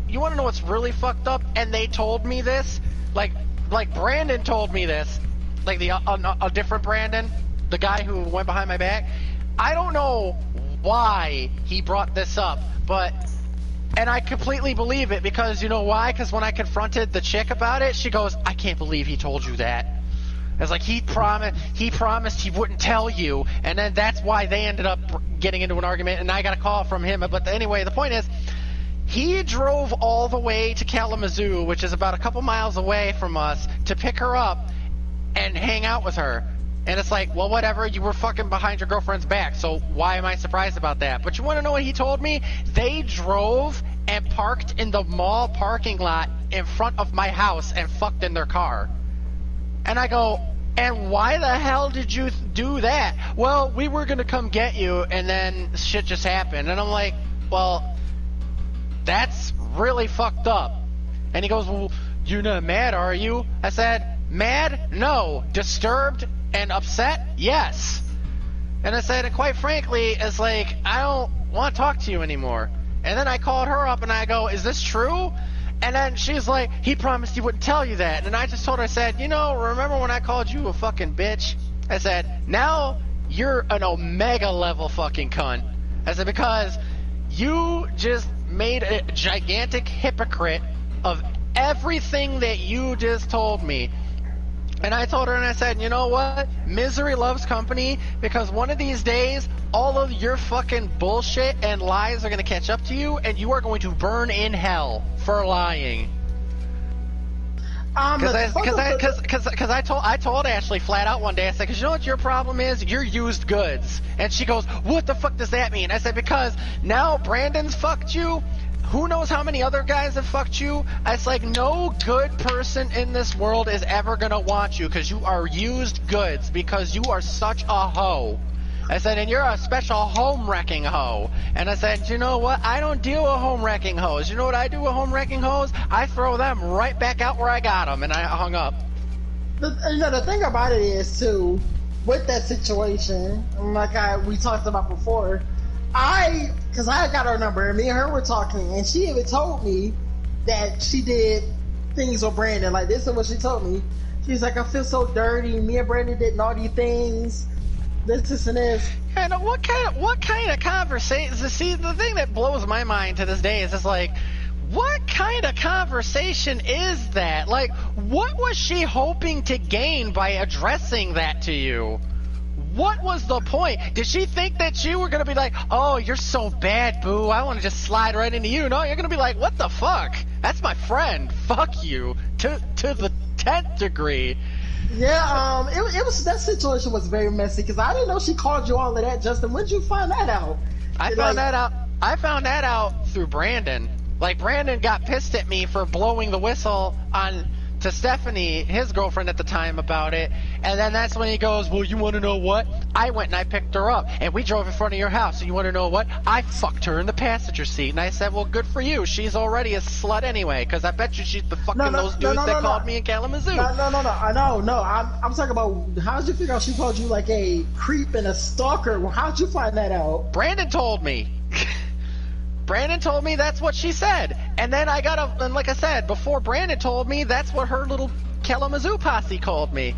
You want to know what's really fucked up? And they told me this, like Brandon told me this, like a different Brandon, the guy who went behind my back. I don't know why he brought this up, but. And I completely believe it because you know why? Because when I confronted the chick about it, she goes, "I can't believe he told you that." It's like he promised he wouldn't tell you, and then that's why they ended up getting into an argument. And I got a call from him. But anyway, the point is, he drove all the way to Kalamazoo, which is about a couple miles away from us, to pick her up and hang out with her. And it's like, well, whatever, you were fucking behind your girlfriend's back, so why am I surprised about that? But you want to know what he told me? They drove and parked in the mall parking lot in front of my house and fucked in their car. And I go, and why the hell did you do that? Well, we were going to come get you, and then shit just happened. And I'm like, well, that's really fucked up. And he goes, well, you're not mad, are you? I said, mad? No. Disturbed? And upset? Yes. And I said, quite frankly, it's like, I don't want to talk to you anymore. And then I called her up and I go, is this true? And then she's like, he promised he wouldn't tell you that. And I just told her, I said, you know, remember when I called you a fucking bitch? I said, now you're an omega level fucking cunt. I said, because you just made a gigantic hypocrite of everything that you just told me. And I told her and I said, you know what? Misery loves company, because one of these days, all of your fucking bullshit and lies are going to catch up to you, and you are going to burn in hell for lying. Because I told Ashley flat out one day, I said, because you know what your problem is? You're used goods. And she goes, what the fuck does that mean? I said, because now Brandon's fucked you. Who knows how many other guys have fucked you? It's like no good person in this world is ever gonna want you because you are used goods, because you are such a hoe. I said, and you're a special home wrecking hoe. And I said, you know what? I don't deal with home wrecking hoes. You know what I do with home wrecking hoes? I throw them right back out where I got them, and I hung up. The thing about it is too, with that situation, like we talked about before. Because I got her number, and me and her were talking, and she even told me that she did things with Brandon. Like, this is what she told me. She's like, I feel so dirty. Me and Brandon did naughty things. This, and this. And what kind of conversation? See, the thing that blows my mind to this day is just like, what kind of conversation is that? Like, what was she hoping to gain by addressing that to you? What was the point? Did she think that you were going to be like, oh, you're so bad, boo, I want to just slide right into you? No, you're going to be like, what the fuck? That's my friend. Fuck you. To the 10th degree. Yeah, it was, that situation was very messy, because I didn't know she called you all of that, Justin. When did you find that out? I found that out through Brandon. Like, Brandon got pissed at me for blowing the whistle to Stephanie, his girlfriend at the time, about it, and then that's when he goes, well, you want to know what? I went and I picked her up, and we drove in front of your house, and you want to know what? I fucked her in the passenger seat, and I said, well, good for you. She's already a slut anyway, because I bet you she's the fucking those dudes that called me in Kalamazoo. No, I'm talking about, how did you figure out she called you like a creep and a stalker? Well, how'd you find that out? Brandon told me. Brandon told me that's what she said. And then and like I said, before Brandon told me, that's what her little Kalamazoo posse called me.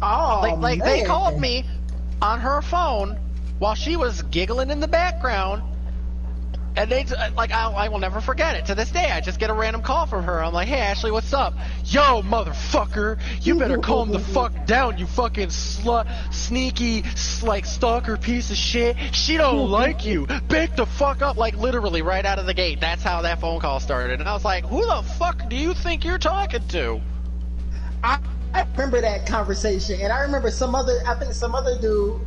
Oh, like they called me on her phone while she was giggling in the background. And they, like, I will never forget it. To this day, I just get a random call from her. I'm like, hey, Ashley, what's up? Yo, motherfucker, you better calm the fuck down, you fucking slut, sneaky, like, stalker piece of shit. She don't like you. Back the fuck up, like, literally right out of the gate. That's how that phone call started. And I was like, who the fuck do you think you're talking to? I remember that conversation, and I remember some other dude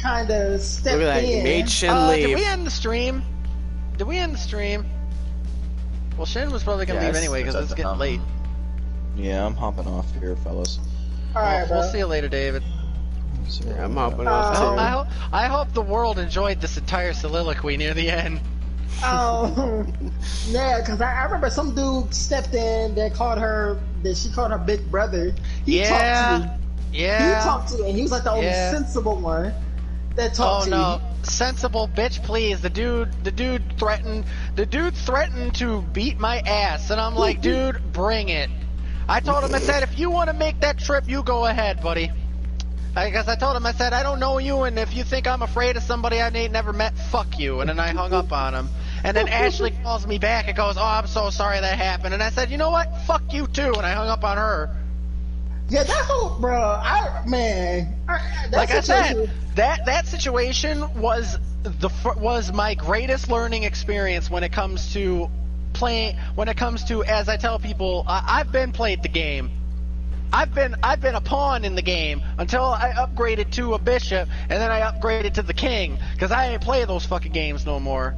kind of stepped Look at that. You in. made Shin leave. Did we end the stream? Did we end the stream? Well, Shin was probably gonna leave anyway because it's getting late. Yeah, I'm hopping off here, fellas. All right, bro. We'll see you later, David. Yeah, I'm hopping off too. I hope the world enjoyed this entire soliloquy near the end. Yeah, because I remember some dude stepped in that she called her big brother. He talked to you. He talked to you, and he was like the only sensible one that talked to you. Oh no, sensible bitch, please. The dude threatened to beat my ass, and I'm like, dude, bring it. I told him, I said, if you want to make that trip, you go ahead, buddy. I guess I told him, I said, I don't know you, and if you think I'm afraid of somebody I ain't never met, fuck you. And then I hung up on him. And then Ashley calls me back and goes, oh, I'm so sorry that happened. And I said, you know what? Fuck you too. And I hung up on her. Yeah, that whole, bro, like I said, that situation was my greatest learning experience when it comes to playing. When it comes to, as I tell people, I've been played the game. I've been a pawn in the game until I upgraded to a bishop, and then I upgraded to the king because I ain't play those fucking games no more.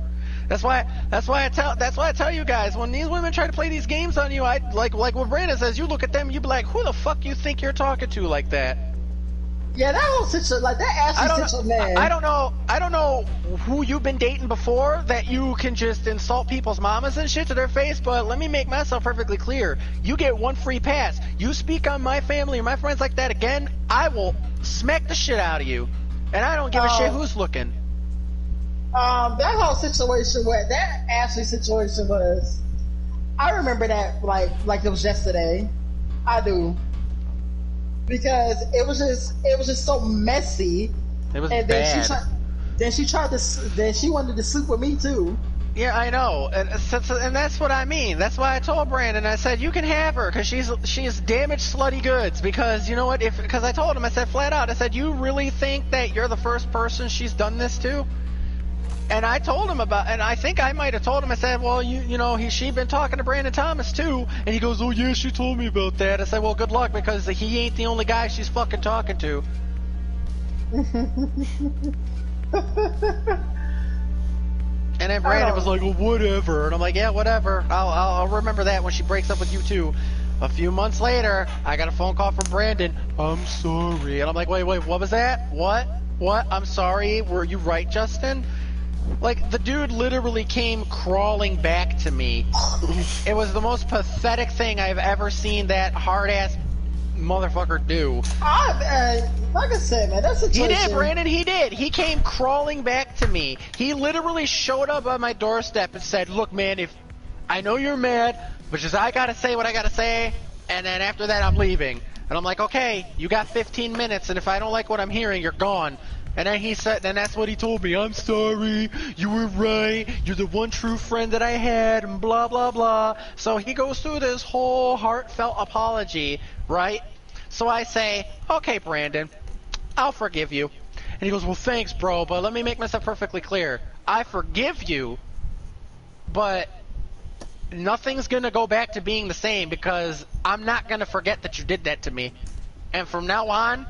That's why I tell you guys, when these women try to play these games on you, I like what Brandon says. You look at them, you be like, who the fuck you think you're talking to like that? Yeah, that whole situation, like that Ashley situation, man. I don't know who you've been dating before that you can just insult people's mamas and shit to their face, but let me make myself perfectly clear. You get one free pass. You speak on my family or my friends like that again, I will smack the shit out of you. And I don't give a shit who's looking. That whole situation, that Ashley situation was, I remember that like it was yesterday. I do. Because it was just so messy. It was and bad. Then she wanted to sleep with me too. Yeah, I know, and that's what I mean. That's why I told Brandon. I said you can have her because she's damaged slutty goods. Because you know what? Because I told him, I said flat out, I said, you really think that you're the first person she's done this to? And I told him and I think I might have told him, I said, well, she'd been talking to Brandon Thomas too, and he goes, oh yeah, she told me about that. I said, well, good luck, because he ain't the only guy she's fucking talking to. And then Brandon was like, well, whatever. And I'm like, yeah, whatever. I'll remember that when she breaks up with you too. A few months later, I got a phone call from Brandon. I'm sorry. And I'm like, wait, what was that? What? I'm sorry. Were you right, Justin? Like, the dude literally came crawling back to me. It was the most pathetic thing I've ever seen that hard-ass motherfucker do. Like I said, man, that's a situation. He did, Brandon, he did. He came crawling back to me. He literally showed up on my doorstep and said, look, man, if I know you're mad, but just I gotta say what I gotta say, and then after that I'm leaving. And I'm like, okay, you got 15 minutes, and if I don't like what I'm hearing, you're gone. And then he said, then that's what he told me. I'm sorry, you were right, you're the one true friend that I had, and blah, blah, blah. So he goes through this whole heartfelt apology, right? So I say, okay, Brandon, I'll forgive you. And he goes, well, thanks, bro, but let me make myself perfectly clear. I forgive you, but nothing's gonna go back to being the same, because I'm not gonna forget that you did that to me. And from now on,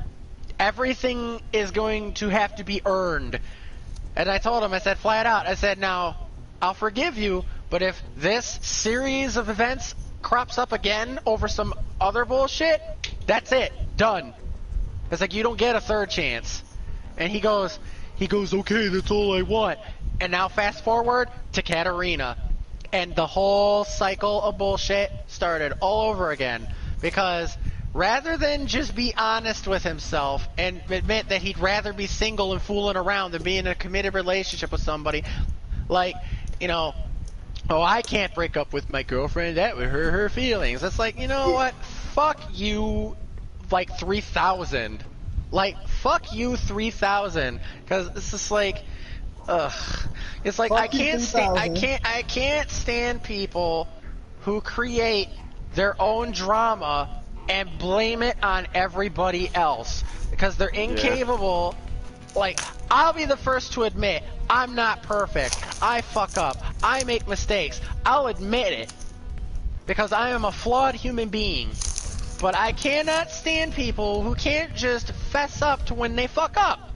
everything is going to have to be earned. And I told him, I said flat out, I said, now, I'll forgive you, but if this series of events crops up again over some other bullshit, that's it. Done. It's like, you don't get a third chance. And he goes, okay, that's all I want. And now fast forward to Katarina. And the whole cycle of bullshit started all over again. Because rather than just be honest with himself and admit that he'd rather be single and fooling around than be in a committed relationship with somebody, like, oh, I can't break up with my girlfriend, that would hurt her feelings. It's like, you know what? Fuck you, like 3,000. Like, fuck you 3,000. Because it's just like, ugh. It's like, I can't stand people who create their own drama and blame it on everybody else, because they're incapable. Like, I'll be the first to admit, I'm not perfect. I fuck up. I make mistakes. I'll admit it, because I am a flawed human being. But I cannot stand people who can't just fess up to when they fuck up.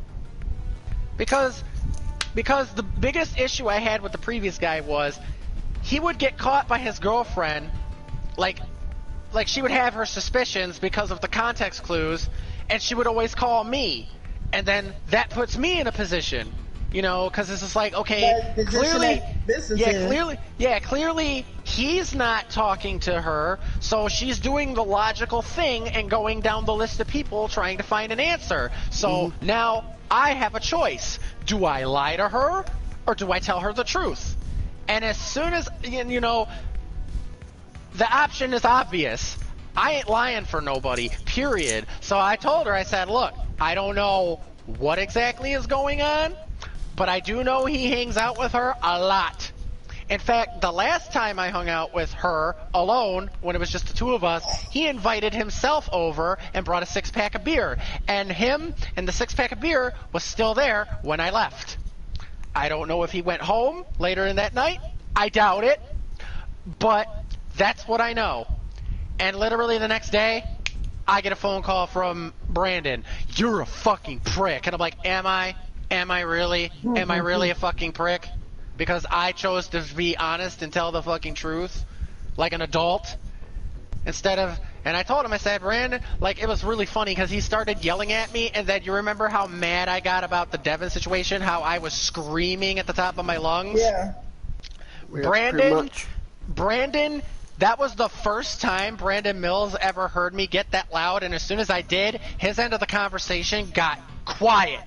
because the biggest issue I had with the previous guy was he would get caught by his girlfriend, like she would have her suspicions because of the context clues, and she would always call me, and then that puts me in a position, you know, because it's just like, okay, clearly he's not talking to her, so she's doing the logical thing and going down the list of people trying to find an answer. So now I have a choice. Do I lie to her, or do I tell her the truth? And as soon as, you know, the option is obvious. I ain't lying for nobody, period. So I told her, I said, look, I don't know what exactly is going on, but I do know he hangs out with her a lot. In fact, the last time I hung out with her alone, when it was just the two of us, he invited himself over and brought a 6-pack of beer. And him and the 6-pack of beer was still there when I left. I don't know if he went home later in that night. I doubt it. But that's what I know. And literally the next day, I get a phone call from Brandon. You're a fucking prick. And I'm like, am I? Am I really? Am I really a fucking prick? Because I chose to be honest and tell the fucking truth, like an adult, instead of... And I told him, I said, Brandon, like, it was really funny because he started yelling at me, and then you remember how mad I got about the Devin situation, how I was screaming at the top of my lungs? Yeah. Brandon, that was the first time Brandon Mills ever heard me get that loud, and as soon as I did, his end of the conversation got quiet.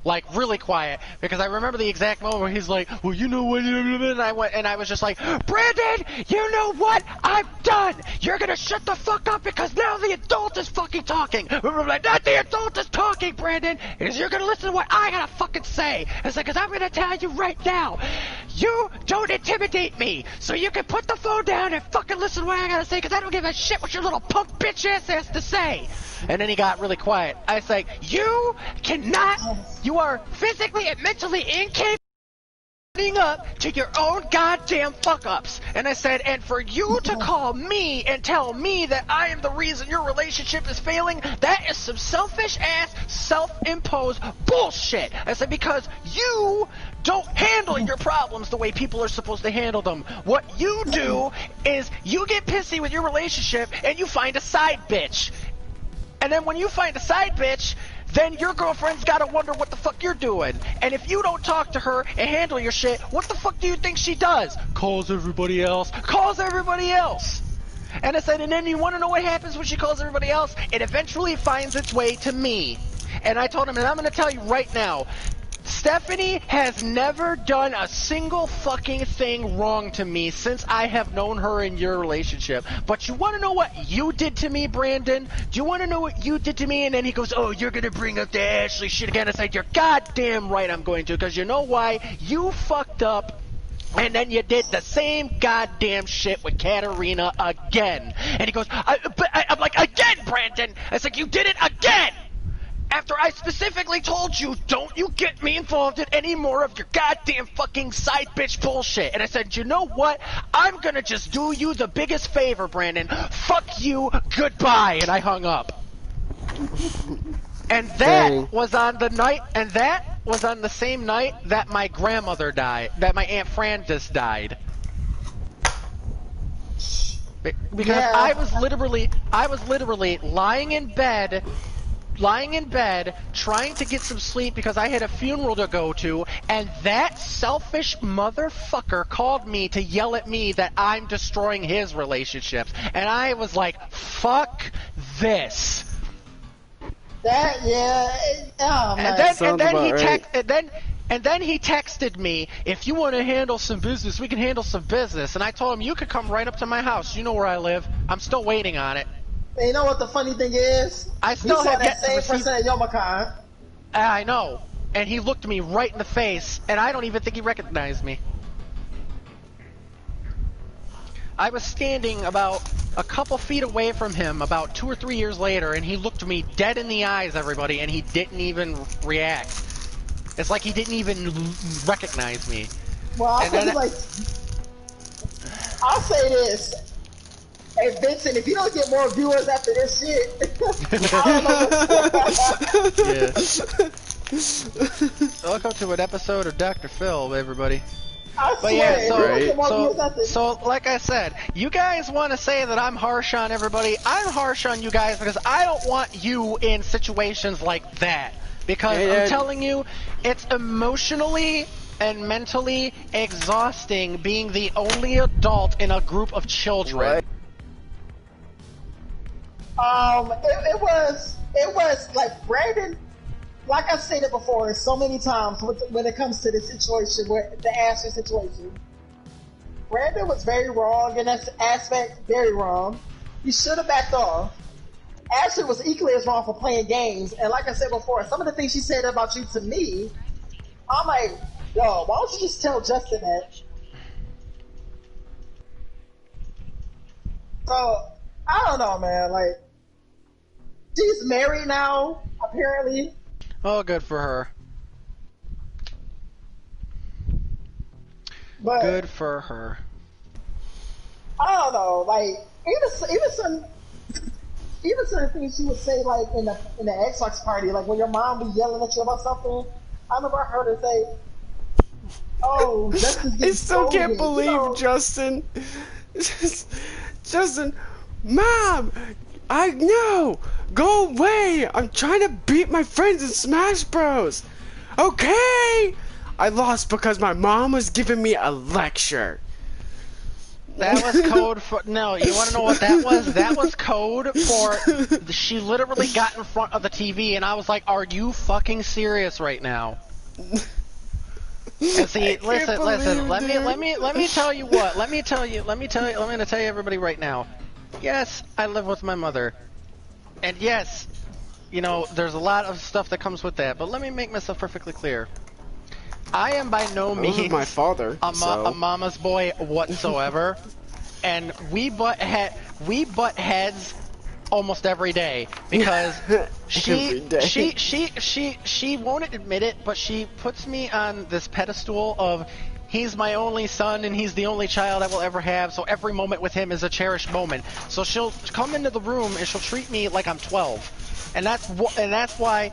Like, really quiet, because I remember the exact moment where he's like, well, you know what, and I was just like, Brandon, you know what, I'm done, you're gonna shut the fuck up, because now the adult is fucking talking. Like, not the adult is talking, Brandon, is you're gonna listen to what I gotta fucking say. It's like, because I'm gonna tell you right now, you don't intimidate me, so you can put the phone down and fucking listen to what I gotta say, because I don't give a shit what your little punk bitch ass has to say. And then he got really quiet. I was like, you cannot, you are physically and mentally incapable of up to your own goddamn fuck-ups. And I said, and for you to call me and tell me that I am the reason your relationship is failing, that is some selfish-ass, self-imposed bullshit. I said, because you don't handle your problems the way people are supposed to handle them. What you do is you get pissy with your relationship and you find a side bitch. And then when you find a side bitch, then your girlfriend's gotta wonder what the fuck you're doing. And if you don't talk to her and handle your shit, what the fuck do you think she does? Calls everybody else. Calls everybody else. And I said, and then you wanna know what happens when she calls everybody else? It eventually finds its way to me. And I told him, and I'm gonna tell you right now, Stephanie has never done a single fucking thing wrong to me since I have known her in your relationship. But you want to know what you did to me, Brandon? Do you want to know what you did to me? And then he goes, oh, you're going to bring up the Ashley shit again. I said, you're goddamn right I'm going to, because you know why? You fucked up. And then you did the same goddamn shit with Katarina again. And he goes, I'm like, again, Brandon. I was like, you did it again. After I specifically told you, don't you get me involved in any more of your goddamn fucking side bitch bullshit. And I said, you know what? I'm gonna just do you the biggest favor, Brandon. Fuck you, goodbye. And I hung up. And that was on the night, and that was on the same night that my grandmother died, that my Aunt Frances died. Because I was literally lying in bed, trying to get some sleep because I had a funeral to go to, and that selfish motherfucker called me to yell at me that I'm destroying his relationships. And I was like, fuck this. And then he texted me, if you want to handle some business, we can handle some business. And I told him, you could come right up to my house. You know where I live. I'm still waiting on it. And you know what the funny thing is? I still have that same person at Yomakan. I know. And he looked me right in the face, and I don't even think he recognized me. I was standing about a couple feet away from him about 2 or 3 years later, and he looked me dead in the eyes, everybody, and he didn't even react. It's like he didn't even recognize me. Well, I'll say this. Hey Vincent, if you don't get more viewers after this shit, I don't know what's Welcome to an episode of Dr. Phil, everybody. I But swear, yeah, so like I said, you guys want to say that I'm harsh on everybody. I'm harsh on you guys because I don't want you in situations like that. Because I'm telling you, it's emotionally and mentally exhausting being the only adult in a group of children. It was like Brandon. Like I've said it before so many times when it comes to this situation, where the Ashley situation, Brandon was very wrong in that aspect, very wrong. He should have backed off. Ashley was equally as wrong for playing games, and like I said before, some of the things she said about you to me, I'm like, yo, why don't you just tell Justin that? So, I don't know, man, like, she's married now, apparently. Oh, good for her. But good for her. I don't know, like even some things she would say, like in the Xbox party, like when your mom be yelling at you about something. I remember I heard her say, "Oh, Justin's getting I still can't scolded," believe you know? Justin. Justin, Mom, I know. Go away! I'm trying to beat my friends in Smash Bros. Okay! I lost because my mom was giving me a lecture. That was code for... No, you want to know what that was? That was code for... She literally got in front of the TV and I was like, are you fucking serious right now? And see, listen, let me tell you what. I'm going to tell you everybody right now. Yes, I live with my mother. And yes, you know, there's a lot of stuff that comes with that, but let me make myself perfectly clear. I am by no means my father, a mama's boy whatsoever, and we butt heads almost every day because she won't admit it, but she puts me on this pedestal of he's my only son and he's the only child I will ever have, so every moment with him is a cherished moment. So she'll come into the room and she'll treat me like I'm 12. And that's why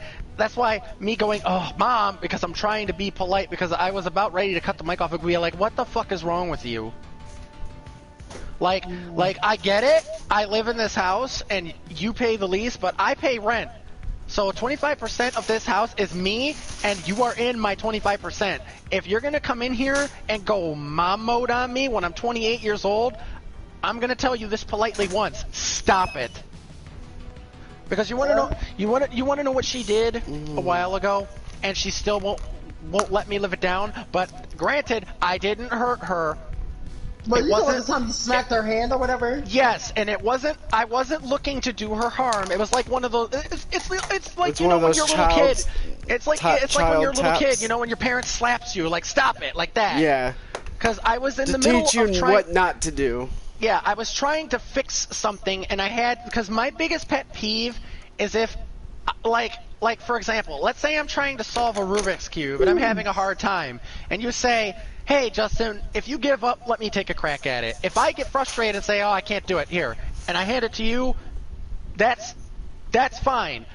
me going, "Oh, Mom," because I'm trying to be polite because I was about ready to cut the mic off and be like, "What the fuck is wrong with you?" Like I get it. I live in this house and you pay the lease, but I pay rent. So 25% of this house is me, and you are in my 25%. If you're gonna come in here and go mom mode on me when I'm 28 years old, I'm gonna tell you this politely once: stop it. Because you want to know, you want to know what she did a while ago, and she still won't let me live it down. But granted, I didn't hurt her. But you know the time you smacked her hand or whatever? Yes, and I wasn't looking to do her harm. It was like one of those, it's like, you know, when you're a little kid. It's like when you're a little kid, you know, when your parent slaps you, like, stop it, like that. Yeah. Because I was in the to middle teach you of trying... what not to do. Yeah, I was trying to fix something, and I had... Because my biggest pet peeve is if, like for example, let's say I'm trying to solve a Rubik's Cube, and I'm having a hard time, and you say... Hey, Justin, if you give up, let me take a crack at it. If I get frustrated and say, "Oh, I can't do it," here, and I hand it to you, that's fine.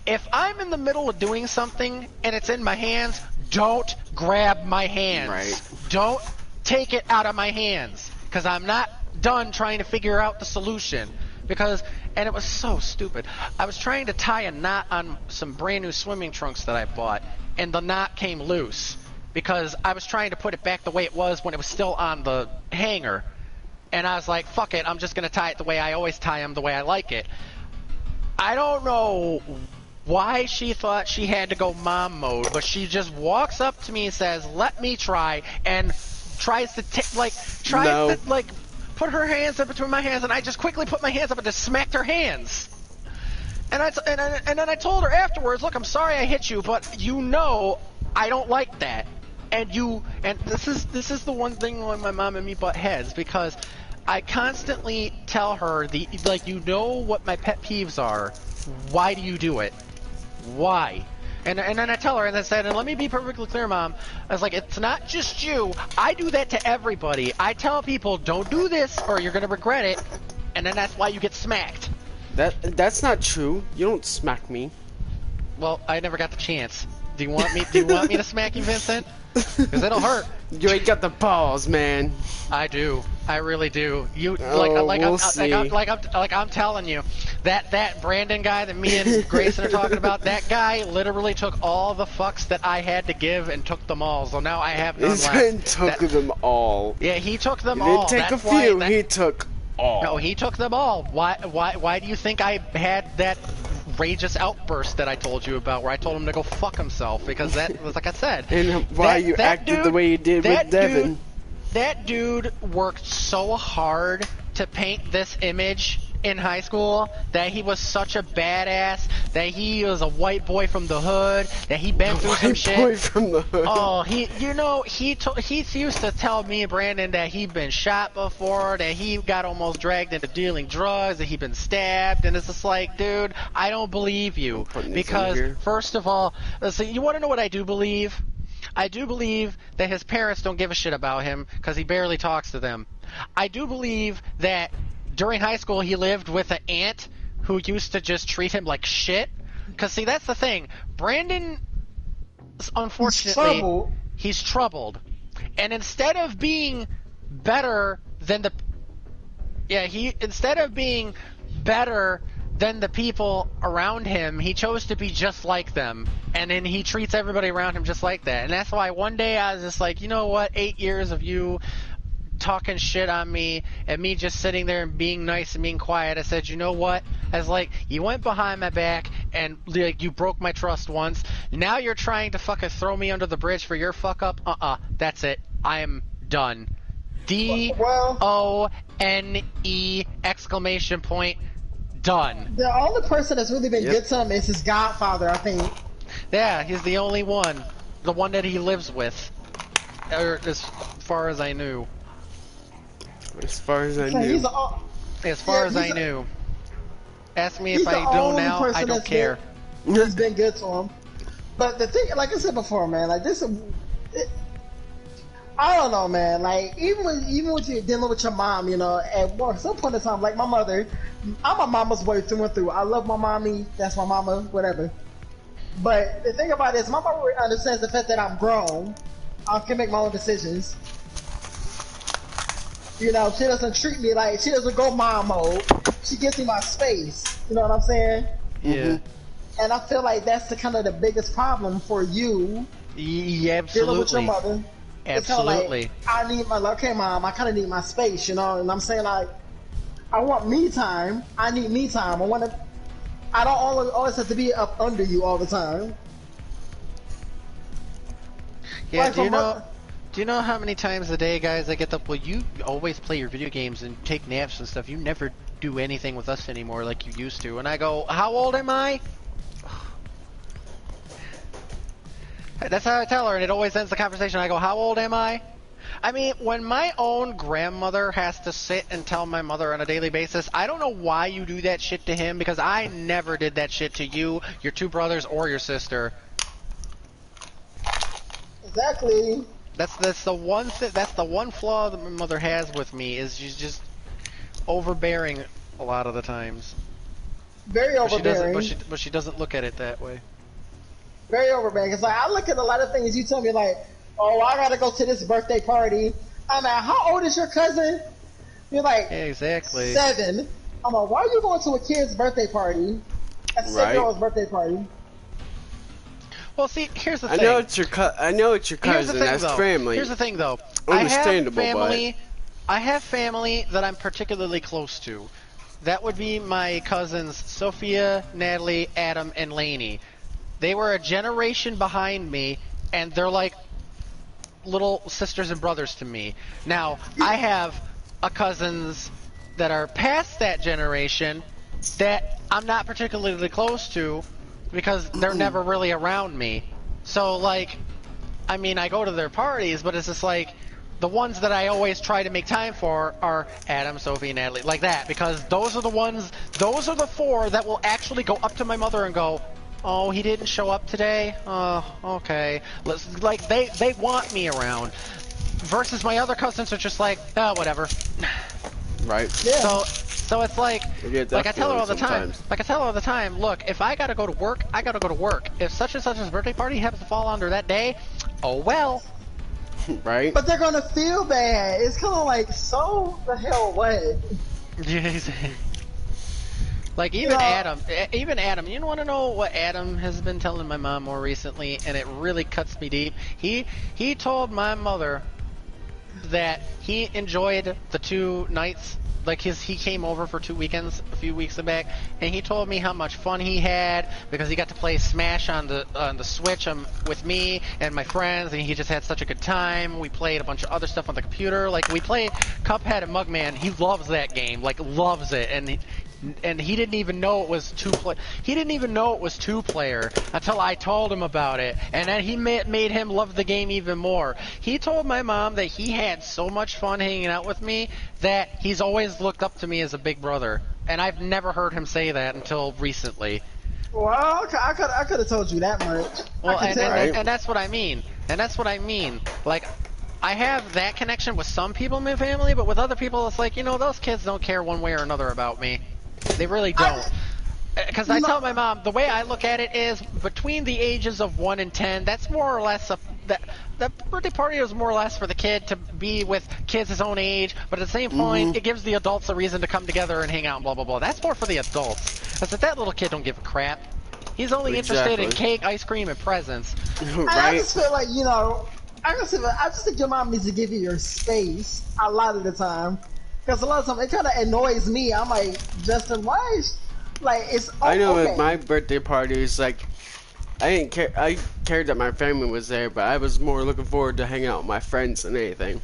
If I'm in the middle of doing something and it's in my hands, don't grab my hands. Right. Don't take it out of my hands, because I'm not done trying to figure out the solution. And it was so stupid. I was trying to tie a knot on some brand new swimming trunks that I bought, and the knot came loose. Because I was trying to put it back the way it was when it was still on the hanger. And I was like, fuck it, I'm just going to tie it the way I always tie them, the way I like it. I don't know why she thought she had to go mom mode, but she just walks up to me and says, "Let me try," and tries to put her hands up between my hands, and I just quickly put my hands up and just smacked her hands. And then I told her afterwards, "Look, I'm sorry I hit you, but you know I don't like that." And this is the one thing when my mom and me butt heads, because I constantly tell her you know what my pet peeves are. Why do you do it? Why? And then I tell her, and I said, and let me be perfectly clear, Mom. I was like, it's not just you. I do that to everybody. I tell people, don't do this or you're gonna regret it, and then that's why you get smacked. That's not true. You don't smack me. Well, I never got the chance. Do you want me to smack you, Vincent? Because it'll hurt. You ain't got the balls, man. I do. I really do. You we'll see. I'm telling you, that Brandon guy that me and Grayson are talking about, that guy literally took all the fucks that I had to give and took them all. So now I have none left. He took them all. Yeah, he took them He all. didn't take a few. He took all. No, he took them all. Why do you think I had that outrageous outburst that I told you about, where I told him to go fuck himself? Because that was, like I said, and why you acted the way you did with Devin. That dude worked so hard to paint this image in high school, that he was such a badass, that he was a white boy from the hood, that he been through some shit. White boy from the hood. Oh, he used to tell me and Brandon that he'd been shot before, that he got almost dragged into dealing drugs, that he'd been stabbed, and it's just like, dude, I don't believe you. Because, first of all, so you want to know what I do believe? I do believe that his parents don't give a shit about him because he barely talks to them. I do believe that during high school he lived with an aunt who used to just treat him like shit. Because, see, that's the thing. Brandon, unfortunately, he's troubled. And instead of being better than the... Yeah, instead of being better than the people around him, he chose to be just like them. And then he treats everybody around him just like that. And that's why one day I was just like, you know what, 8 years of you talking shit on me and me just sitting there and being nice and being quiet, I said, you know what? I was like, you went behind my back and you broke my trust once. Now you're trying to fucking throw me under the bridge for your fuck up? That's it. I am done. D-O-N-E exclamation point. Done. The only person that's really been good to him is his godfather, I think. Yeah, he's the only one. The one that he lives with. Or as far as I knew. As far as I knew. As far as I knew. Ask me if I know now, I don't care. He's been good to him. But the thing, like I said before, man, like this, I don't know, man. Like even when you're dealing with your mom, you know, at some point in time, like my mother, I'm a mama's boy through and through. I love my mommy. That's my mama, whatever. But the thing about it is, my mama understands the fact that I'm grown. I can make my own decisions. You know, she doesn't treat me like, she doesn't go mom mode. She gives me my space. You know what I'm saying? Yeah. And I feel like that's the kind of the biggest problem for you. Yeah, absolutely. Dealing with your mother. Absolutely. Like, I need my, okay, mom, I kind of need my space, you know? And I'm saying, like, I want me time. I need me time. I don't always have to be up under you all the time. Yeah, like, do you know how many times a day, guys, I get up? Well, you always play your video games and take naps and stuff. You never do anything with us anymore like you used to. And I go, how old am I? That's how I tell her, and it always ends the conversation. I go, how old am I? I mean, when my own grandmother has to sit and tell my mother on a daily basis, I don't know why you do that shit to him, because I never did that shit to you, your two brothers, or your sister. Exactly. That's the one that's the one flaw that my mother has with me, is she's just overbearing a lot of the times. Very overbearing. But she doesn't look at it that way. Very overbearing. It's like, I look at a lot of things you tell me, like, oh, I gotta go to this birthday party. I'm like, how old is your cousin? You're like, exactly 7. I'm like, why are you going to a kid's birthday party? A 7-year-old's birthday party. Well, see, here's the thing. I know it's your cousin. That's family. Here's the thing, though. Understandable, I have family that I'm particularly close to. That would be my cousins Sophia, Natalie, Adam, and Lainey. They were a generation behind me, and they're like little sisters and brothers to me. Now, I have cousins that are past that generation that I'm not particularly close to because they're never really around me. So, like, I mean, I go to their parties, but it's just like the ones that I always try to make time for are Adam, Sophie, and Natalie, like that, because those are the 4 that will actually go up to my mother and go, oh, he didn't show up today? Oh, okay. Like, they want me around. Versus my other cousins are just like, oh, whatever. Right. Yeah. So it's like I get I that tell her all the feeling time. sometimes. Like I tell her all the time. Look, if I gotta go to work, I gotta go to work. If such and such's birthday party happens to fall under that day, oh well. Right? But they're gonna feel bad. It's kind of like, so the hell what? Like You know- even Adam, you want to know what Adam has been telling my mom more recently, and it really cuts me deep. He told my mother that he enjoyed the 2 nights, like he came over for 2 weekends a few weeks back, and he told me how much fun he had because he got to play Smash on the Switch with me and my friends, and he just had such a good time. We played a bunch of other stuff on the computer, like we played Cuphead and Mugman. He loves that game, like loves it, and he didn't even know it was He didn't even know it was 2-player until I told him about it, and then he made him love the game even more. He told my mom that he had so much fun hanging out with me that he's always looked up to me as a big brother, and I've never heard him say that until recently. Well, I could have told you that much. Well, I could tell you. and that's what I mean. And that's what I mean. Like, I have that connection with some people in my family, but with other people, it's like, those kids don't care one way or another about me. They really don't. Because I tell my mom, the way I look at it is, between the ages of 1 and 10, that's more or less the birthday party is more or less for the kid to be with kids his own age, but at the same point, it gives the adults a reason to come together and hang out and blah, blah, blah. That's more for the adults. Because that little kid don't give a crap. He's only interested in cake, ice cream, and presents. And I just feel like, I just think your mom needs to give you your space a lot of the time. Because a lot of times it kind of annoys me. I'm like, Justin, why is, like, it's I know okay. at my birthday parties, like, I didn't care. I cared that my family was there, but I was more looking forward to hanging out with my friends than anything.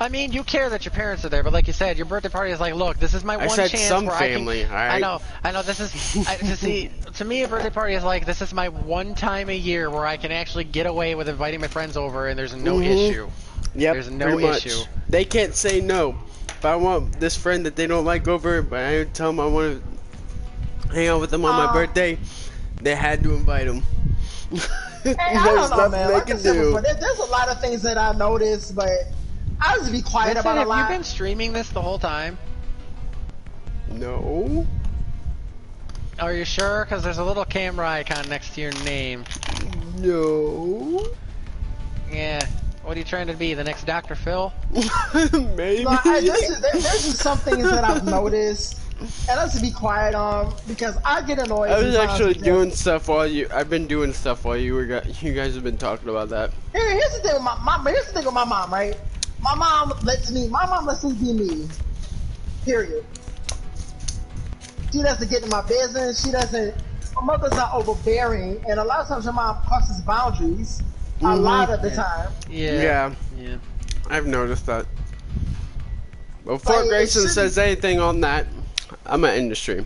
I mean, you care that your parents are there, but like you said, your birthday party is like, look, this is my one said chance some where family, I can. alright? I know. This is to me, a birthday party is like, this is my one time a year where I can actually get away with inviting my friends over, and there's no issue. Yep, There's no issue. They can't say no. If I want this friend that they don't like over, but I tell them I want to hang out with them on my birthday, they had to invite them. Hey, I don't know, man. Like I said before, there's a lot of things that I noticed, but I just be quiet about a lot. Have you been streaming this the whole time? No. Are you sure? Because there's a little camera icon next to your name. No. Yeah. What are you trying to be? The next Dr. Phil? Maybe. No, there's just some things that I've noticed, and I just be quiet on because I get annoyed. I was actually doing stuff while I've been doing stuff while you guys have been talking about that. Here's the thing with here's the thing with my mom, right? My mom lets me be me. Period. She doesn't get in my business. She doesn't. My mother's not overbearing, and a lot of times her mom crosses boundaries. A lot of the time. Yeah. I've noticed that. Before Like, Grayson says anything on that, I'm gonna end the stream.